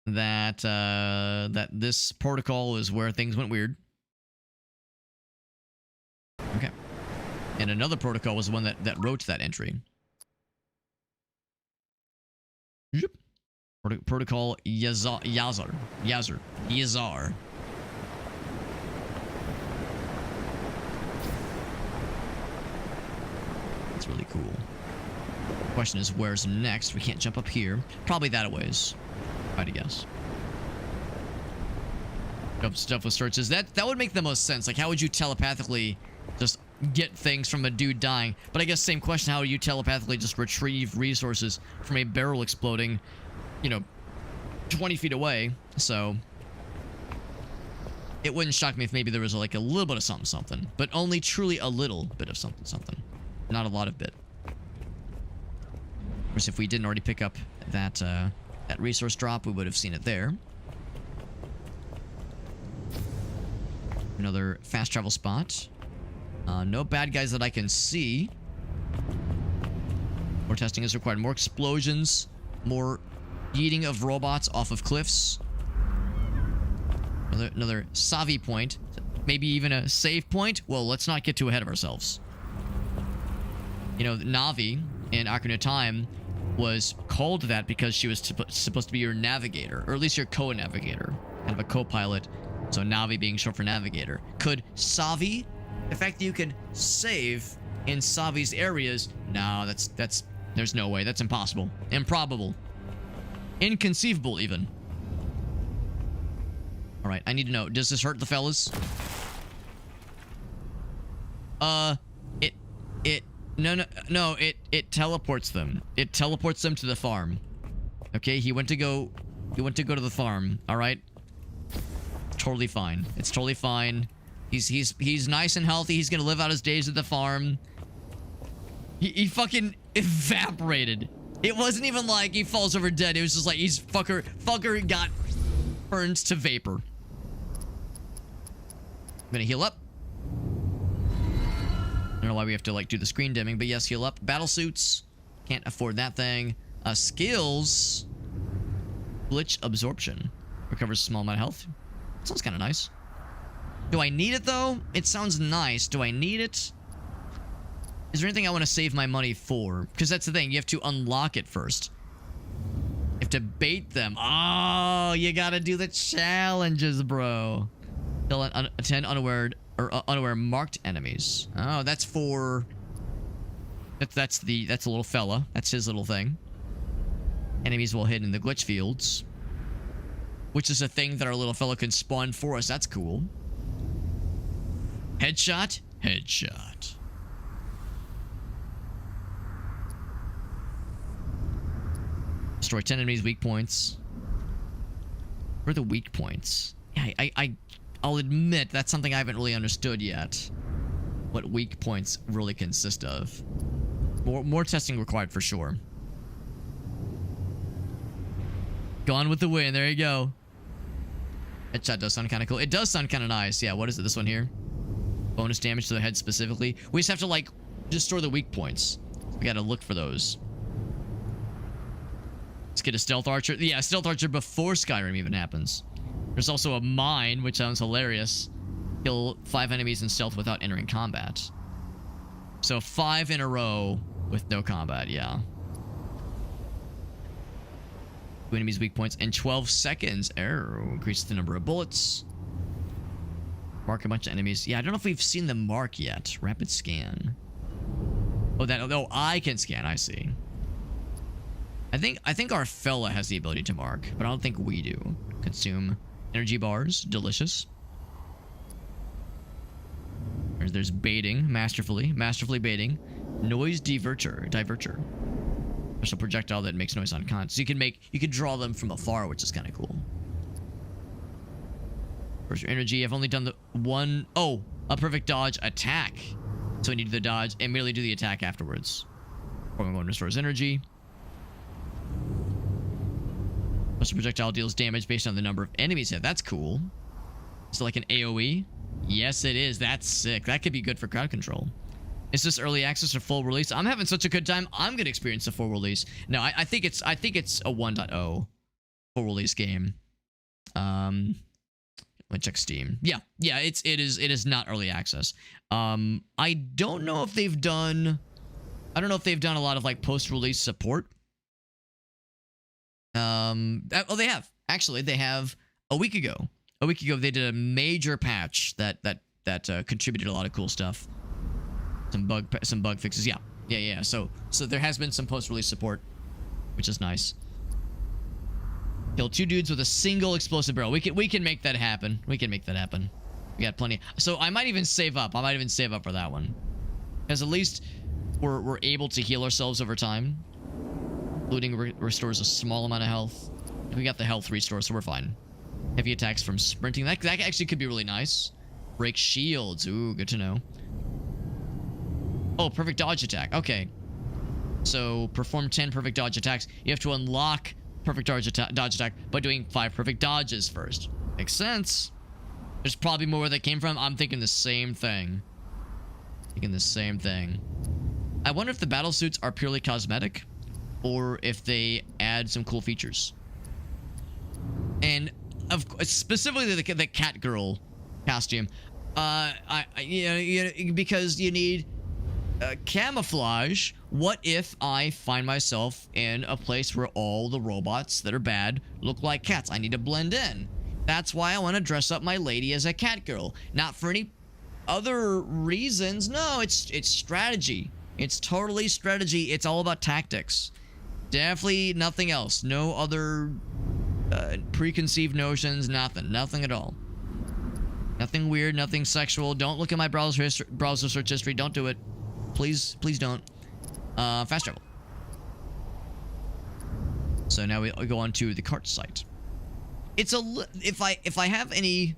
S1: that that this protocol is where things went weird. Okay. And another protocol was the one that wrote that entry. Yep. Protocol Yazar. That's really cool. Question is, where's next? We can't jump up here. Probably that a ways, I'd guess. Stuff with searches. That would make the most sense. Like, how would you telepathically just get things from a dude dying? But I guess same question. How would you telepathically just retrieve resources from a barrel exploding, 20 feet away? So it wouldn't shock me if maybe there was like a little bit of something, but only truly a little bit of something, not a lot of bit. Of course, if we didn't already pick up that that resource drop, we would have seen it there. Another fast travel spot. No bad guys that I can see. More testing is required. More explosions. More eating of robots off of cliffs. Another Savi point. Maybe even a save point. Well, let's not get too ahead of ourselves. Navi in Ocarina of Time was called that because she was supposed to be your navigator, or at least your co-navigator, kind of a co-pilot. So Navi being short for navigator. Could Savi, the fact that you can save in Savi's areas, no, there's no way. That's impossible. Improbable. Inconceivable, even. All right, I need to know. Does this hurt the fellas? No, it teleports them. It teleports them to the farm. Okay, he went to go to the farm. All right. Totally fine. It's totally fine. He's nice and healthy. He's gonna live out his days at the farm. He fucking evaporated. It wasn't even like he falls over dead. It was just like fucker got burned to vapor. I'm gonna heal up. I don't know why we have to like do the screen dimming, but yes, heal up. Battle suits. Can't afford that thing. Skills. Glitch absorption. Recovers a small amount of health. Sounds kind of nice. Do I need it though? It sounds nice. Do I need it? Is there anything I want to save my money for? Because that's the thing. You have to unlock it first. You have to bait them. Oh, you gotta do the challenges, bro. Kill 10 unaware or unaware marked enemies. Oh, that's for. That's a little fella. That's his little thing. Enemies will hit in the glitch fields, which is a thing that our little fella can spawn for us. That's cool. Headshot. Headshot. Destroy 10 enemies' weak points. Where are the weak points? Yeah, I'll admit that's something I haven't really understood yet. What weak points really consist of. More testing required for sure. Gone with the wind. There you go. Headshot does sound kind of cool. It does sound kind of nice. Yeah, what is it? This one here? Bonus damage to the head specifically. We just have to, like, destroy the weak points. We gotta look for those. Let's get a stealth archer. Yeah, stealth archer before Skyrim even happens. There's also a mine, which sounds hilarious. Kill 5 enemies in stealth without entering combat. So 5 in a row with no combat, yeah. 2 enemies' weak points in 12 seconds. Arrow increases the number of bullets. Mark a bunch of enemies. Yeah, I don't know if we've seen the mark yet. Rapid scan. Oh, I can scan. I see. I think our fella has the ability to mark, but I don't think we do. Consume energy bars. Delicious. There's baiting. Masterfully baiting. Noise diverter. Special projectile that makes noise on con. So you can draw them from afar, which is kind of cool. Where's your energy? I've only done the one. Oh, a perfect dodge attack. So we need to do the dodge and immediately do the attack afterwards. Going to restores energy. Special projectile deals damage based on the number of enemies hit. That's cool. Is it like an AoE? Yes, it is. That's sick. That could be good for crowd control. Is this early access or full release? I'm having such a good time. I'm gonna experience the full release. No, I think it's a 1.0 full release game. Let me check Steam. Yeah, it is not early access. I don't know if they've done. I don't know if they've done a lot of like post-release support. Oh, they have. Actually, they have a week ago. A week ago, they did a major patch that contributed a lot of cool stuff. Some bug fixes. Yeah. So there has been some post-release support, which is nice. Kill 2 dudes with a single explosive barrel. We can make that happen. We got plenty. So I might even save up. For that one, because at least we're able to heal ourselves over time. Looting restores a small amount of health. We got the health restore, so we're fine. Heavy attacks from sprinting. That actually could be really nice. Break shields. Ooh, good to know. Oh, perfect dodge attack. Okay. So perform 10 perfect dodge attacks. You have to unlock perfect dodge attack by doing 5 perfect dodges first. Makes sense. There's probably more where that came from. I'm thinking the same thing. I wonder if the battle suits are purely cosmetic or if they add some cool features. And of course, specifically the cat girl costume. Because you need camouflage. What if I find myself in a place where all the robots that are bad look like cats? I need to blend in. That's why I want to dress up my lady as a cat girl. Not for any other reasons. No, it's strategy. It's totally strategy. It's all about tactics. Definitely nothing else. No other preconceived notions. Nothing at all. Nothing weird. Nothing sexual. Don't look at my browser search history. Don't do it. Please don't. Fast travel. So now we go on to the cart site. It's if I have any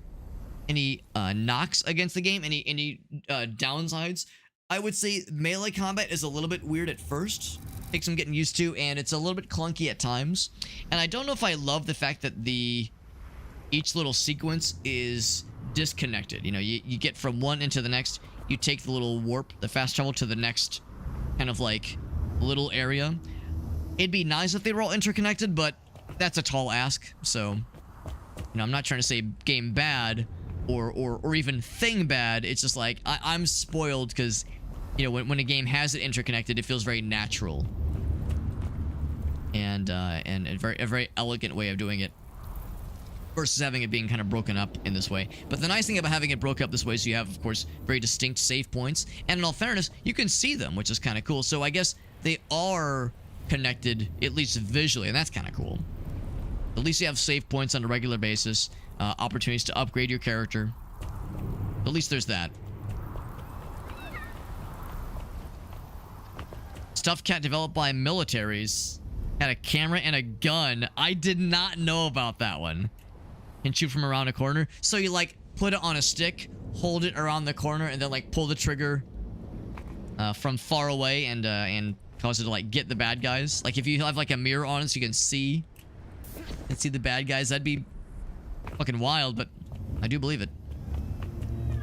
S1: knocks against the game, any downsides, I would say melee combat is a little bit weird at first. Takes some getting used to, and it's a little bit clunky at times. And I don't know if I love the fact that each little sequence is disconnected. You know, you get from one into the next. You take the little warp, the fast travel to the next kind of like little area. It'd be nice if they were all interconnected, but that's a tall ask. So, you know, I'm not trying to say game bad or even thing bad. It's just like I'm spoiled because, you know, when a game has it interconnected, it feels very natural and a very elegant way of doing it versus having it being kind of broken up in this way. But the nice thing about having it broken up this way is you have, of course, very distinct save points, and in all fairness, you can see them, which is kind of cool. So I guess they are connected, at least visually, and that's kind of cool. At least you have save points on a regular basis, opportunities to upgrade your character. At least there's that. Stuffed cat developed by militaries. Had a camera and a gun. I did not know about that one. Can shoot from around a corner. So you like put it on a stick, hold it around the corner, and then like pull the trigger from far away and cause it to like get the bad guys. Like if you have like a mirror on it so you can see the bad guys, that'd be fucking wild, but I do believe it.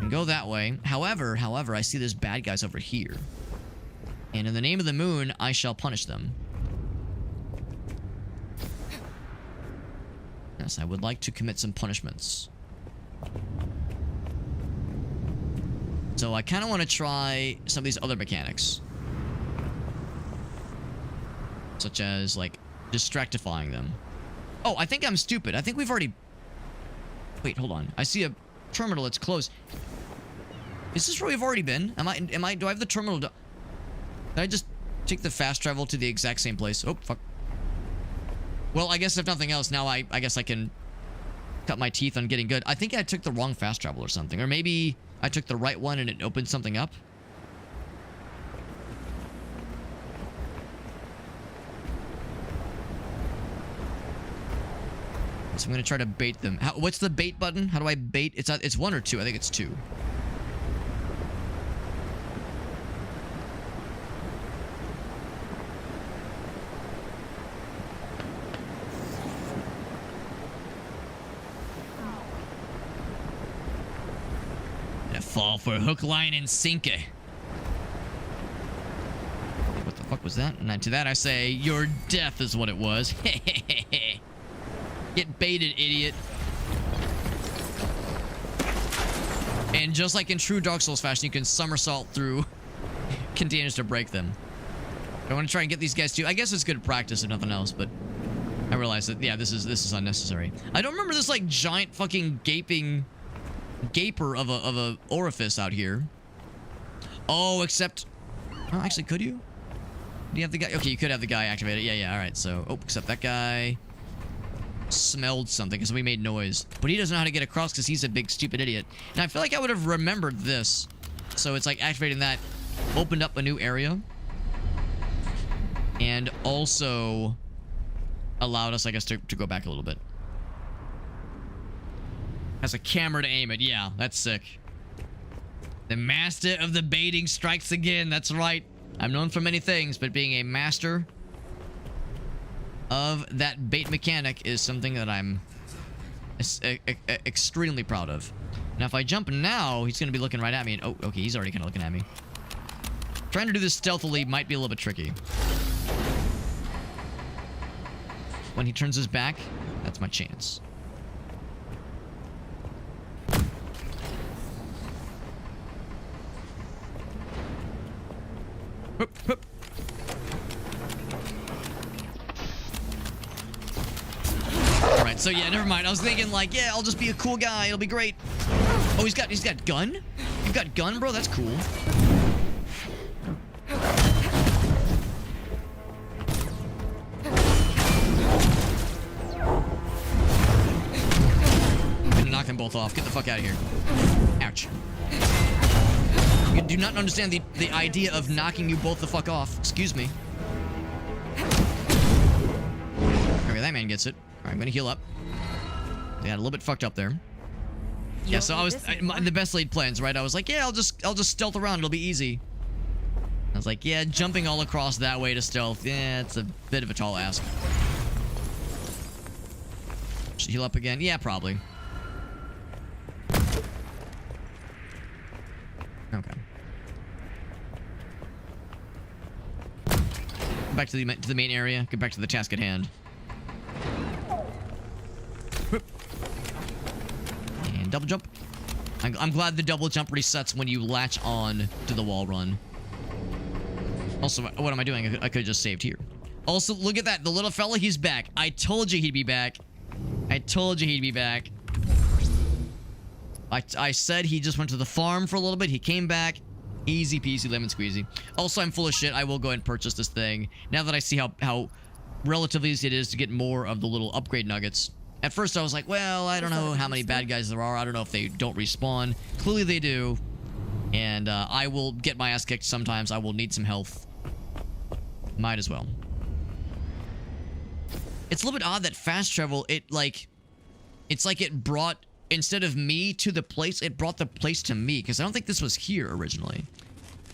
S1: And go that way. However, I see there's bad guys over here. And in the name of the moon, I shall punish them. Yes, I would like to commit some punishments. So I kind of want to try some of these other mechanics. Such as, like, distractifying them. Oh, I think I'm stupid. I think we've already... Wait, hold on. I see a terminal that's closed. Is this where we've already been? Do I have the terminal? Did I just take the fast travel to the exact same place? Oh, fuck. Well, I guess if nothing else, now I guess I can cut my teeth on getting good. I think I took the wrong fast travel or something. Or maybe I took the right one and it opened something up. So I'm going to try to bait them. What's the bait button? How do I bait? It's 1 or 2. I think it's 2. Fall for hook, line, and sinker. What the fuck was that? And to that I say, your death is what it was. Get baited, idiot. And just like in true Dark Souls fashion, you can somersault through containers to break them. I want to try and get these guys too. I guess it's good practice if nothing else, but I realize that, yeah, this is unnecessary. I don't remember this like giant fucking gaping gaper of a orifice out here. Oh, except... Oh, actually, could you? Do you have the guy? Okay, you could have the guy activated. Yeah, alright, so... Oh, except that guy smelled something because we made noise. But he doesn't know how to get across because he's a big, stupid idiot. And I feel like I would have remembered this. So it's like activating that opened up a new area. And also allowed us, I guess, to go back a little bit. Has a camera to aim it. Yeah, that's sick. The master of the baiting strikes again. That's right. I'm known for many things, but being a master of that bait mechanic is something that I'm extremely proud of. Now, if I jump now, he's going to be looking right at me. And, oh, okay, he's already kind of looking at me. Trying to do this stealthily might be a little bit tricky. When he turns his back, that's my chance. Hup, hup. Alright, so yeah, never mind. I was thinking like, yeah, I'll just be a cool guy. It'll be great. Oh, he's got gun? You've got gun, bro? That's cool. I'm gonna knock them both off. Get the fuck out of here. Ouch. You do not understand the idea of knocking you both the fuck off. Excuse me. Okay, that man gets it. Alright, I'm gonna heal up. They got a little bit fucked up there. Yeah, so I was the best laid plans, right? I was like, yeah, I'll just stealth around. It'll be easy. I was like, yeah, jumping all across that way to stealth. Yeah, it's a bit of a tall ask. Should heal up again? Yeah, probably. back to the main area. Get back to the task at hand. And double jump. I'm glad the double jump resets when you latch on to the wall run. Also, what am I doing? I could have just saved here. Also, look at that. The little fella, he's back. I told you he'd be back. I told you he'd be back. I said he just went to the farm for a little bit. He came back. Easy peasy lemon squeezy. Also, I'm full of shit. I will go ahead and purchase this thing. Now that I see how relatively easy it is to get more of the little upgrade nuggets. At first, I was like, well, I don't know how many bad guys there are. I don't know if they don't respawn. Clearly, they do. And I will get my ass kicked sometimes. I will need some health. Might as well. It's a little bit odd that fast travel, it's like it brought, instead of me to the place, it brought the place to me. Because I don't think this was here originally.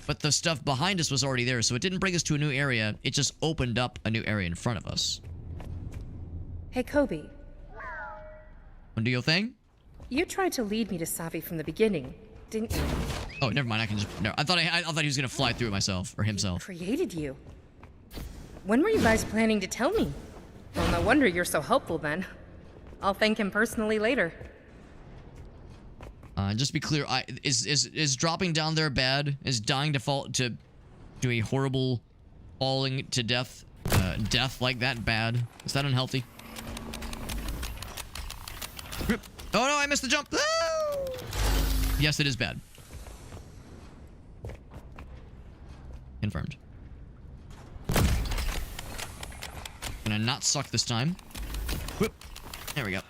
S1: But the stuff behind us was already there. So it didn't bring us to a new area. It just opened up a new area in front of us.
S2: Hey, Kobe.
S1: Want to do your thing?
S2: You tried to lead me to Savi from the beginning, didn't you?
S1: Oh, never mind. I can just... No, I thought he was going to fly through it myself. Or himself.
S2: He created you. When were you guys planning to tell me? Well, no wonder you're so helpful then. I'll thank him personally later.
S1: Just to be clear, is dropping down there bad? Is dying to fall to a horrible falling to death, death like that bad? Is that unhealthy? Oh no, I missed the jump. Ah! Yes, it is bad. Confirmed. Gonna not suck this time. Whoop. There we go.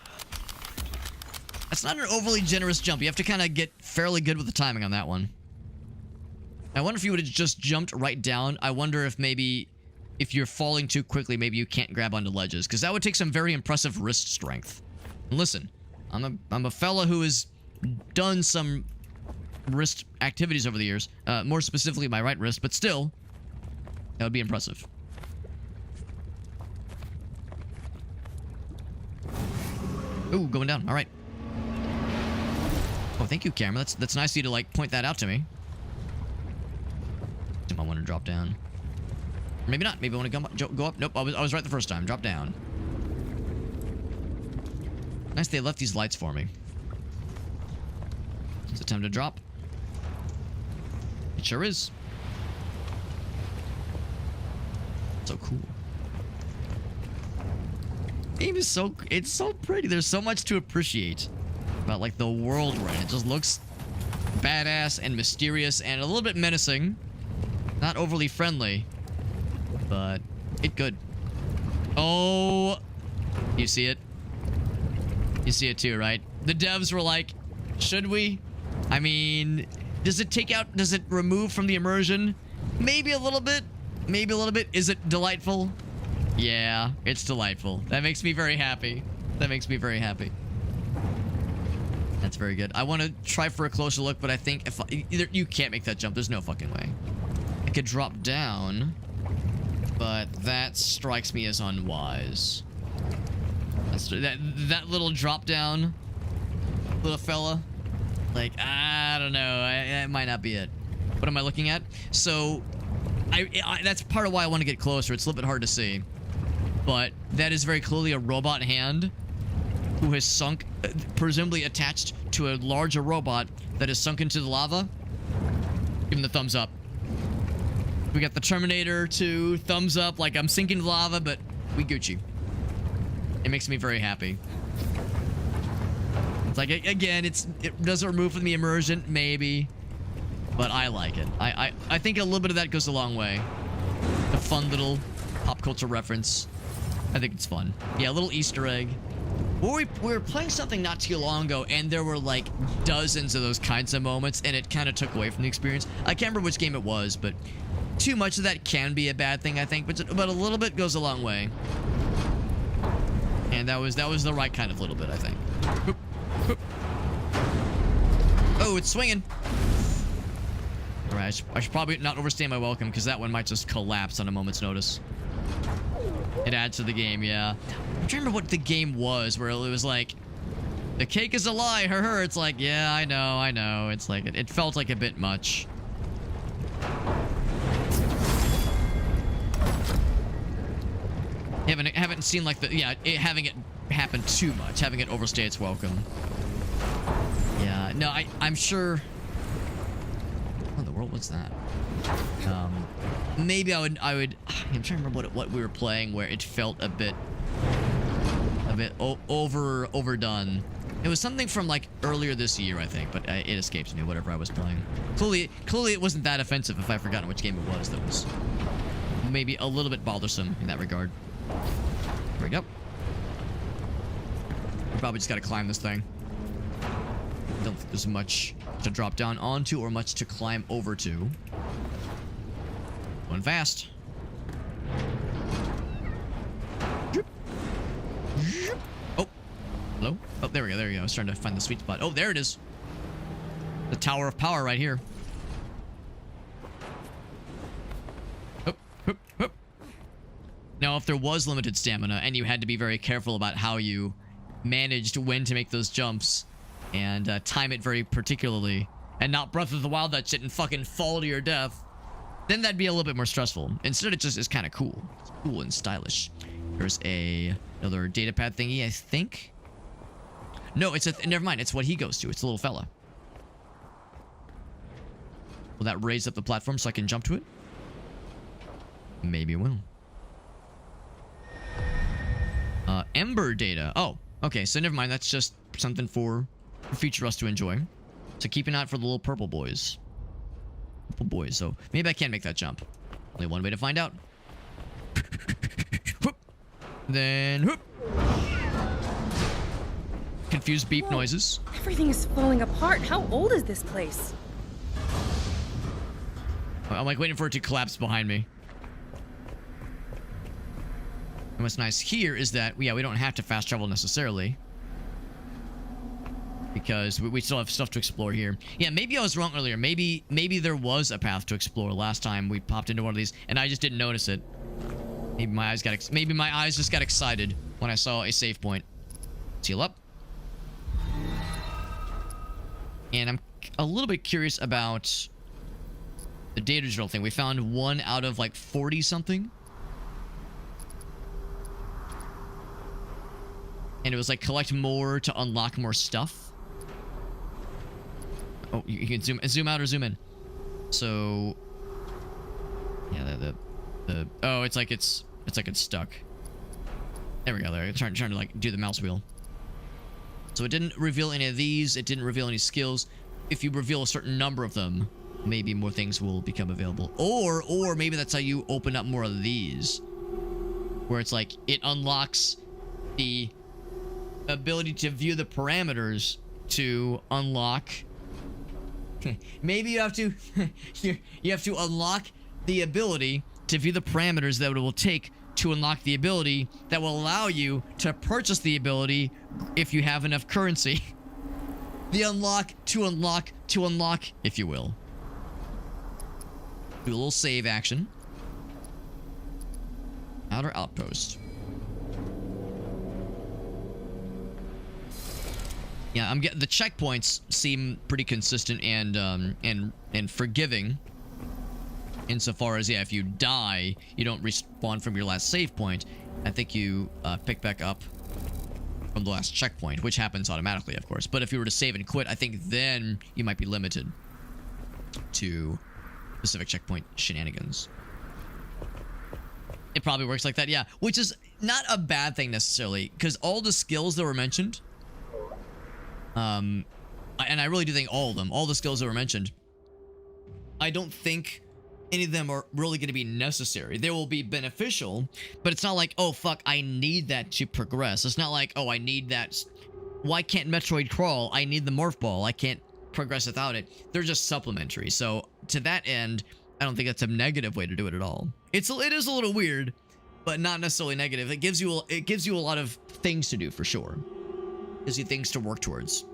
S1: That's not an overly generous jump. You have to kind of get fairly good with the timing on that one. I wonder if you would have just jumped right down. I wonder if maybe if you're falling too quickly, maybe you can't grab onto ledges, because that would take some very impressive wrist strength. And listen, I'm a fella who has done some wrist activities over the years, more specifically my right wrist, but still, that would be impressive. Ooh, going down. All right. Oh, thank you, camera. That's nice of you to, like, point that out to me. I want to drop down. Or maybe not. Maybe I want to go up. Nope, I was right the first time. Drop down. Nice they left these lights for me. Is it time to drop? It sure is. So cool. Game is it's so pretty. There's so much to appreciate about, like, the world we're in. It just looks badass and mysterious and a little bit menacing. Not overly friendly, but it good. Oh, you see it? You see it too, right? The devs were like, should we? I mean, does it remove from the immersion? Maybe a little bit. Maybe a little bit. Is it delightful? Yeah, it's delightful. That makes me very happy. That makes me very happy. That's very good. I want to try for a closer look, but I think if you can't make that jump. There's no fucking way. I could drop down, but that strikes me as unwise. That little drop down, little fella. Like, I don't know. It might not be it. What am I looking at? So, that's part of why I want to get closer. It's a little bit hard to see. But that is very clearly a robot hand who has sunk, presumably attached to a larger robot that has sunk into the lava. Give him the thumbs up. We got the Terminator 2 thumbs up, like I'm sinking to lava, but we Gucci. It makes me very happy. It's like, again, it doesn't remove from the immersion, maybe, but I like it. I think a little bit of that goes a long way. A fun little pop culture reference. I think it's fun. Yeah, a little Easter egg. We were playing something not too long ago, and there were like dozens of those kinds of moments, and it kind of took away from the experience. I can't remember which game it was, but too much of that can be a bad thing, I think. But a little bit goes a long way. And that was the right kind of little bit, I think. Boop, boop. Oh, it's swinging. All right, I should probably not overstay my welcome, because that one might just collapse on a moment's notice. It adds to the game, yeah. I'm trying to remember what the game was, where it was like, the cake is a lie, her. It's like, yeah, I know. It's like, it felt like a bit much. Haven't seen like having it happen too much, having it overstay its welcome. Yeah, no, I'm sure. What in the world? What's that? Maybe I would. I'm trying to remember what we were playing where it felt a bit overdone. It was something from like earlier this year, I think, but it escapes me. Whatever I was playing. Clearly, it wasn't that offensive. If I've forgotten which game it was, that was maybe a little bit bothersome in that regard. There we go. We probably just got to climb this thing. Don't think there's much to drop down onto or much to climb over to. Going fast. Oh, hello. Oh, there we go. There we go. I was trying to find the sweet spot. Oh, there it is. The Tower of Power right here. Now, if there was limited stamina and you had to be very careful about how you managed when to make those jumps and time it very particularly and not Breath of the Wild that shit and fucking fall to your death, then that'd be a little bit more stressful. Instead, it just is kind of cool. It's cool and stylish. There's another data pad thingy, I think. No, never mind. It's what he goes to. It's a little fella. Will that raise up the platform so I can jump to it? Maybe it will. Ember data. Oh, okay. So never mind. That's just something for future us to enjoy. So keep an eye out for the little purple boys. Purple boys. So maybe I can make that jump. Only one way to find out. Whoop. Then whoop. Confused beep noises.
S5: Everything is falling apart. How old is this place?
S1: I'm like waiting for it to collapse behind me. And what's nice here is that, yeah, we don't have to fast travel necessarily. Because we still have stuff to explore here. Yeah, maybe I was wrong earlier. Maybe there was a path to explore last time we popped into one of these, and I just didn't notice it. Maybe my eyes just got excited when I saw a save point. Seal up. And I'm a little bit curious about the data drill thing. We found 1 out of like 40 something. And it was like collect more to unlock more stuff. Oh, you can zoom out or zoom in. So yeah, oh, it's like it's stuck. There we go. There, I'm trying to like do the mouse wheel. So it didn't reveal any of these. It didn't reveal any skills. If you reveal a certain number of them, maybe more things will become available. Or maybe that's how you open up more of these, where it's like it unlocks the ability to view the parameters to unlock. Maybe you have to you have to unlock the ability to view the parameters that it will take to unlock the ability that will allow you to purchase the ability if you have enough currency. The unlock, if you will. Do a little save action. Outer outpost. Yeah, I'm getting the checkpoints seem pretty consistent and forgiving. Insofar as, yeah, if you die, you don't respawn from your last save point. I think you pick back up from the last checkpoint, which happens automatically, of course. But if you were to save and quit, I think then you might be limited to specific checkpoint shenanigans. It probably works like that, yeah. Which is not a bad thing necessarily, because all the skills that were mentioned, and I really do think all of them, all the skills that were mentioned, I don't think any of them are really going to be necessary. They will be beneficial, but it's not like, oh, fuck, I need that to progress. It's not like, oh, I need that. Why can't Metroid crawl? I need the Morph Ball. I can't progress without it. They're just supplementary. So to that end, I don't think that's a negative way to do it at all. It is a little weird, but not necessarily negative. It gives you a lot of things to do for sure. It gives you things to work towards.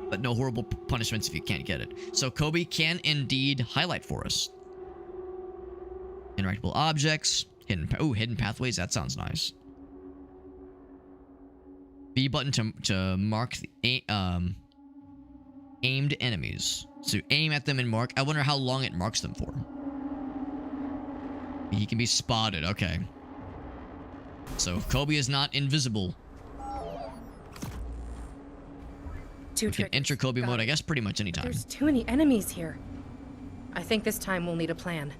S1: But no horrible punishments if you can't get it. So Kobe can indeed highlight for us. Interactable objects. Hidden pathways. That sounds nice. B button to mark the aimed enemies. So aim at them and mark. I wonder how long it marks them for. He can be spotted. Okay. So Kobe is not invisible.
S2: Two
S1: We can
S2: triggers.
S1: enter Kobe
S2: Got
S1: mode,
S2: it.
S1: I guess, pretty much anytime.
S2: There's too many enemies here. I think this time we'll need a plan.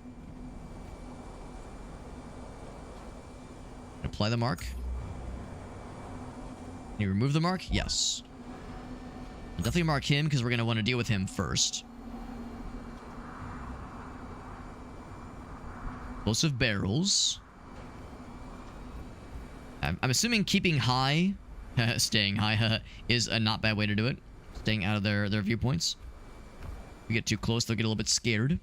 S1: Apply the mark. Can you remove the mark? Yes. We'll definitely mark him because we're going to want to deal with him first. Explosive barrels. I'm assuming keeping high, staying high, is a not bad way to do it. Staying out of their viewpoints. If we get too close, they'll get a little bit scared.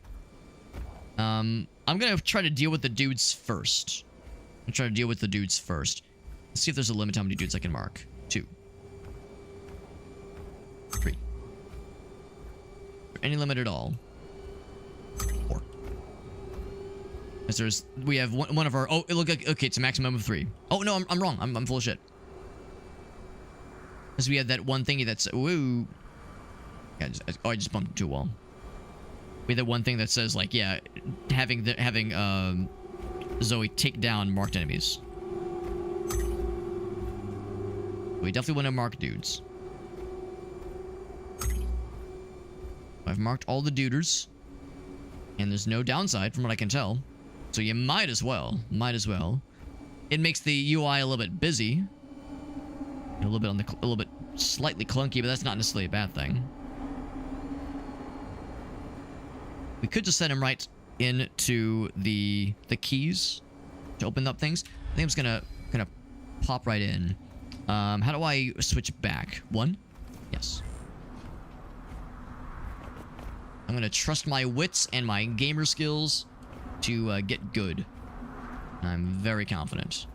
S1: I'm going to try to deal with the dudes first. I'm trying to deal with the dudes first. Let's see if there's a limit to how many dudes I can mark. 2. 3. Any limit at all? 4. Because we have one of our, oh, look, okay, it's a maximum of 3. Oh, no, I'm wrong. I'm full of shit. Because we had that one thingy that's, woo. Yeah, I just bumped into a wall. We had that one thing that says, like, yeah, having Zoe take down marked enemies. We definitely want to mark dudes. I've marked all the duders. And there's no downside from what I can tell. So you might as well. It makes the UI a little bit busy. A little bit slightly clunky, but that's not necessarily a bad thing. We could just send him right into the keys to open up things. I think I'm just gonna pop right in. How do I switch back? 1? Yes. I'm gonna trust my wits and my gamer skills to get good. I'm very confident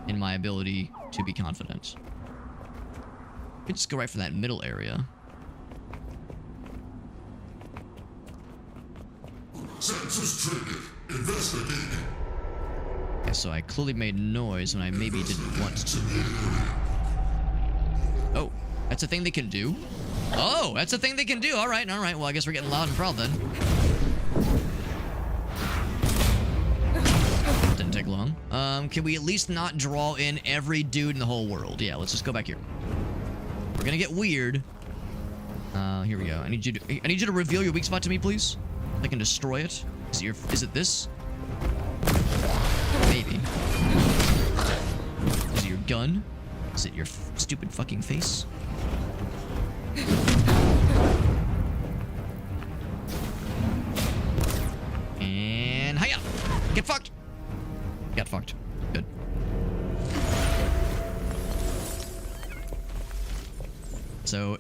S1: in my ability to be confident. We could just go right for that middle area.
S6: Sensors triggered. Investigating.
S1: Okay, so I clearly made noise when I maybe didn't want to. Oh, that's a thing they can do? Oh, that's a thing they can do. All right. Well, I guess we're getting loud and proud then. Didn't take long. Can we at least not draw in every dude in the whole world? Yeah, let's just go back here. We're gonna get weird. Here we go. I need you to reveal your weak spot to me, please. I can destroy it. Is it this? Maybe. Is it your gun? Is it your stupid fucking face? And hiya! Get fucked! Got fucked. Good. So,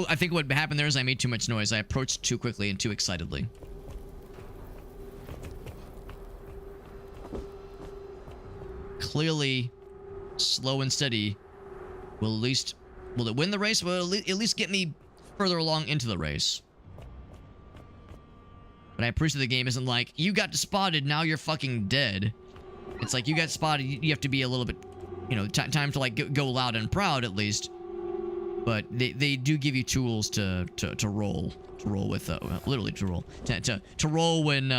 S1: I think what happened there is I made too much noise. I approached too quickly and too excitedly. Clearly, slow and steady will at least... Will it win the race? Will it at least get me further along into the race. But I appreciate the game isn't like, you got spotted, now you're fucking dead. It's like, you got spotted, you have to be a little bit, you know, time to like go loud and proud at least. But they do give you tools to roll with, literally to roll. To roll when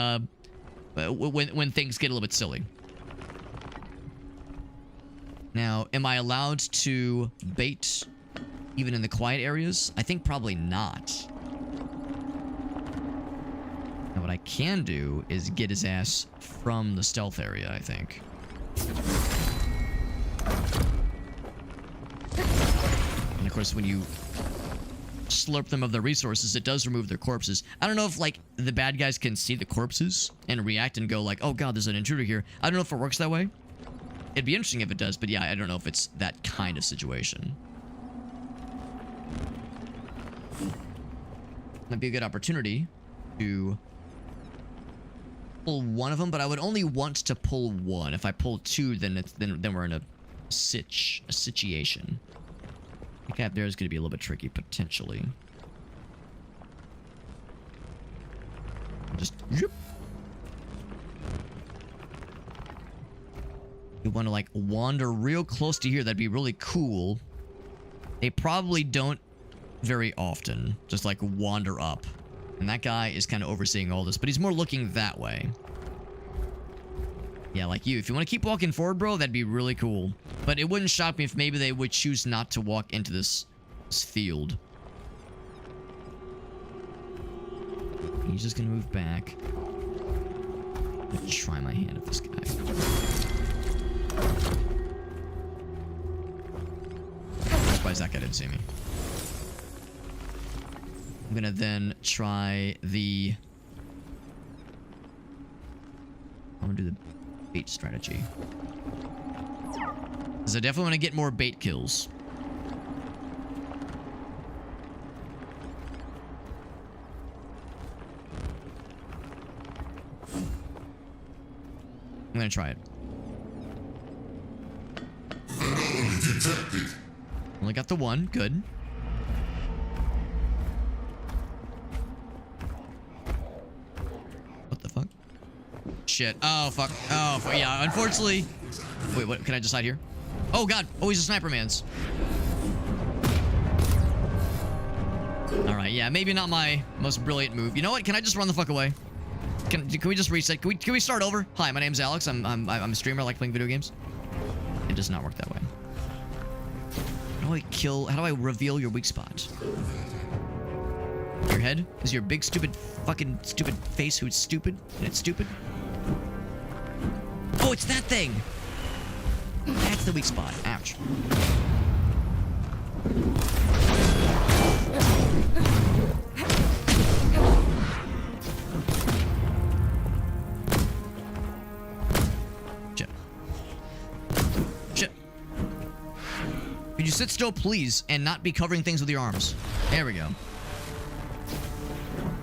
S1: things get a little bit silly. Now, am I allowed to bait even in the quiet areas? I think probably not. Now, what I can do is get his ass from the stealth area, I think. And of course, when you slurp them of their resources, it does remove their corpses. I don't know if, like, the bad guys can see the corpses and react and go like, oh god, there's an intruder here. I don't know if it works that way. It'd be interesting if it does, but yeah, I don't know if it's that kind of situation. Might be a good opportunity to pull one of them, but I would only want to pull one. If I pull two, then we're in a situation. The gap there is going to be a little bit tricky, potentially. Just... You want to, like, wander real close to here. That'd be really cool. They probably don't very often just, like, wander up. And that guy is kind of overseeing all this, but he's more looking that way. Yeah, like you. If you want to keep walking forward, bro, that'd be really cool. But it wouldn't shock me if maybe they would choose not to walk into this field. He's just gonna move back. I'm gonna try my hand at this guy. I'm surprised that guy didn't see me. I'm gonna then try the... I'm gonna do the bait strategy. Because I definitely want to get more bait kills. I'm gonna try it. Only got the one. Good. What the fuck? Shit. Oh, fuck. Oh, yeah. Unfortunately. Wait, what? Can I just hide here? Oh, God. Oh, he's a sniper man's. Alright, yeah. Maybe not my most brilliant move. You know what? Can I just run the fuck away? Can we just reset? Can we start over? Hi, my name's Alex. I'm a streamer. I like playing video games. It does not work that way. How do I reveal your weak spot? Your head? Is your big stupid face who's stupid? And it's stupid? Oh, it's that thing! That's the weak spot. Ouch. Could you sit still, please, and not be covering things with your arms? There we go.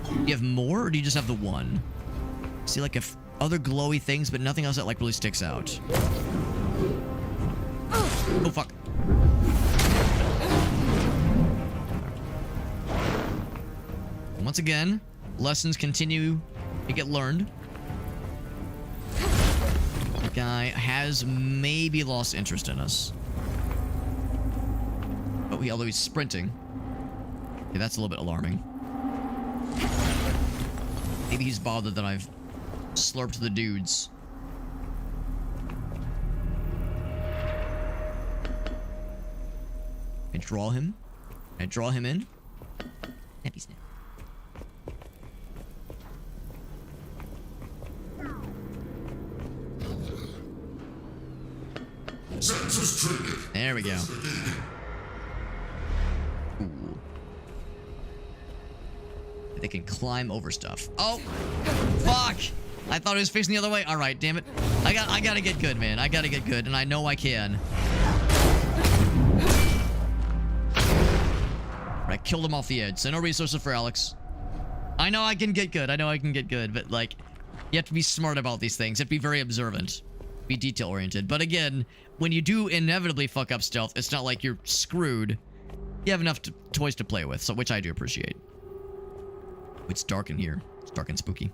S1: Do you have more, or do you just have the one? See, like, other glowy things, but nothing else that, like, really sticks out. Oh, fuck. Once again, lessons continue to get learned. The guy has maybe lost interest in us. Although he's sprinting. Yeah, that's a little bit alarming. Maybe he's bothered that I've slurped the dudes. I draw him. I draw him in. Snappy snap. There we go. Ooh. They can climb over stuff. Oh, fuck! I thought it was facing the other way. All right, damn it. I gotta get good, man. I gotta get good, and I know I can. I killed him off the edge, so no resources for Alex. I know I can get good. I know I can get good, but like, you have to be smart about these things. You have to be very observant. Be detail-oriented. But again, when you do inevitably fuck up stealth, it's not like you're screwed. You have enough toys to play with, so which I do appreciate. It's dark in here. It's dark and spooky.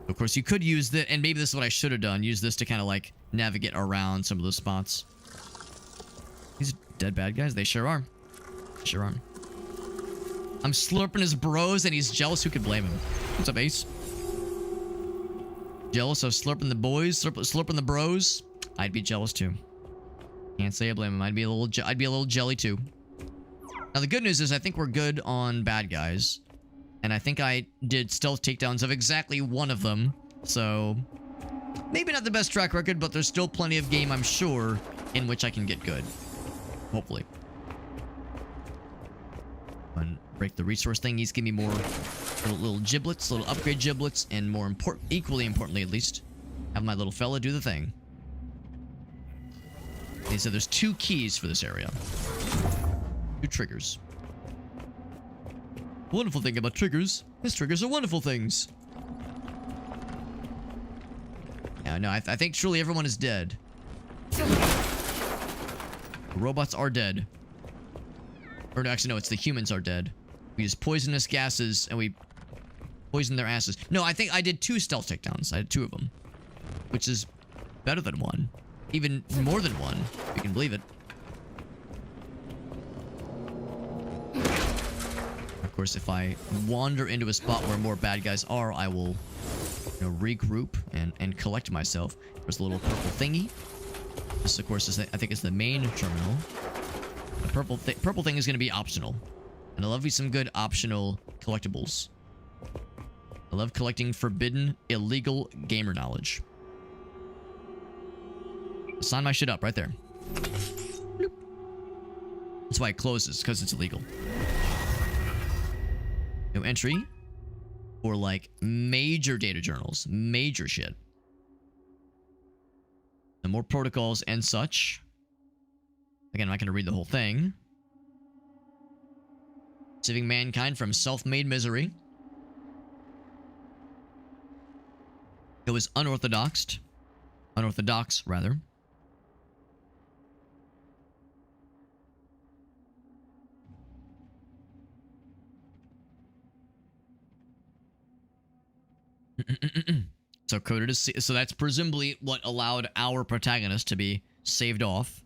S1: Of course, you could use this, and maybe this is what I should have done. Use this to kind of like navigate around some of those spots. These dead bad guys, they sure are. Sure are. I'm slurping his bros, and he's jealous. Who could blame him? What's up, Ace? Jealous of slurping the boys, slurping the bros? I'd be jealous too. Can't say I blame him. I'd be a little jelly too. Now the good news is I think we're good on bad guys. And I think I did stealth takedowns of exactly one of them. So maybe not the best track record, but there's still plenty of game, I'm sure, in which I can get good. Hopefully. And break the resource thing. He's giving me more little giblets, little upgrade giblets, and more equally importantly at least, have my little fella do the thing. Okay, so there's 2 keys for this area. 2 triggers. The wonderful thing about triggers is triggers are wonderful things. No, I think truly everyone is dead. The robots are dead. Or no, actually, no, it's the humans are dead. We use poisonous gases and we poison their asses. No, I think I did 2 stealth takedowns. I had 2 of them. Which is better than 1. Even more than 1, if you can believe it. Of course, if I wander into a spot where more bad guys are, I will regroup and collect myself. There's a little purple thingy. This, of course, I think is the main terminal. The purple thing is going to be optional. And I love me some good optional collectibles. I love collecting forbidden, illegal gamer knowledge. Sign my shit up right there. Bloop. That's why it closes, because it's illegal. No entry. Or like major data journals. Major shit. And more protocols and such. Again, I'm not going to read the whole thing. Saving mankind from self-made misery. It was unorthodox. Unorthodox, rather. So coded as so that's presumably what allowed our protagonist to be saved off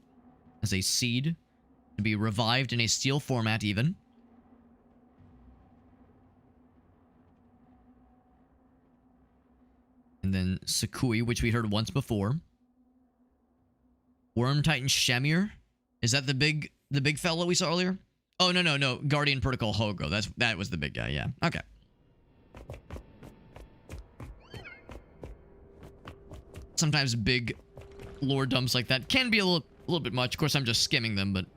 S1: as a seed, to be revived in a steel format even. And then Sakui, which we heard once before. Worm Titan Shamir? Is that the big fellow we saw earlier? Oh no. Guardian Protocol Hogo. That was the big guy, yeah. Okay. Sometimes big lore dumps like that can be a little bit much. Of course, I'm just skimming them, but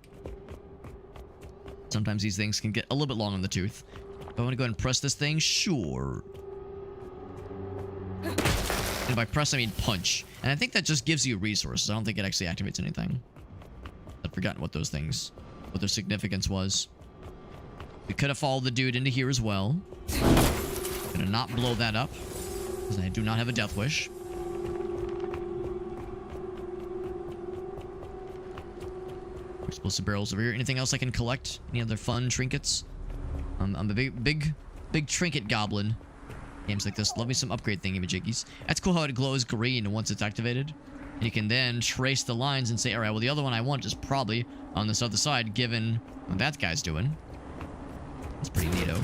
S1: sometimes these things can get a little bit long on the tooth. Do I want to go ahead and press this thing? Sure. And by press, I mean punch. And I think that just gives you resources. I don't think it actually activates anything. I'd forgotten what those things, what their significance was. We could have followed the dude into here as well. Gonna not blow that up, because I do not have a death wish. Explosive barrels over here. Anything else I can collect? Any other fun trinkets? I'm a big trinket goblin. Games like this, love me some upgrade thingy-majiggies. That's cool how it glows green once it's activated. And you can then trace the lines and say, alright, well the other one I want is probably on this other side, given what that guy's doing. That's pretty neato.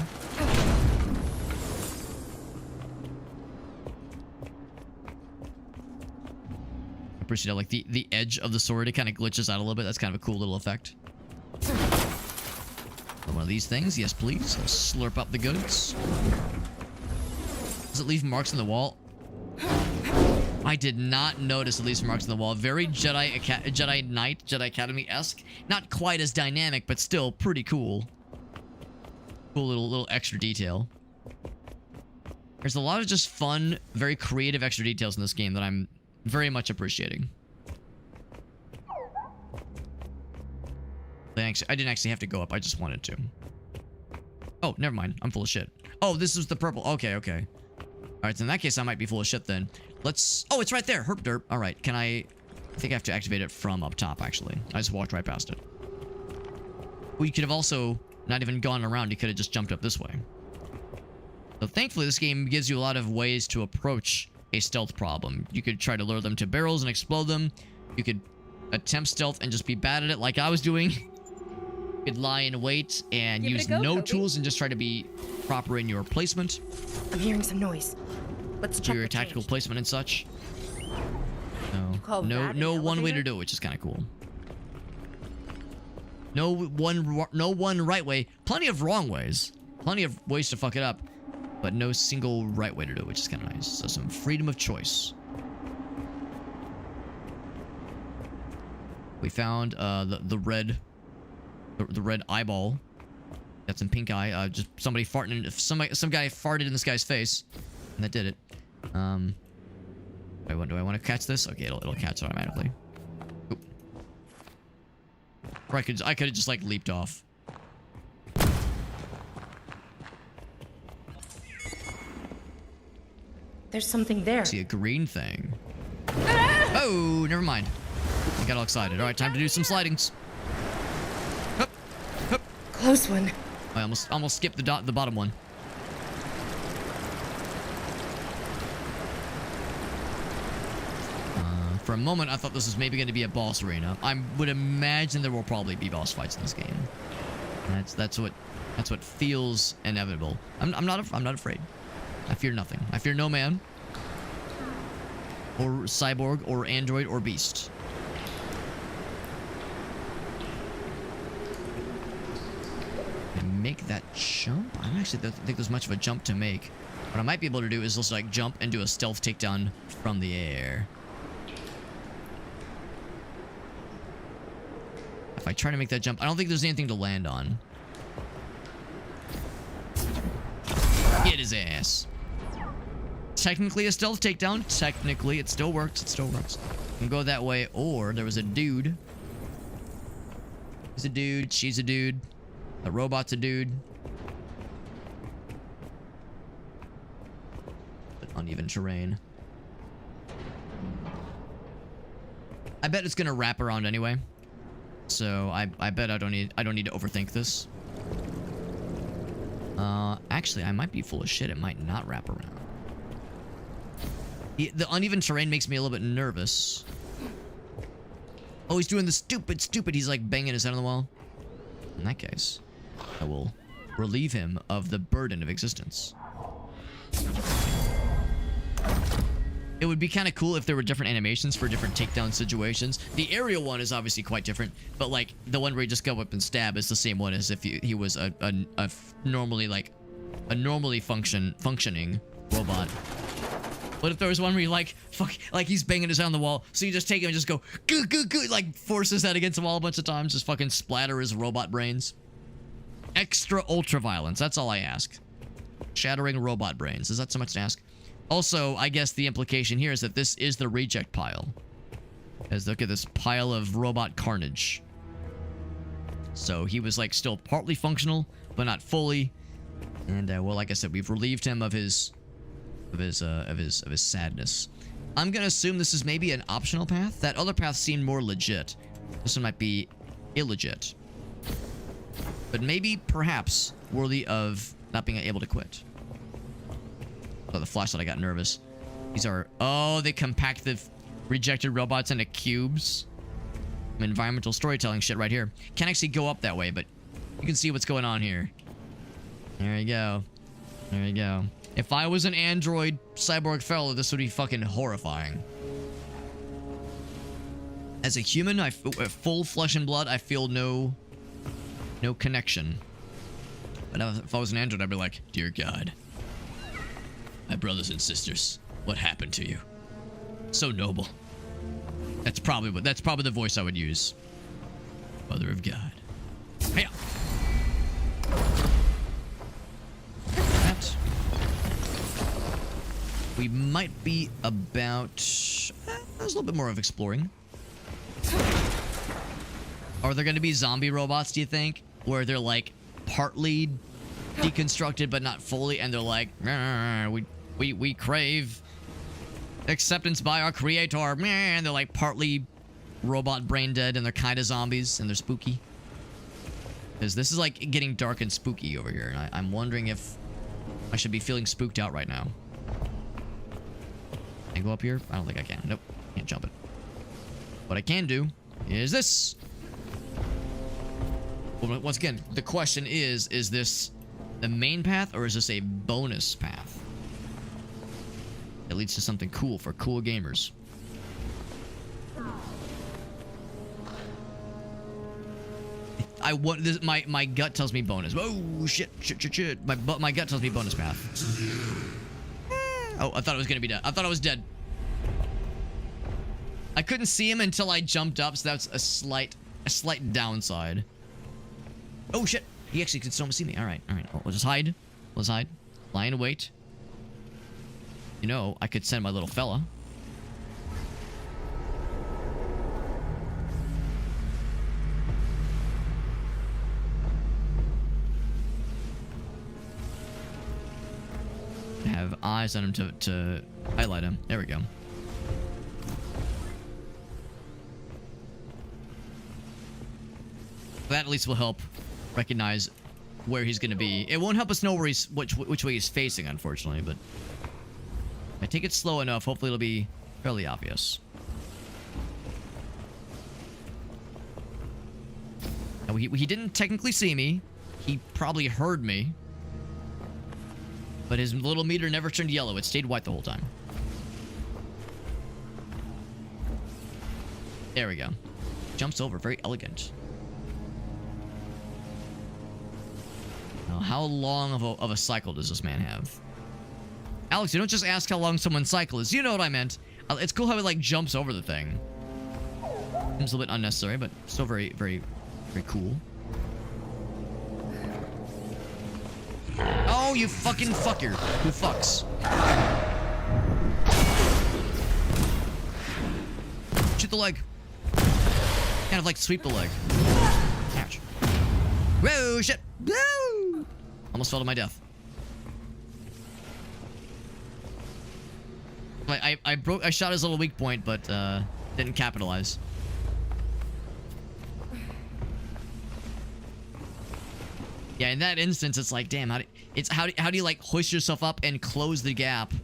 S1: Appreciate how, like, the edge of the sword, it kind of glitches out a little bit. That's kind of a cool little effect. One of these things, yes please. I'll slurp up the goods. Does it leave marks on the wall? I did not notice it leaves marks on the wall. Very Jedi Knight, Jedi Academy-esque. Not quite as dynamic, but still pretty cool. Cool little extra detail. There's a lot of just fun, very creative extra details in this game that I'm very much appreciating. I didn't actually have to go up. I just wanted to. Oh, never mind. I'm full of shit. Oh, this was the purple. Okay. Alright, so in that case, I might be full of shit then. Let's... Oh, it's right there. Herp derp. Alright, can I think I have to activate it from up top, actually. I just walked right past it. Well, you could have also not even gone around. You could have just jumped up this way. So thankfully, this game gives you a lot of ways to approach a stealth problem. You could try to lure them to barrels and explode them. You could attempt stealth and just be bad at it like I was doing. You could lie in wait and use no tools and just try to be proper in your placement.
S2: I'm hearing some noise. Let's check
S1: your tactical placement and such. No one way to do it, which is kind of cool. No one right way. Plenty of wrong ways. Plenty of ways to fuck it up. But no single right way to do it, which is kind of nice. So some freedom of choice. We found the red eyeball. Got some pink eye. Just somebody farting. Some guy farted in this guy's face, and that did it. Do I want to catch this? Okay, it'll catch it automatically. Oop. Or I could have just like leaped off.
S2: There's something there.
S1: See a green thing. Oh, never mind. I got all excited. All right, time to do some slidings. Hup, hup.
S2: Close one.
S1: I almost skipped the bottom one. For a moment, I thought this was maybe going to be a boss arena. I would imagine there will probably be boss fights in this game. That's what feels inevitable. I'm not afraid. I fear nothing. I fear no man. or cyborg or android or beast. And make that jump? I don't actually think there's much of a jump to make. What I might be able to do is just like jump and do a stealth takedown from the air. If I try to make that jump, I don't think there's anything to land on. Get his ass. Technically a stealth takedown. Technically, it still works. It still works. You can go that way, or there was a dude. He's a dude. She's a dude. The robot's a dude. But uneven terrain. I bet it's gonna wrap around anyway. So I bet I don't need to overthink this. Actually, I might be full of shit. It might not wrap around. The uneven terrain makes me a little bit nervous. Oh, he's doing the stupid. He's like banging his head on the wall. In that case, I will relieve him of the burden of existence. It would be kind of cool if there were different animations for different takedown situations. The aerial one is obviously quite different, but like the one where you just go up and stab is the same one as if he was a normally functioning robot. What if there was one where you like he's banging his head on the wall, so you just take him and just go goo goo goo, like force his head against the wall a bunch of times, just fucking splatter his robot brains. Extra ultra violence, that's all I ask. Shattering robot brains, is that so much to ask? Also, I guess the implication here is that this is the reject pile. As look at this pile of robot carnage. So he was like still partly functional, but not fully. And well, like I said, we've relieved him of his sadness. I'm gonna assume this is maybe an optional path. That other path seemed more legit. This one might be illegit, but maybe, perhaps, worthy of not being able to quit. Oh, the flashlight, I got nervous. These are... Oh, they compact the rejected robots into cubes. Some environmental storytelling shit right here. Can't actually go up that way, but you can see what's going on here. There you go. There you go. If I was an android cyborg fellow, this would be fucking horrifying. As a human, full flesh and blood, I feel no connection. But if I was an android, I'd be like, dear God, my brothers and sisters, what happened to you? So noble. That's probably the voice I would use. Mother of God. Hey. That. We might be about... there's a little bit more of exploring. Are there going to be zombie robots, do you think? Where they're like partly deconstructed but not fully, and they're like, we crave acceptance by our creator, and they're like partly robot brain dead, and they're kind of zombies, and they're spooky. Because this is like getting dark and spooky over here, and I'm wondering if I should be feeling spooked out right now. Can I go up here? I don't think I can. Nope, can't jump it. What I can do is this. Well, once again, the question is this the main path, or is this a bonus path that leads to something cool for cool gamers? I want this. My gut tells me bonus. Oh shit! My gut tells me bonus path. Oh, I thought it was gonna be dead. I thought I was dead. I couldn't see him until I jumped up, so that's a slight downside. Oh shit! He actually could still see me. All right. Well, we'll just hide. Let's hide. Lie in wait. You know, I could send my little fella. Have eyes on him to highlight him. There we go. That at least will help recognize where he's going to be. It won't help us know where he's which way he's facing, unfortunately, but if I take it slow enough, hopefully it'll be fairly obvious. Now, he didn't technically see me. He probably heard me. But his little meter never turned yellow. It stayed white the whole time. There we go. Jumps over. Very elegant. Now, how long of a cycle does this man have? Alex, you don't just ask how long someone's cycle is. You know what I meant. It's cool how it, like, jumps over the thing. Seems a little bit unnecessary, but still very, very, very cool. Oh, you fucking fucker. Who fucks? Shoot the leg. Kind of like sweep the leg. Ouch. Whoa, shit. Woo! Almost fell to my death. I shot his little weak point, but didn't capitalize. Yeah, in that instance, it's like, damn, how do you like hoist yourself up and close the gap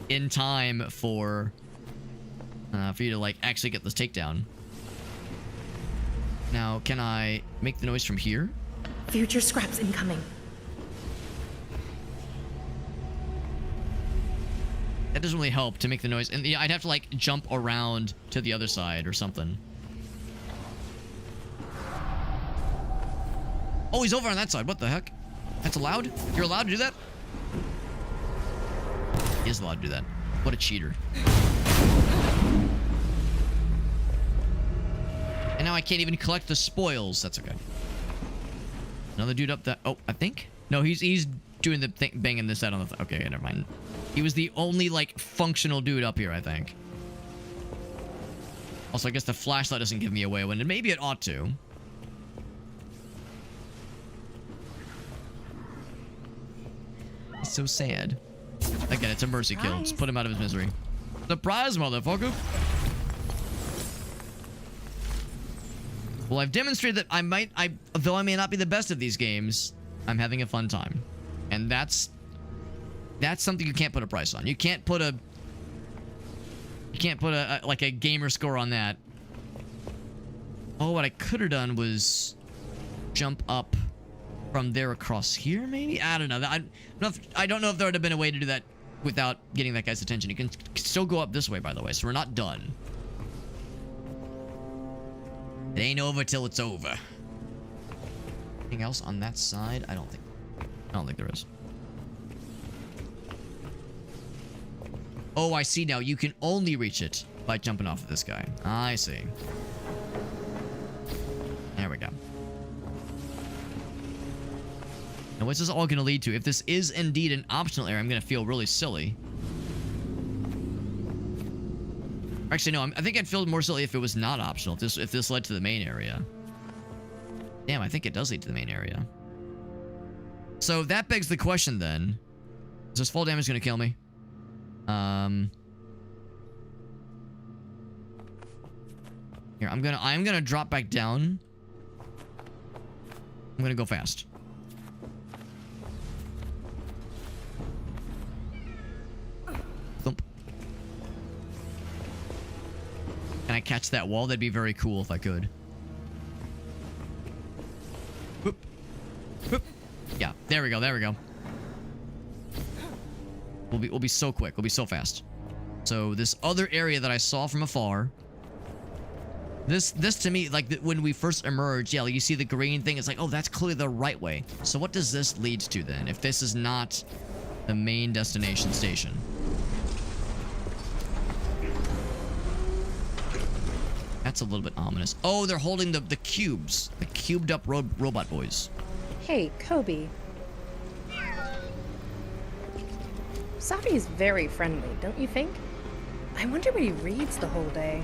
S1: in time for you to like actually get this takedown? Now, can I make the noise from here?
S2: Future scraps incoming.
S1: That doesn't really help to make the noise, and yeah, I'd have to like jump around to the other side or something. Oh, he's over on that side. What the heck? That's allowed? You're allowed to do that? He is allowed to do that. What a cheater. And now I can't even collect the spoils. That's okay. Another dude up that... Oh, I think? No, he's doing the thing, banging this out on the... Okay, never mind. He was the only, like, functional dude up here, I think. Also, I guess the flashlight doesn't give me away when maybe it ought to. It's so sad. Again, it's a mercy kill. Just put him out of his misery. Surprise, motherfucker! Well, I've demonstrated that though I may not be the best at these games, I'm having a fun time. And that's something you can't put a price on. You can't put a like a gamer score on that. Oh, what I could have done was jump up from there across here, maybe? I don't know. I don't know if there would have been a way to do that without getting that guy's attention. You can still go up this way, by the way, so we're not done. It ain't over till it's over. Anything else on that side? I don't think there is. Oh, I see now. You can only reach it by jumping off of this guy. I see. There we go. Now, what's this all going to lead to? If this is indeed an optional area, I'm going to feel really silly. Actually, no. I think I'd feel more silly if it was not optional. If this led to the main area. Damn, I think it does lead to the main area. So that begs the question then: is this fall damage going to kill me? Here, I'm gonna drop back down. I'm gonna go fast. Thump. Can I catch that wall? That'd be very cool if I could. Whoop. Whoop. Yeah, there we go. There we go. We'll be so quick. We'll be so fast. So this other area that I saw from afar. This to me, like when we first emerged, yeah, like you see the green thing. It's like, oh, that's clearly the right way. So what does this lead to then? If this is not the main destination station. That's a little bit ominous. Oh, they're holding the cubes. The cubed up robot boys.
S2: Hey, Kobe. Sabi is very friendly, don't you think? I wonder what he reads the whole day.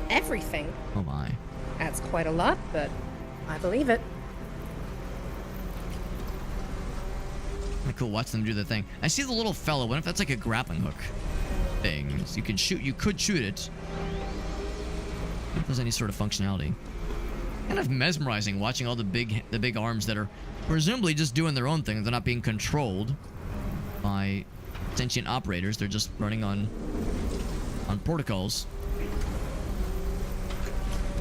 S2: Everything.
S1: Oh my.
S2: That's quite a lot, but I believe it.
S1: Kinda cool, watch them do the thing. I see the little fellow. What if that's like a grappling hook thing? So you can shoot. You could shoot it. If there's any sort of functionality. Kind of mesmerizing watching all the big arms that are presumably just doing their own thing. They're not being controlled by sentient operators. They're just running on protocols.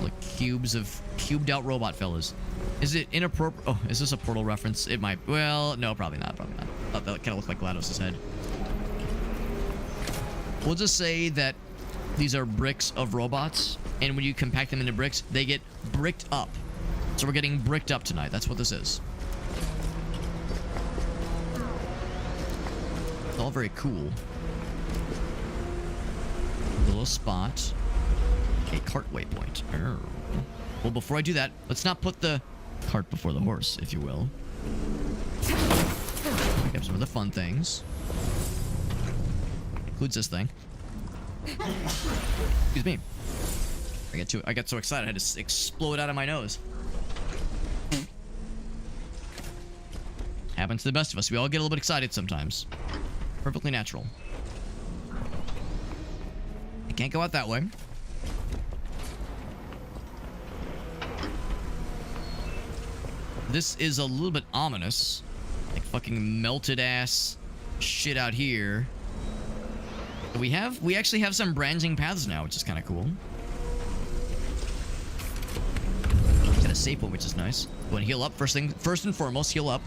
S1: Like cubes of cubed out robot fellas. Is it inappropriate? Oh, is this a Portal reference? It might. Well, no, probably not. Probably not. Thought that kind of looked like GLaDOS' head. We'll just say that these are bricks of robots, and when you compact them into bricks, they get bricked up. So we're getting bricked up tonight. That's what this is. It's all very cool. A little spot. A cart waypoint. Well, before I do that, let's not put the cart before the horse, if you will. We have some of the fun things. Includes this thing. Excuse me. I got so excited I had to explode out of my nose. Happens to the best of us. We all get a little bit excited sometimes. Perfectly natural. I can't go out that way. This is a little bit ominous. Like fucking melted ass shit out here. We actually have some branching paths now, which is kind of cool. Got a save point, which is nice. Go and heal up. First and foremost, heal up.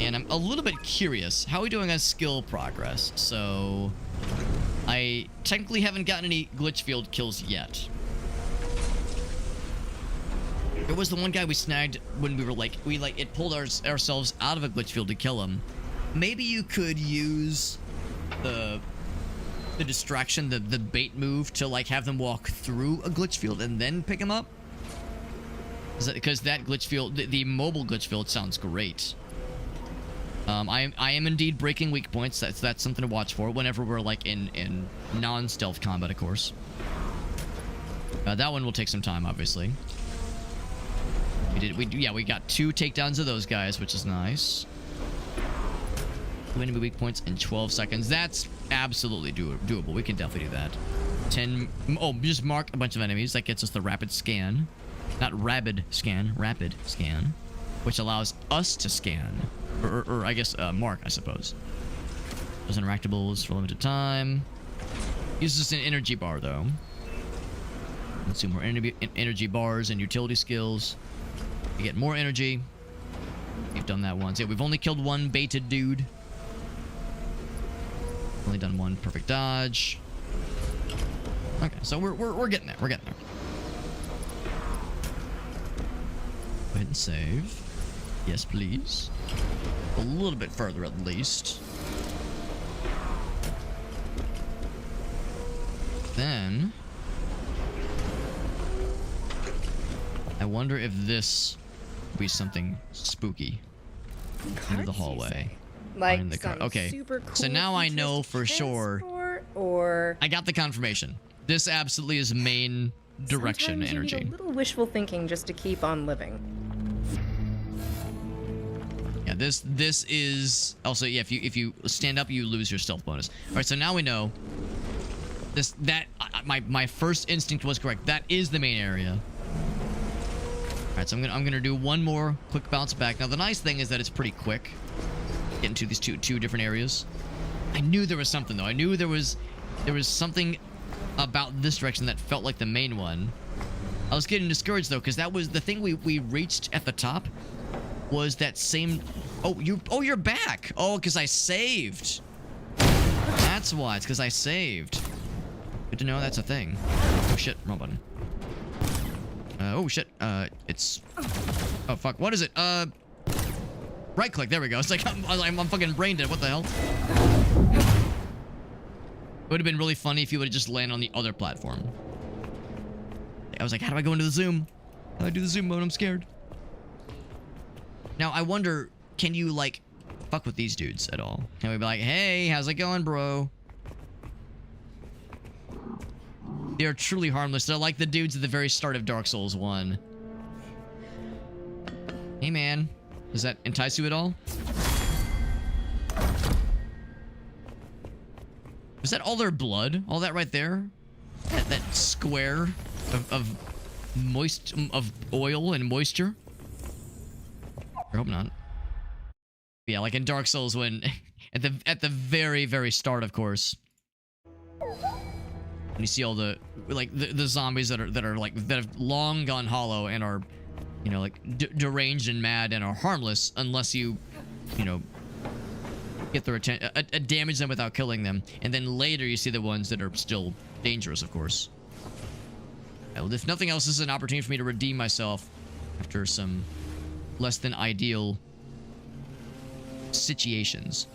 S1: And I'm a little bit curious. How are we doing on skill progress? So, I technically haven't gotten any glitch field kills yet. There was the one guy we snagged when we were like, it pulled ourselves out of a glitch field to kill him. Maybe you could use the distraction, the bait move to like have them walk through a glitch field and then pick him up. Because that glitch field, the mobile glitch field sounds great. I am indeed breaking weak points. That's something to watch for whenever we're like in non-stealth combat, of course. That one will take some time, obviously. We got 2 takedowns of those guys, which is nice. 2 enemy weak points in 12 seconds. That's absolutely doable. We can definitely do that. 10. Oh, just mark a bunch of enemies. That gets us the rapid scan. Not rapid scan. Rapid scan. Which allows us to scan. Or I guess, mark, I suppose. Those interactables for limited time. Uses an energy bar, though. Consume more energy bars and utility skills. You get more energy. We've done that once. Yeah, we've only killed one baited dude. Only done one perfect dodge. Okay, so we're getting there. We're getting there. Go ahead and save. Yes, please. A little bit further, at least. Then I wonder if this will be something spooky. Into the hallway.
S2: Like
S1: in the car. Okay.
S2: Super cool
S1: So now I know for
S2: futuristic
S1: sure.
S2: transport, or
S1: I got the confirmation. This absolutely is main direction
S2: sometimes
S1: energy.
S2: You need a little wishful thinking just to keep on living.
S1: Yeah, this is also, yeah, if you stand up you lose your stealth bonus. All right, so now we know my first instinct was correct. That is the main area. All right, so I'm gonna do one more quick bounce back. Now the nice thing is that it's pretty quick. Getting to these two different areas. I knew there was something though. I knew there was something about this direction that felt like the main one. I was getting discouraged though, because that was the thing we reached at the top. Was that same? Oh, you're back. Oh, because I saved. That's why. It's because I saved. Good to know that's a thing. Oh shit, wrong button. Oh shit. It's. Oh fuck. What is it? Right click. There we go. It's like I'm fucking brain dead. What the hell? It would have been really funny if you would have just landed on the other platform. I was like, how do I go into the zoom? How do I do the zoom mode? I'm scared. Now, I wonder, can you, like, fuck with these dudes at all? Can we be like, hey, how's it going, bro? They're truly harmless. They're like the dudes at the very start of Dark Souls 1. Hey, man. Does that entice you at all? Was that all their blood? All that right there? That square of oil and moisture? I hope not. Yeah, like in Dark Souls when at the very, very start, of course. And you see all the the zombies that have long gone hollow and are, you know, like deranged and mad and are harmless unless you know, get their attention, damage them without killing them, and then later you see the ones that are still dangerous, of course. Well, if nothing else, this is an opportunity for me to redeem myself after some less than ideal situations.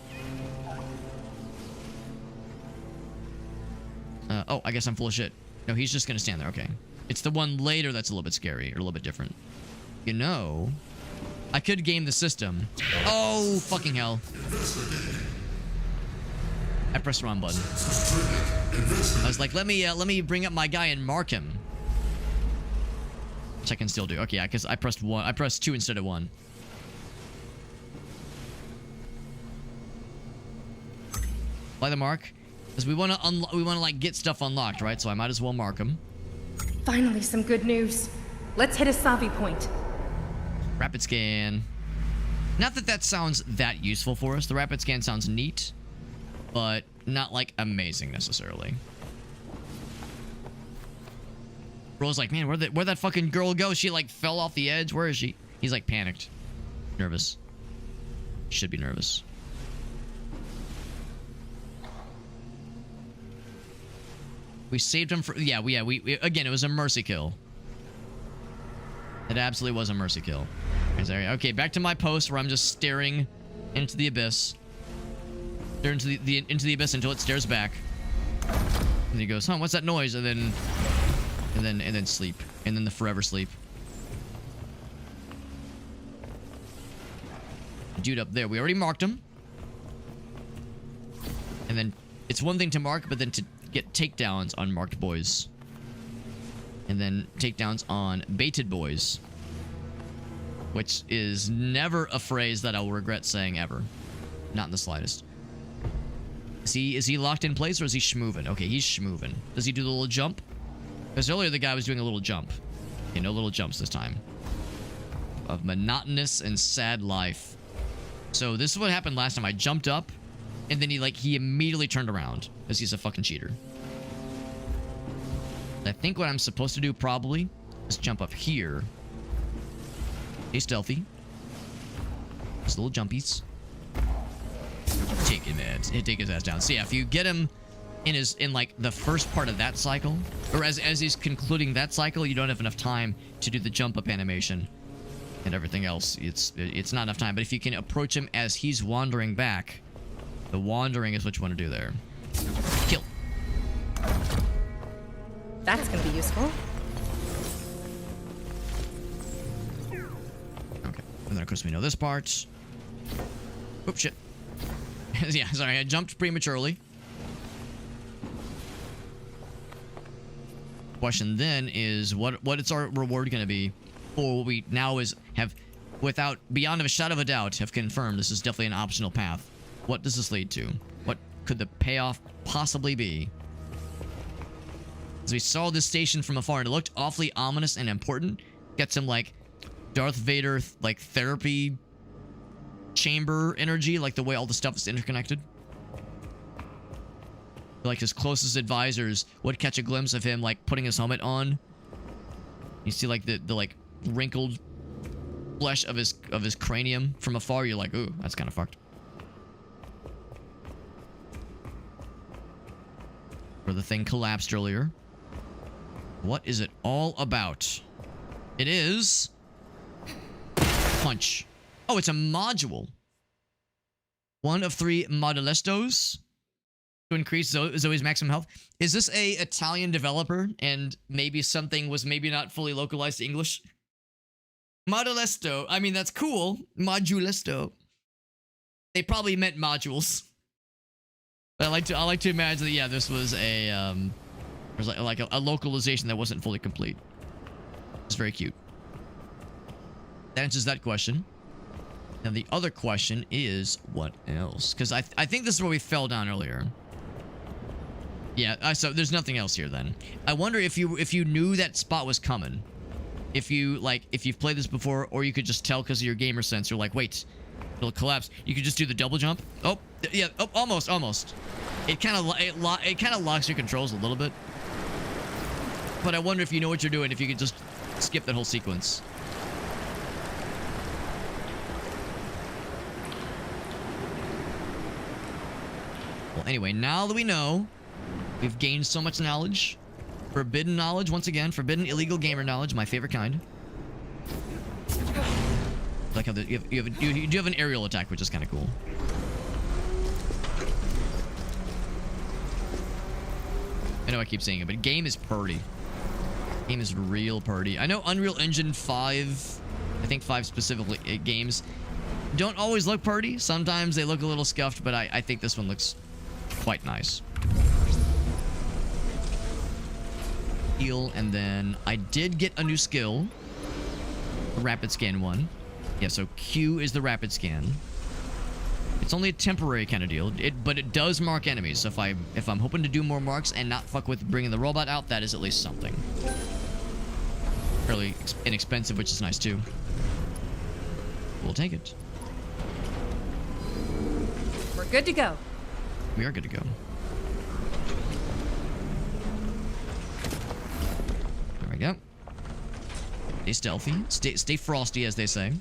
S1: Oh, I guess I'm full of shit. No, he's just gonna stand there. Okay. It's the one later that's a little bit scary, or a little bit different. You know, I could game the system. Oh, fucking hell. I pressed the wrong button. I was like, let me bring up my guy and mark him. Which I can still do. Okay, yeah, because I pressed 1. I pressed 2 instead of 1. By the mark. Because we want to like get stuff unlocked, right? So I might as well mark them.
S2: Finally, some good news. Let's hit a Savi point.
S1: Rapid scan. Not that that sounds that useful for us. The rapid scan sounds neat, but not like amazing necessarily. Bro's like, man, where'd that fucking girl go? She like fell off the edge. Where is she? He's like panicked, nervous. Should be nervous. We saved him for we again, it was a mercy kill. It absolutely was a mercy kill. Okay, back to my post where I'm just staring into the abyss. Stare into the abyss until it stares back. And he goes, huh, what's that noise? And then sleep. And then the forever sleep. Dude up there, we already marked him. And then it's one thing to mark, but then to get takedowns on marked boys. And then takedowns on baited boys. Which is never a phrase that I'll regret saying ever. Not in the slightest. Is he locked in place or is he schmoovin'? Okay, he's schmoovin'. Does he do the little jump? Because earlier the guy was doing a little jump. Okay, no little jumps this time. Of monotonous and sad life. So this is what happened last time. I jumped up and then he immediately turned around because he's a fucking cheater. I think what I'm supposed to do probably is jump up here. Stay stealthy. Just little jumpies. Take him, man. Take his ass down. So yeah, if you get him in like the first part of that cycle, or as he's concluding that cycle, you don't have enough time to do the jump up animation and everything else. It's not enough time. But if you can approach him as he's wandering back, the wandering is what you want to do there. Kill.
S2: That's gonna be useful.
S1: Okay, and then of course we know this part. Oops, shit. Yeah, sorry, I jumped prematurely. Question then is what is our reward going to be for what we now have without beyond of a shadow of a doubt have confirmed this is definitely an optional path. What does this lead to? What could the payoff possibly be? As we saw this station from afar and it looked awfully ominous and important. Got some like Darth Vader like therapy chamber energy, like the way all the stuff is interconnected. Like his closest advisors would catch a glimpse of him like putting his helmet on. You see like the like wrinkled flesh of his cranium from afar. You're like, ooh, that's kind of fucked. Where the thing collapsed earlier. What is it all about? It is punch. Oh, it's a module. 1 of 3 modulestos to increase Zoe's maximum health. Is this a Italian developer and maybe something was maybe not fully localized to English? Modulesto. I mean, that's cool. Modulesto. They probably meant modules. But I like to imagine that, yeah, this was a there's like a localization that wasn't fully complete. It's very cute. That answers that question. Now the other question is what else? Because I think this is where we fell down earlier. Yeah, so there's nothing else here then. I wonder if you knew that spot was coming. If you've played this before, or you could just tell because of your gamer sense. You're like, wait, it'll collapse. You could just do the double jump. Oh, yeah, oh, almost. It kind of locks your controls a little bit. But I wonder if you know what you're doing, if you could just skip that whole sequence. Well, anyway, now that we know, we've gained so much knowledge. Forbidden knowledge, once again. Forbidden illegal gamer knowledge, my favorite kind. Like how you do have an aerial attack, which is kind of cool. I know I keep saying it, but game is purty. Game is real purty. I know Unreal Engine 5, I think 5 specifically, games don't always look purty. Sometimes they look a little scuffed, but I think this one looks quite nice. Heal, and then I did get a new skill. The rapid scan one. Yeah, so Q is the rapid scan. It's only a temporary kind of deal, but it does mark enemies. So if I'm hoping to do more marks and not fuck with bringing the robot out, that is at least something. Fairly inexpensive, which is nice too. We'll take it.
S5: We're good to go.
S1: We are good to go. There we go. Stay stealthy. Stay frosty, as they say.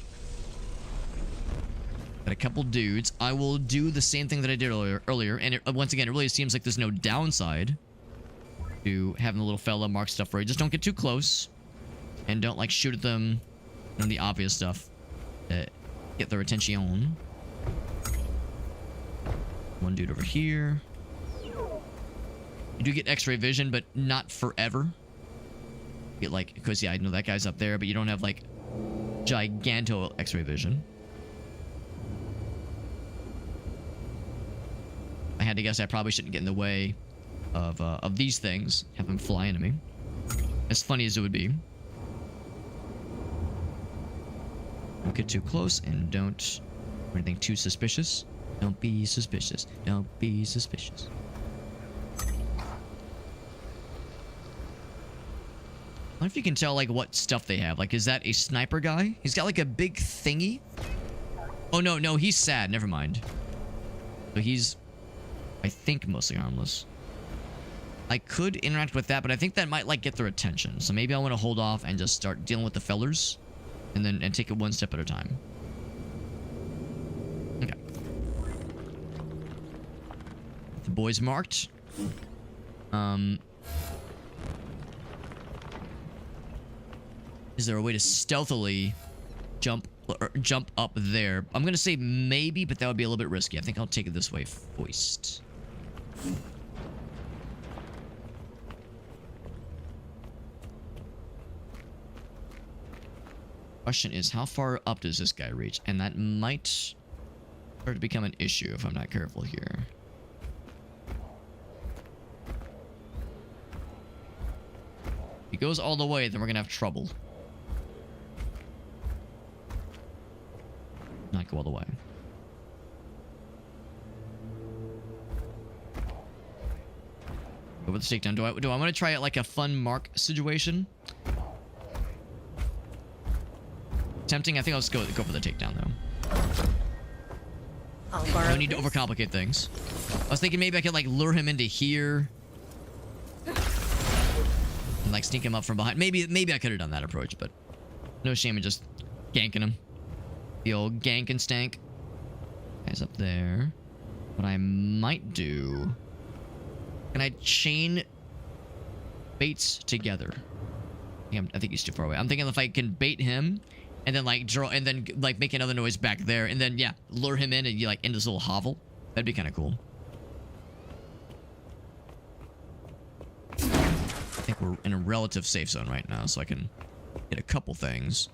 S1: Got a couple dudes. I will do the same thing that I did earlier. And once again, it really seems like there's no downside to having the little fella mark stuff for you. Just don't get too close. And don't, like, shoot at them on the obvious stuff. Get their attention. One dude over here. You do get x-ray vision, but not forever. You get, like, because, yeah, I know that guy's up there, but you don't have, like, giganto x-ray vision. I had to guess I probably shouldn't get in the way of these things. Have them fly into me. As funny as it would be. Don't get too close and don't do anything too suspicious. Don't be suspicious. Don't be suspicious. I wonder if you can tell, like, what stuff they have. Like, is that a sniper guy? He's got, like, a big thingy. Oh, no, he's sad. Never mind. So he's, I think, mostly harmless. I could interact with that, but I think that might, like, get their attention. So maybe I want to hold off and just start dealing with the fellers. And take it one step at a time. Okay. The boys marked. Is there a way to stealthily jump up there? I'm gonna say maybe, but that would be a little bit risky. I think I'll take it this way first. Question is, how far up does this guy reach? And that might start to become an issue if I'm not careful here. If he goes all the way, then we're gonna have trouble. Not go all the way. Go with the takedown. Do I want to try it like a fun mark situation? Tempting. I think I'll just go for the takedown though.
S2: I'll borrow
S1: No need to overcomplicate things. I was thinking maybe I could, like, lure him into here and, like, sneak him up from behind. Maybe I could have done that approach, but no shame in just ganking him. The old gank and stank. Guy's up there. What I might do... Can I chain baits together? I think he's too far away. I'm thinking if I can bait him and then, like, draw and then, like, make another noise back there and then, yeah, lure him in and, like, into this little hovel. That'd be kind of cool. I think we're in a relative safe zone right now, so I can get a couple things.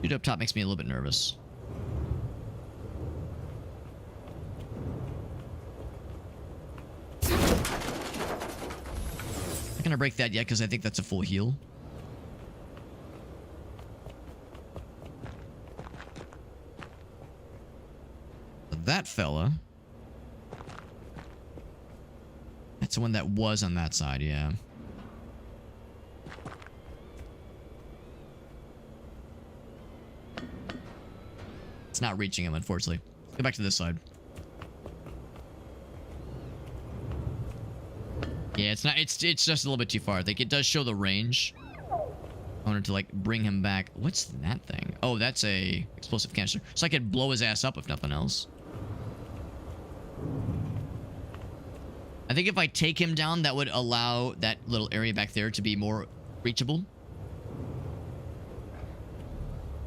S1: Dude up top makes me a little bit nervous. Not gonna break that yet because I think that's a full heal. That fella. That's the one that was on that side, yeah. It's not reaching him, unfortunately. Go back to this side. Yeah, it's not. It's just a little bit too far. I think it does show the range. I wanted to, like, bring him back. What's that thing? Oh, that's a explosive canister. So I could blow his ass up if nothing else. I think if I take him down, that would allow that little area back there to be more reachable.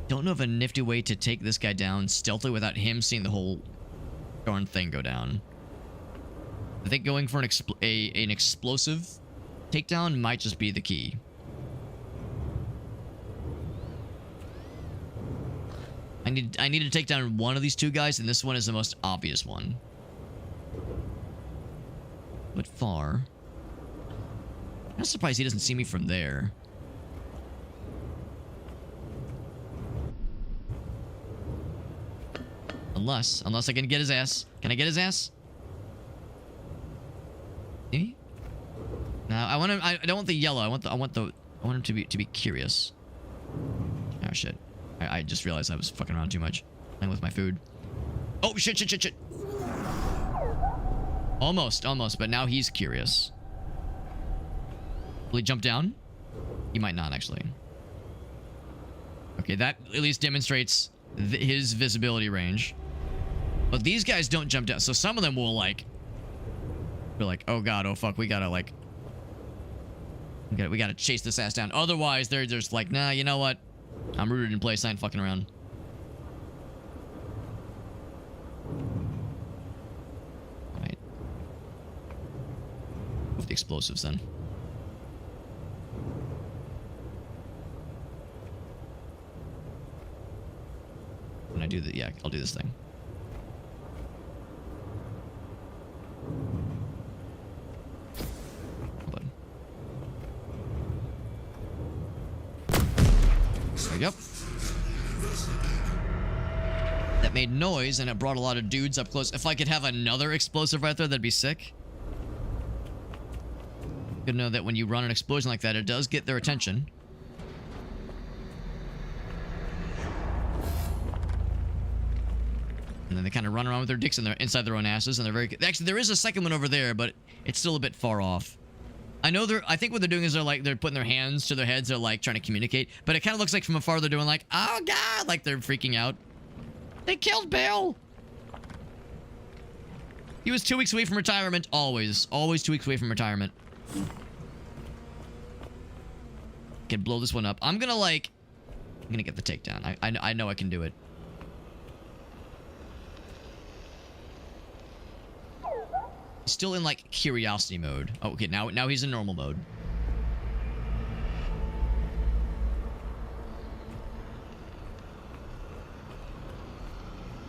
S1: Don't know of a nifty way to take this guy down stealthily without him seeing the whole darn thing go down. I think going for an explosive takedown might just be the key. I need to take down one of these two guys, and this one is the most obvious one. But far. I'm surprised he doesn't see me from there. Unless I can get his ass. Can I get his ass? See? No, I want him. I don't want the yellow. I want him to be curious. Oh shit! I just realized I was fucking around too much, playing with my food. Oh shit! Almost, but now he's curious. Will he jump down? He might not actually. Okay, that at least demonstrates his visibility range. But these guys don't jump down, so some of them will like be like, oh god, oh fuck, we gotta like we gotta chase this ass down. Otherwise they're just like, nah, you know what, I'm rooted in place, I ain't fucking around. Alright, with the explosives then. When I do that, yeah, I'll do this thing. Yep. That made noise and it brought a lot of dudes up close. If I could have another explosive right there, that'd be sick. Good to know that when you run an explosion like that, it does get their attention. And then they kind of run around with their dicks inside their own asses, and they're very... Actually, there is a second one over there, but it's still a bit far off. I know I think what they're doing is they're putting their hands to their heads. They're like trying to communicate, but it kind of looks like from afar they're doing like, oh god, like they're freaking out. They killed Bill. He was 2 weeks away from retirement. Always 2 weeks away from retirement. Can blow this one up. I'm gonna get the takedown. I know I can do it. Still in like curiosity mode. Oh, okay, now he's in normal mode.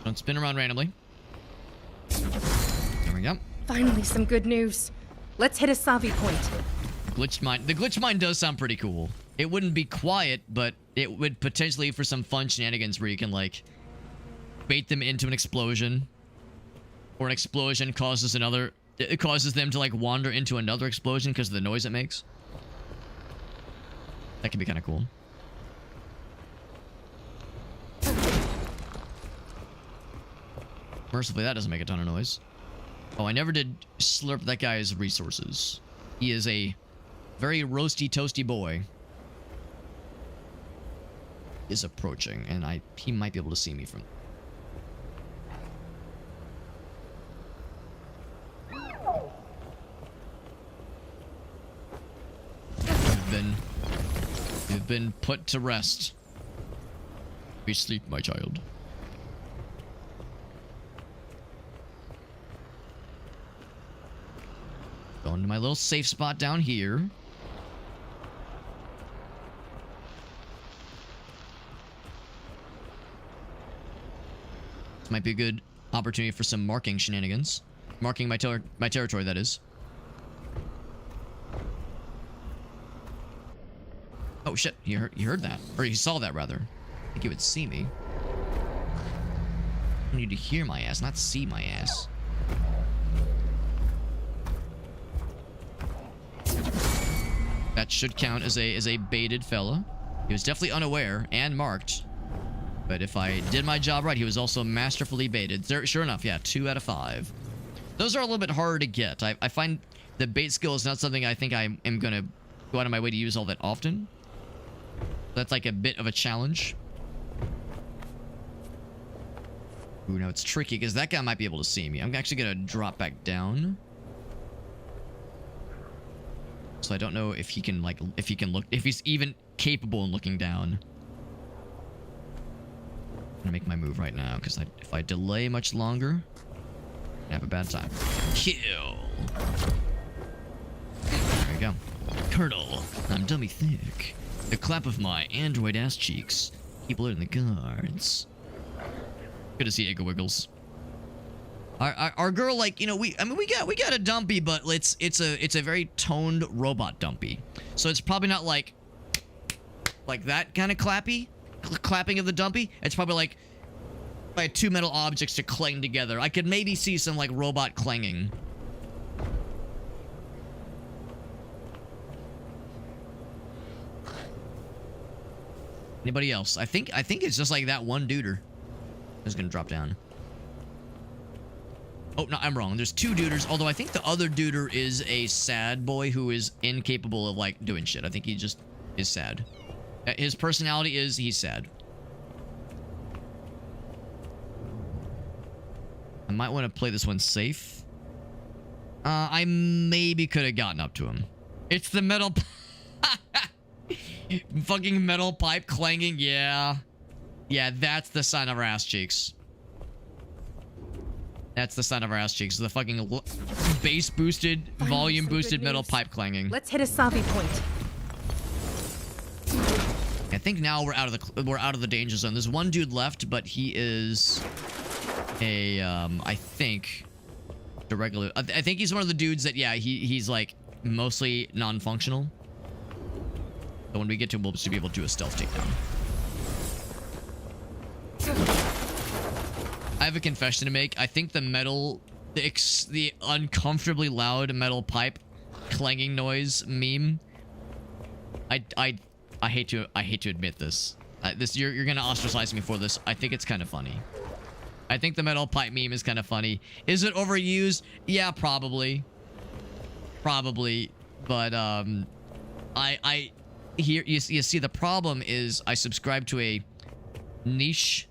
S1: Don't spin around randomly. There we go.
S2: Finally, some good news. Let's hit a Savi point.
S1: Glitched mine. The glitch mine does sound pretty cool. It wouldn't be quiet, but it would potentially for some fun shenanigans where you can like bait them into an explosion, or an explosion causes another. It causes them to like wander into another explosion because of the noise it makes. That could be kind of cool. Mercifully, that doesn't make a ton of noise. Oh, I never did slurp that guy's resources. He is a very roasty, toasty boy. Is approaching, and he might be able to see me from... You've been put to rest. Be sleep, my child. Going to my little safe spot down here. This might be a good opportunity for some marking shenanigans. Marking my territory, that is. Oh shit, he heard that. Or he saw that, rather. I think he would see me. I need to hear my ass, not see my ass. That should count as a baited fella. He was definitely unaware and marked. But if I did my job right, he was also masterfully baited. Sure enough, yeah, 2 out of 5. Those are a little bit harder to get. I find the bait skill is not something I think I am going to go out of my way to use all that often. That's like a bit of a challenge. Ooh, now it's tricky because that guy might be able to see me. I'm actually going to drop back down. So I don't know if he can, like, if he's even capable in looking down. I'm gonna make my move right now, because if I delay much longer, I have a bad time. Kill. There we go. Colonel, I'm dummy thick. The clap of my android ass cheeks. Keep alerting the guards. Good to see Igga Wiggles. Our girl, like, you know, we got a dumpy, but it's a very toned robot dumpy. So it's probably not like that kind of clapping of the dumpy. It's probably like by two metal objects to clang together. I could maybe see some like robot clanging. Anybody else? I think it's just like that one duder. Who's gonna drop down. Oh, no, I'm wrong. There's two duders, although I think the other duder is a sad boy who is incapable of, like, doing shit. I think he just is sad. His personality is he's sad. I might want to play this one safe. I maybe could have gotten up to him. It's the metal... fucking metal pipe clanging, yeah. Yeah, that's the sign of our ass cheeks. That's the sign of our ass cheeks. The fucking bass boosted, volume boosted metal pipe clanging.
S2: Let's hit a Savi point.
S1: I think now we're out of the danger zone. There's one dude left, but he is a I think the regular. I think he's one of the dudes that, yeah, he's like mostly non-functional. So when we get to him, we'll just be able to do a stealth takedown. I have a confession to make. I think the metal, the uncomfortably loud metal pipe clanging noise meme. I hate to admit this. You're gonna ostracize me for this. I think it's kind of funny. I think the metal pipe meme is kind of funny. Is it overused? Yeah, probably. Probably, but here you see the problem is I subscribe to a niche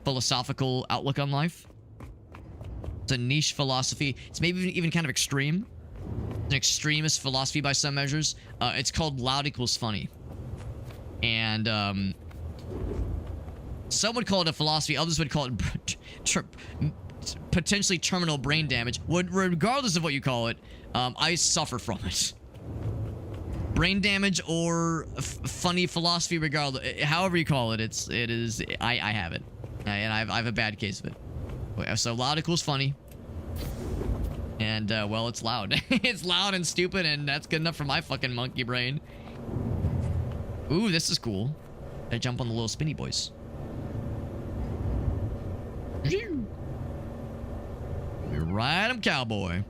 S1: philosophical outlook on life. It's a niche philosophy. It's maybe even kind of extreme. An extremist philosophy by some measures. It's called loud equals funny. And some would call it a philosophy. Others would call it potentially terminal brain damage. Regardless of what you call it, I suffer from it. Brain damage or funny philosophy, regardless, however you call it, I have it. And I have a bad case of it. So loud equals funny. And, well, it's loud. It's loud and stupid, and that's good enough for my fucking monkey brain. Ooh, this is cool. I jump on the little spinny boys. Ride 'em, cowboy.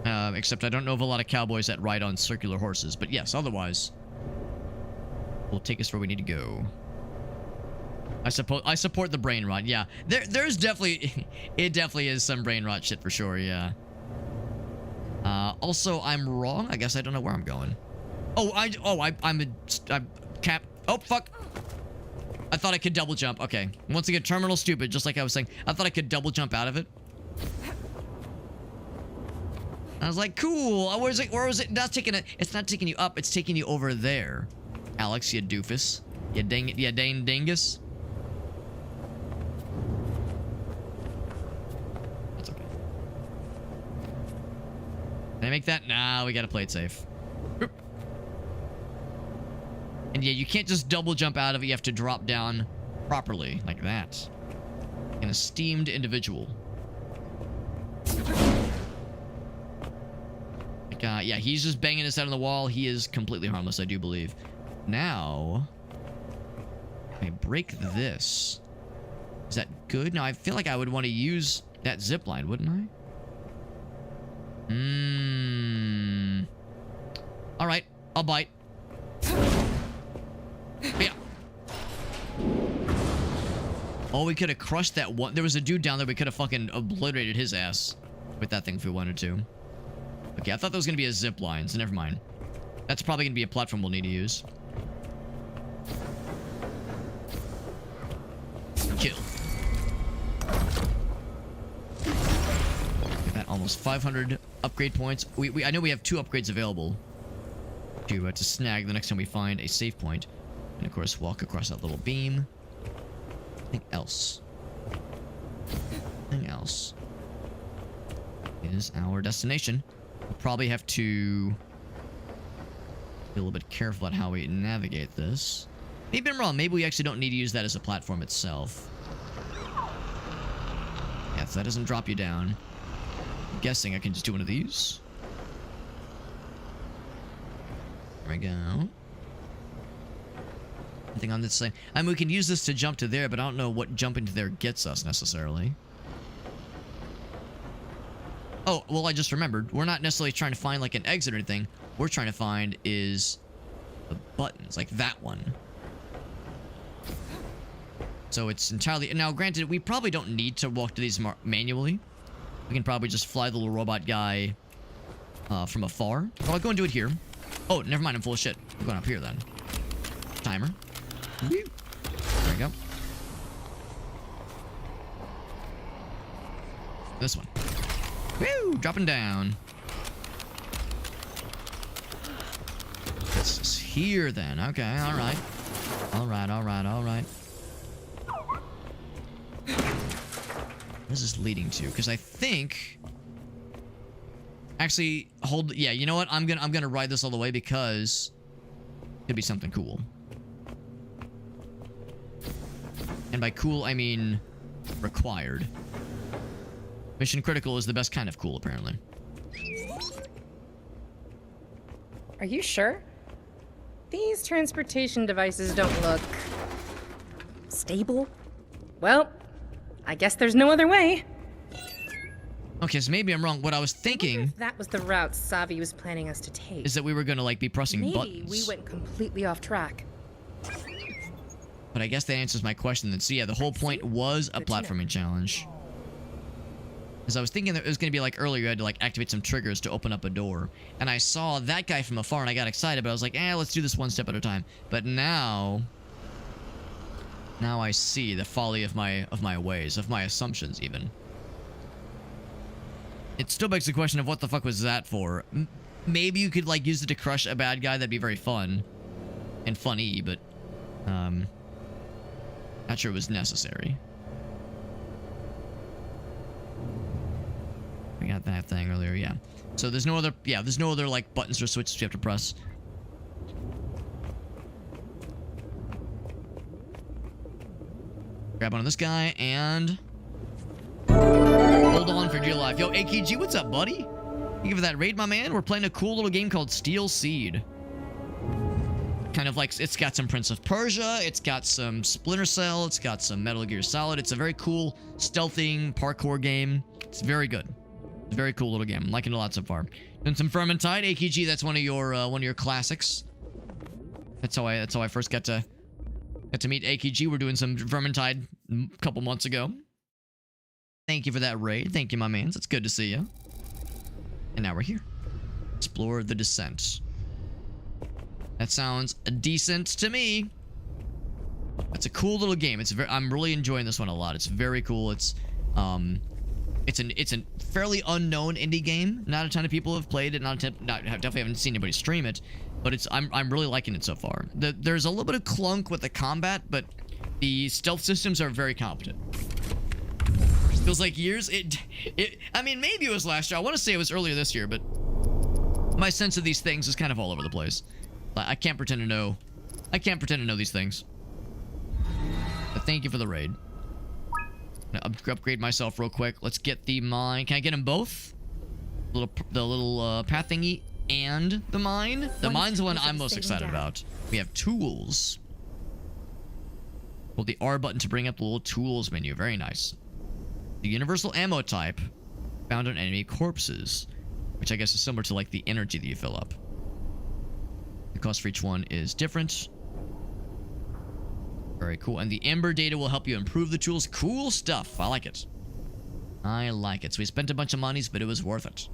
S1: Except I don't know of a lot of cowboys that ride on circular horses. But yes, otherwise, will take us where we need to go. I support the brain rot. Yeah, there's definitely, it definitely is some brain rot shit for sure. Yeah. Also, I'm wrong. I guess I don't know where I'm going. I'm cap. Oh fuck. I thought I could double jump. Okay. Once again, terminal stupid. Just like I was saying, I thought I could double jump out of it. I was like, cool. Where was it? It's not taking you up. It's taking you over there. Alex, you doofus. You dang dingus. That's okay. Can I make that? Nah, we gotta play it safe. Boop. And yeah, you can't just double jump out of it. You have to drop down properly, like that. An esteemed individual. Yeah, he's just banging his head on the wall. He is completely harmless, I do believe. Now, I break this. Is that good? Now, I feel like I would want to use that zip line, wouldn't I? All right, I'll bite. Yeah. Oh, we could have crushed that one. There was a dude down there. We could have fucking obliterated his ass with that thing if we wanted to. Okay, I thought that was going to be a zip line, so never mind. That's probably going to be a platform we'll need to use. Kill. We've got almost 500 upgrade points. I know we have 2 upgrades available. to snag the next time we find a save point. And of course, walk across that little beam. Anything else? Anything else is our destination. We'll probably have to be a little bit careful about how we navigate this. Maybe I'm wrong. Maybe we actually don't need to use that as a platform itself. Yeah, so that doesn't drop you down. I'm guessing I can just do one of these. There we go. Anything on this side? I mean, we can use this to jump to there, but I don't know what jumping to there gets us necessarily. Oh, well, I just remembered. We're not necessarily trying to find like an exit or anything. We're trying to find is the buttons, like that one. So it's entirely... Now, granted, we probably don't need to walk to these manually. We can probably just fly the little robot guy from afar. Well, I'll go and do it here. Oh, never mind. I'm full of shit. I'm going up here then. Timer. There we go. This one. Woo! Dropping down. This is here then. Okay, alright. Alright, alright, alright. What is this leading to? Because I think... Actually, hold... Yeah, you know what? I'm gonna ride this all the way because... it could be something cool. And by cool, I mean... required. Mission critical is the best kind of cool, apparently.
S2: Are you sure? These transportation devices don't look... stable? Well, I guess there's no other way.
S1: Okay, so maybe I'm wrong. What I was thinking...
S2: If that was the route Savi was planning us to take.
S1: Is that we were gonna, like, be pressing buttons.
S2: Maybe we went completely off track.
S1: But I guess that answers my question then. So yeah, the whole point was a platforming challenge. Because I was thinking that it was going to be like earlier, you had to like activate some triggers to open up a door. And I saw that guy from afar and I got excited, but I was like, let's do this one step at a time. But now I see the folly of my ways, of my assumptions even. It still begs the question of what the fuck was that for? Maybe you could like use it to crush a bad guy, that'd be very fun. And funny, but not sure it was necessary. We got that thing earlier, yeah. So there's no other like buttons or switches you have to press. Grab onto this guy and hold on for dear life. Yo, AKG, what's up, buddy? Thank you for that raid, my man. We're playing a cool little game called Steel Seed. Kind of like, it's got some Prince of Persia, it's got some Splinter Cell, it's got some Metal Gear Solid. It's a very cool stealthing parkour game. It's very good. Very cool little game. I'm liking it a lot so far. Doing some Vermintide. AKG, that's one of your classics. That's how I first got to meet AKG. We're doing some Vermintide a couple months ago. Thank you for that raid. Thank you, my mans. It's good to see you. And now we're here. Explore the Descent. That sounds decent to me. It's a cool little game. I'm really enjoying this one a lot. It's very cool. It's a fairly unknown indie game. Not a ton of people have played it. Definitely haven't seen anybody stream it. But I'm really liking it so far. There's a little bit of clunk with the combat, but the stealth systems are very competent. Feels like years. I mean, maybe it was last year. I want to say it was earlier this year, but my sense of these things is kind of all over the place. I can't pretend to know. I can't pretend to know these things. But thank you for the raid. Upgrade myself real quick. Let's get the mine. Can I get them both? The little path thingy and the mine. The mine's the one I'm most excited about. We have tools. Hold the R button to bring up the little tools menu. Very nice. The universal ammo type found on enemy corpses, which I guess is similar to like the energy that you fill up. The cost for each one is different. Very cool. And the Ember data will help you improve the tools. Cool stuff. I like it. I like it. So we spent a bunch of monies, but it was worth it.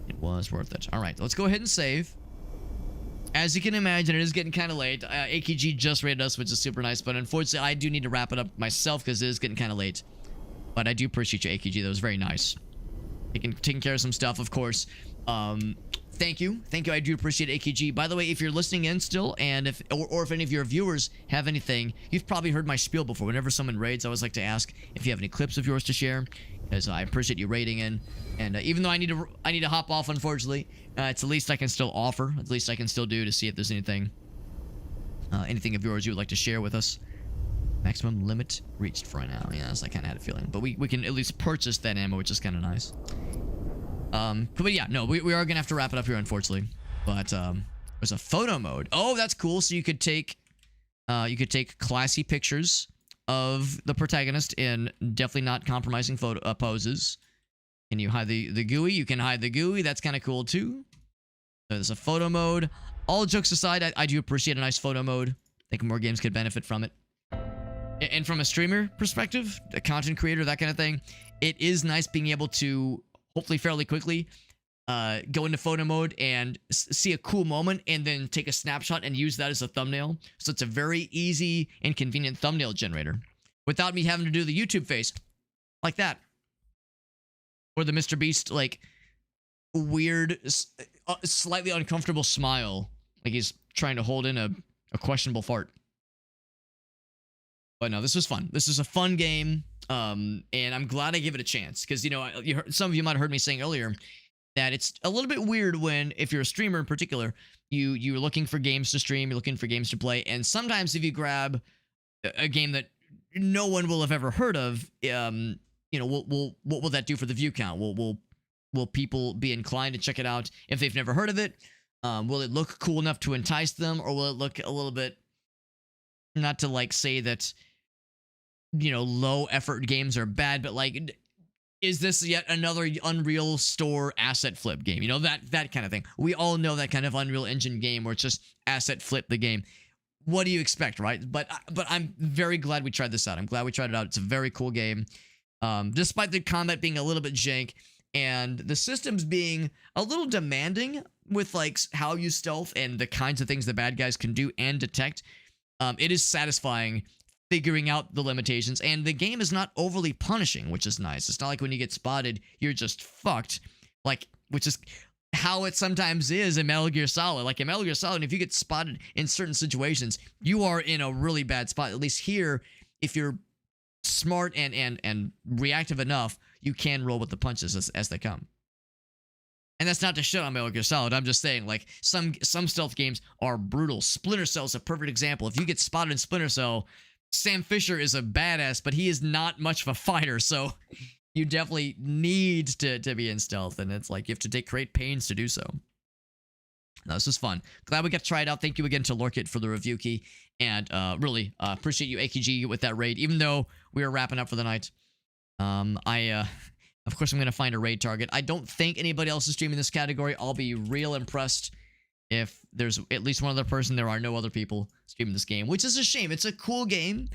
S1: It was worth it. All right, let's go ahead and save. As you can imagine, it is getting kind of late. AKG just rated us, which is super nice. But unfortunately, I do need to wrap it up myself because it is getting kind of late. But I do appreciate you, AKG. That was very nice. Taking care of some stuff, of course. Thank you. I do appreciate it, AKG. By the way, if you're listening in still, and if any of your viewers have anything, you've probably heard my spiel before. Whenever someone raids, I always like to ask if you have any clips of yours to share, because I appreciate you raiding in. And even though I need to hop off, unfortunately, it's the least I can still offer. At least I can still do to see if there's anything of yours you would like to share with us. Maximum limit reached for now. Yeah, that's I kind of had a feeling, but we can at least purchase that ammo, which is kind of nice. But yeah, no, we are gonna have to wrap it up here, unfortunately. But there's a photo mode. Oh, that's cool. So you could take classy pictures of the protagonist in definitely not compromising photo poses. Can you hide the GUI? You can hide the GUI. That's kind of cool too. So there's a photo mode. All jokes aside, I do appreciate a nice photo mode. I think more games could benefit from it. And from a streamer perspective, a content creator, that kind of thing, it is nice being able to, hopefully fairly quickly, go into photo mode and see a cool moment and then take a snapshot and use that as a thumbnail. So it's a very easy and convenient thumbnail generator without me having to do the YouTube face like that. Or the Mr. Beast, like, weird, slightly uncomfortable smile. Like he's trying to hold in a questionable fart. But no, this was fun. This is a fun game, and I'm glad I give it a chance. Because, you know, some of you might have heard me saying earlier that it's a little bit weird when, if you're a streamer in particular, you're looking for games to stream, you're looking for games to play, and sometimes if you grab a game that no one will have ever heard of, you know, what will that do for the view count? Will people be inclined to check it out if they've never heard of it? Will it look cool enough to entice them, or will it look a little bit, not to like say that, you know, low effort games are bad, but like, is this yet another Unreal Store asset flip game? You know, that kind of thing. We all know that kind of Unreal Engine game where it's just asset flip the game. What do you expect, right? But I'm very glad we tried this out. I'm glad we tried it out. It's a very cool game. Despite the combat being a little bit jank and the systems being a little demanding with like how you stealth and the kinds of things the bad guys can do and detect, it is satisfying figuring out the limitations, and the game is not overly punishing, which is nice. It's not like when you get spotted, you're just fucked, like, which is how it sometimes is in Metal Gear Solid. Like in Metal Gear Solid, if you get spotted in certain situations, you are in a really bad spot. At least here, if you're smart and reactive enough, you can roll with the punches as they come. And that's not to shit on Metal Gear Solid. I'm just saying, like, some stealth games are brutal. Splinter Cell is a perfect example. If you get spotted in Splinter Cell, Sam Fisher is a badass, but he is not much of a fighter, so you definitely need to be in stealth, and it's like you have to take great pains to do so. No, this was fun. Glad we got to try it out. Thank you again to Lurkit for the review key, and really appreciate you, AKG, with that raid, even though we were wrapping up for the night. Of course, I'm going to find a raid target. I don't think anybody else is streaming this category. I'll be real impressed if there's at least one other person. There are no other people streaming this game, which is a shame. It's a cool game.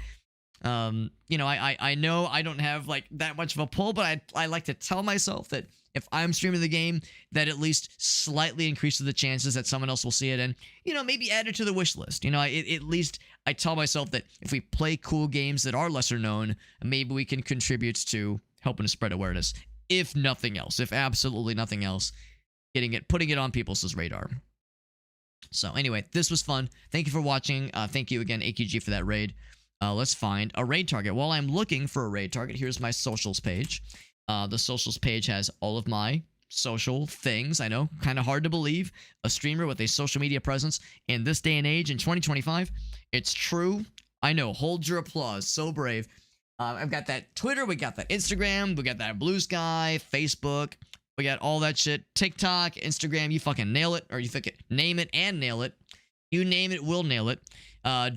S1: You know, I know I don't have like that much of a pull, but I like to tell myself that if I'm streaming the game, that at least slightly increases the chances that someone else will see it and, you know, maybe add it to the wish list. You know, at least I tell myself that if we play cool games that are lesser known, maybe we can contribute to helping to spread awareness. If nothing else, if absolutely nothing else, putting it on people's radar. So anyway, this was fun. Thank you for watching. Thank you again, AKG, for that raid. Let's find a raid target. While I'm looking for a raid target, here's my socials page. The socials page has all of my social things. I know, kind of hard to believe. A streamer with a social media presence in this day and age in 2025. It's true. I know. Hold your applause. So brave. I've got that Twitter. We got that Instagram. We got that Blue Sky, Facebook. We got all that shit. TikTok, Instagram, you fucking nail it. Or you fucking name it and nail it. You name it, we'll nail it.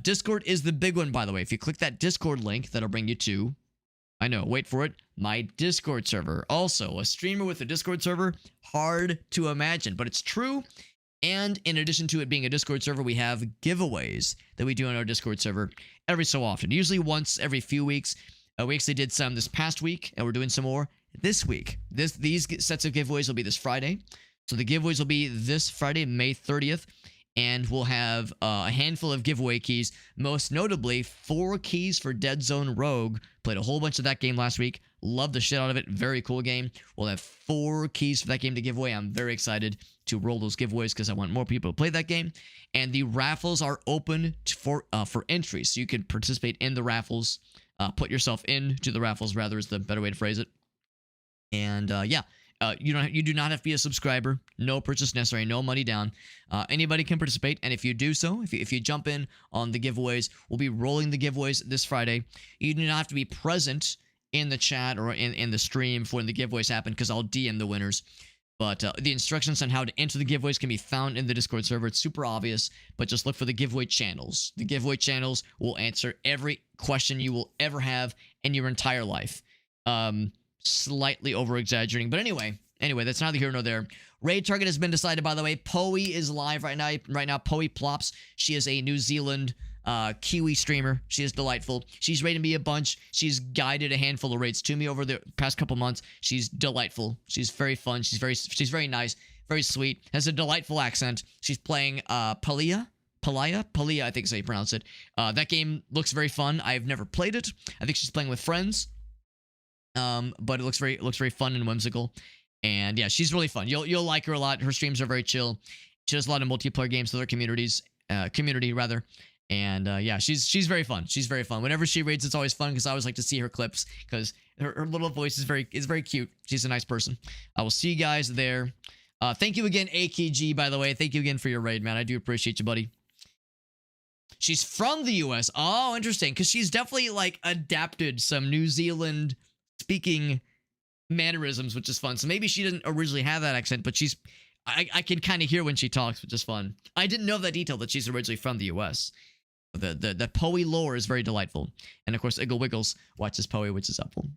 S1: Discord is the big one, by the way. If you click that Discord link, that'll bring you to, I know, wait for it, my Discord server. Also, a streamer with a Discord server, hard to imagine, but it's true. And in addition to it being a Discord server, we have giveaways that we do on our Discord server every so often. Usually once every few weeks. We actually did some this past week, and we're doing some more this week. These sets of giveaways will be this Friday. So the giveaways will be this Friday, May 30th. And we'll have a handful of giveaway keys. Most notably, 4 keys for Dead Zone Rogue. Played a whole bunch of that game last week. Love the shit out of it. Very cool game. We'll have 4 keys for that game to give away. I'm very excited to roll those giveaways because I want more people to play that game. And the raffles are open for entry, so you can participate in the raffles. Put yourself into the raffles, rather, is the better way to phrase it. And yeah. You do not have to be a subscriber. No purchase necessary. No money down. Anybody can participate, and if you do so, if you jump in on the giveaways, we'll be rolling the giveaways this Friday. You do not have to be present in the chat or in the stream for when the giveaways happen, because I'll DM the winners. But the instructions on how to enter the giveaways can be found in the Discord server. It's super obvious, but just look for the giveaway channels. The giveaway channels will answer every question you will ever have in your entire life. Slightly over-exaggerating, but anyway, that's neither here nor there. Raid target has been decided, by the way. Poe is live right now. Poe Plops. She is a New Zealand Kiwi streamer. She is delightful. She's raided me a bunch. She's guided a handful of raids to me over the past couple months. She's delightful. She's very fun. She's very nice, very sweet. Has a delightful accent. She's playing Palia, I think is how you pronounce it. That game looks very fun. I've never played it. I think she's playing with friends. But it looks very fun and whimsical, and yeah, she's really fun. You'll like her a lot. Her streams are very chill. She does a lot of multiplayer games with her community rather, and yeah, she's very fun. She's very fun. Whenever she raids, it's always fun because I always like to see her clips because her little voice is very cute. She's a nice person. I will see you guys there. Thank you again, AKG. By the way, thank you again for your raid, man. I do appreciate you, buddy. She's from the U.S. Oh, interesting, because she's definitely like adapted some New Zealand speaking mannerisms, which is fun. So maybe she didn't originally have that accent, but I can kind of hear when she talks, which is fun. I didn't know that detail, that she's originally from the US. The Poe lore is very delightful. And of course, Iggle Wiggles watches Poe, which is helpful.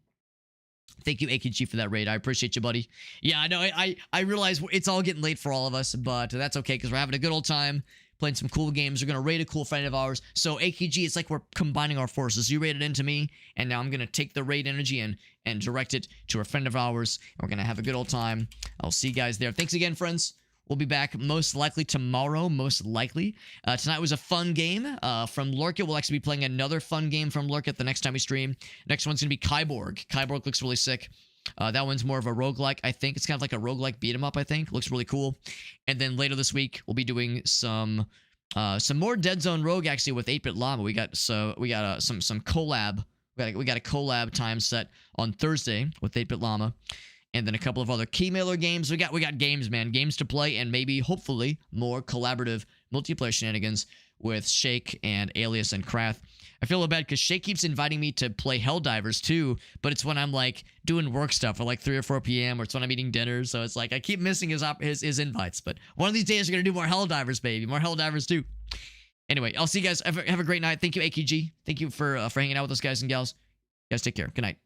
S1: Thank you, AKG, for that raid. I appreciate you, buddy. Yeah, I know. I realize it's all getting late for all of us, but that's okay because we're having a good old time playing some cool games. We're going to raid a cool friend of ours. So, AKG, it's like we're combining our forces. You raided into me, and now I'm going to take the raid energy and direct it to a friend of ours. And we're going to have a good old time. I'll see you guys there. Thanks again, friends. We'll be back most likely tomorrow, most likely. Tonight was a fun game from Lurkit. We'll actually be playing another fun game from Lurkit the next time we stream. Next one's going to be Kyborg. Kyborg looks really sick. That one's more of a roguelike, I think. It's kind of like a roguelike beat-em-up, I think. Looks really cool. And then later this week, we'll be doing some more Dead Zone Rogue, actually, with 8-Bit Llama. We got some collab. We got a collab time set on Thursday with 8-Bit Llama. And then a couple of other key mailer games. We got games, man. Games to play, and maybe, hopefully, more collaborative multiplayer shenanigans with Shake and Alias and Krath. I feel a little bad because Shake keeps inviting me to play Helldivers too, but it's when I'm like doing work stuff at like 3 or 4 p.m. or it's when I'm eating dinner, so it's like I keep missing his invites. But one of these days we're gonna do more Helldivers, baby. More Helldivers too. Anyway, I'll see you guys. Have a great night. Thank you, AKG. Thank you for hanging out with us, guys and gals. You guys take care. Good night.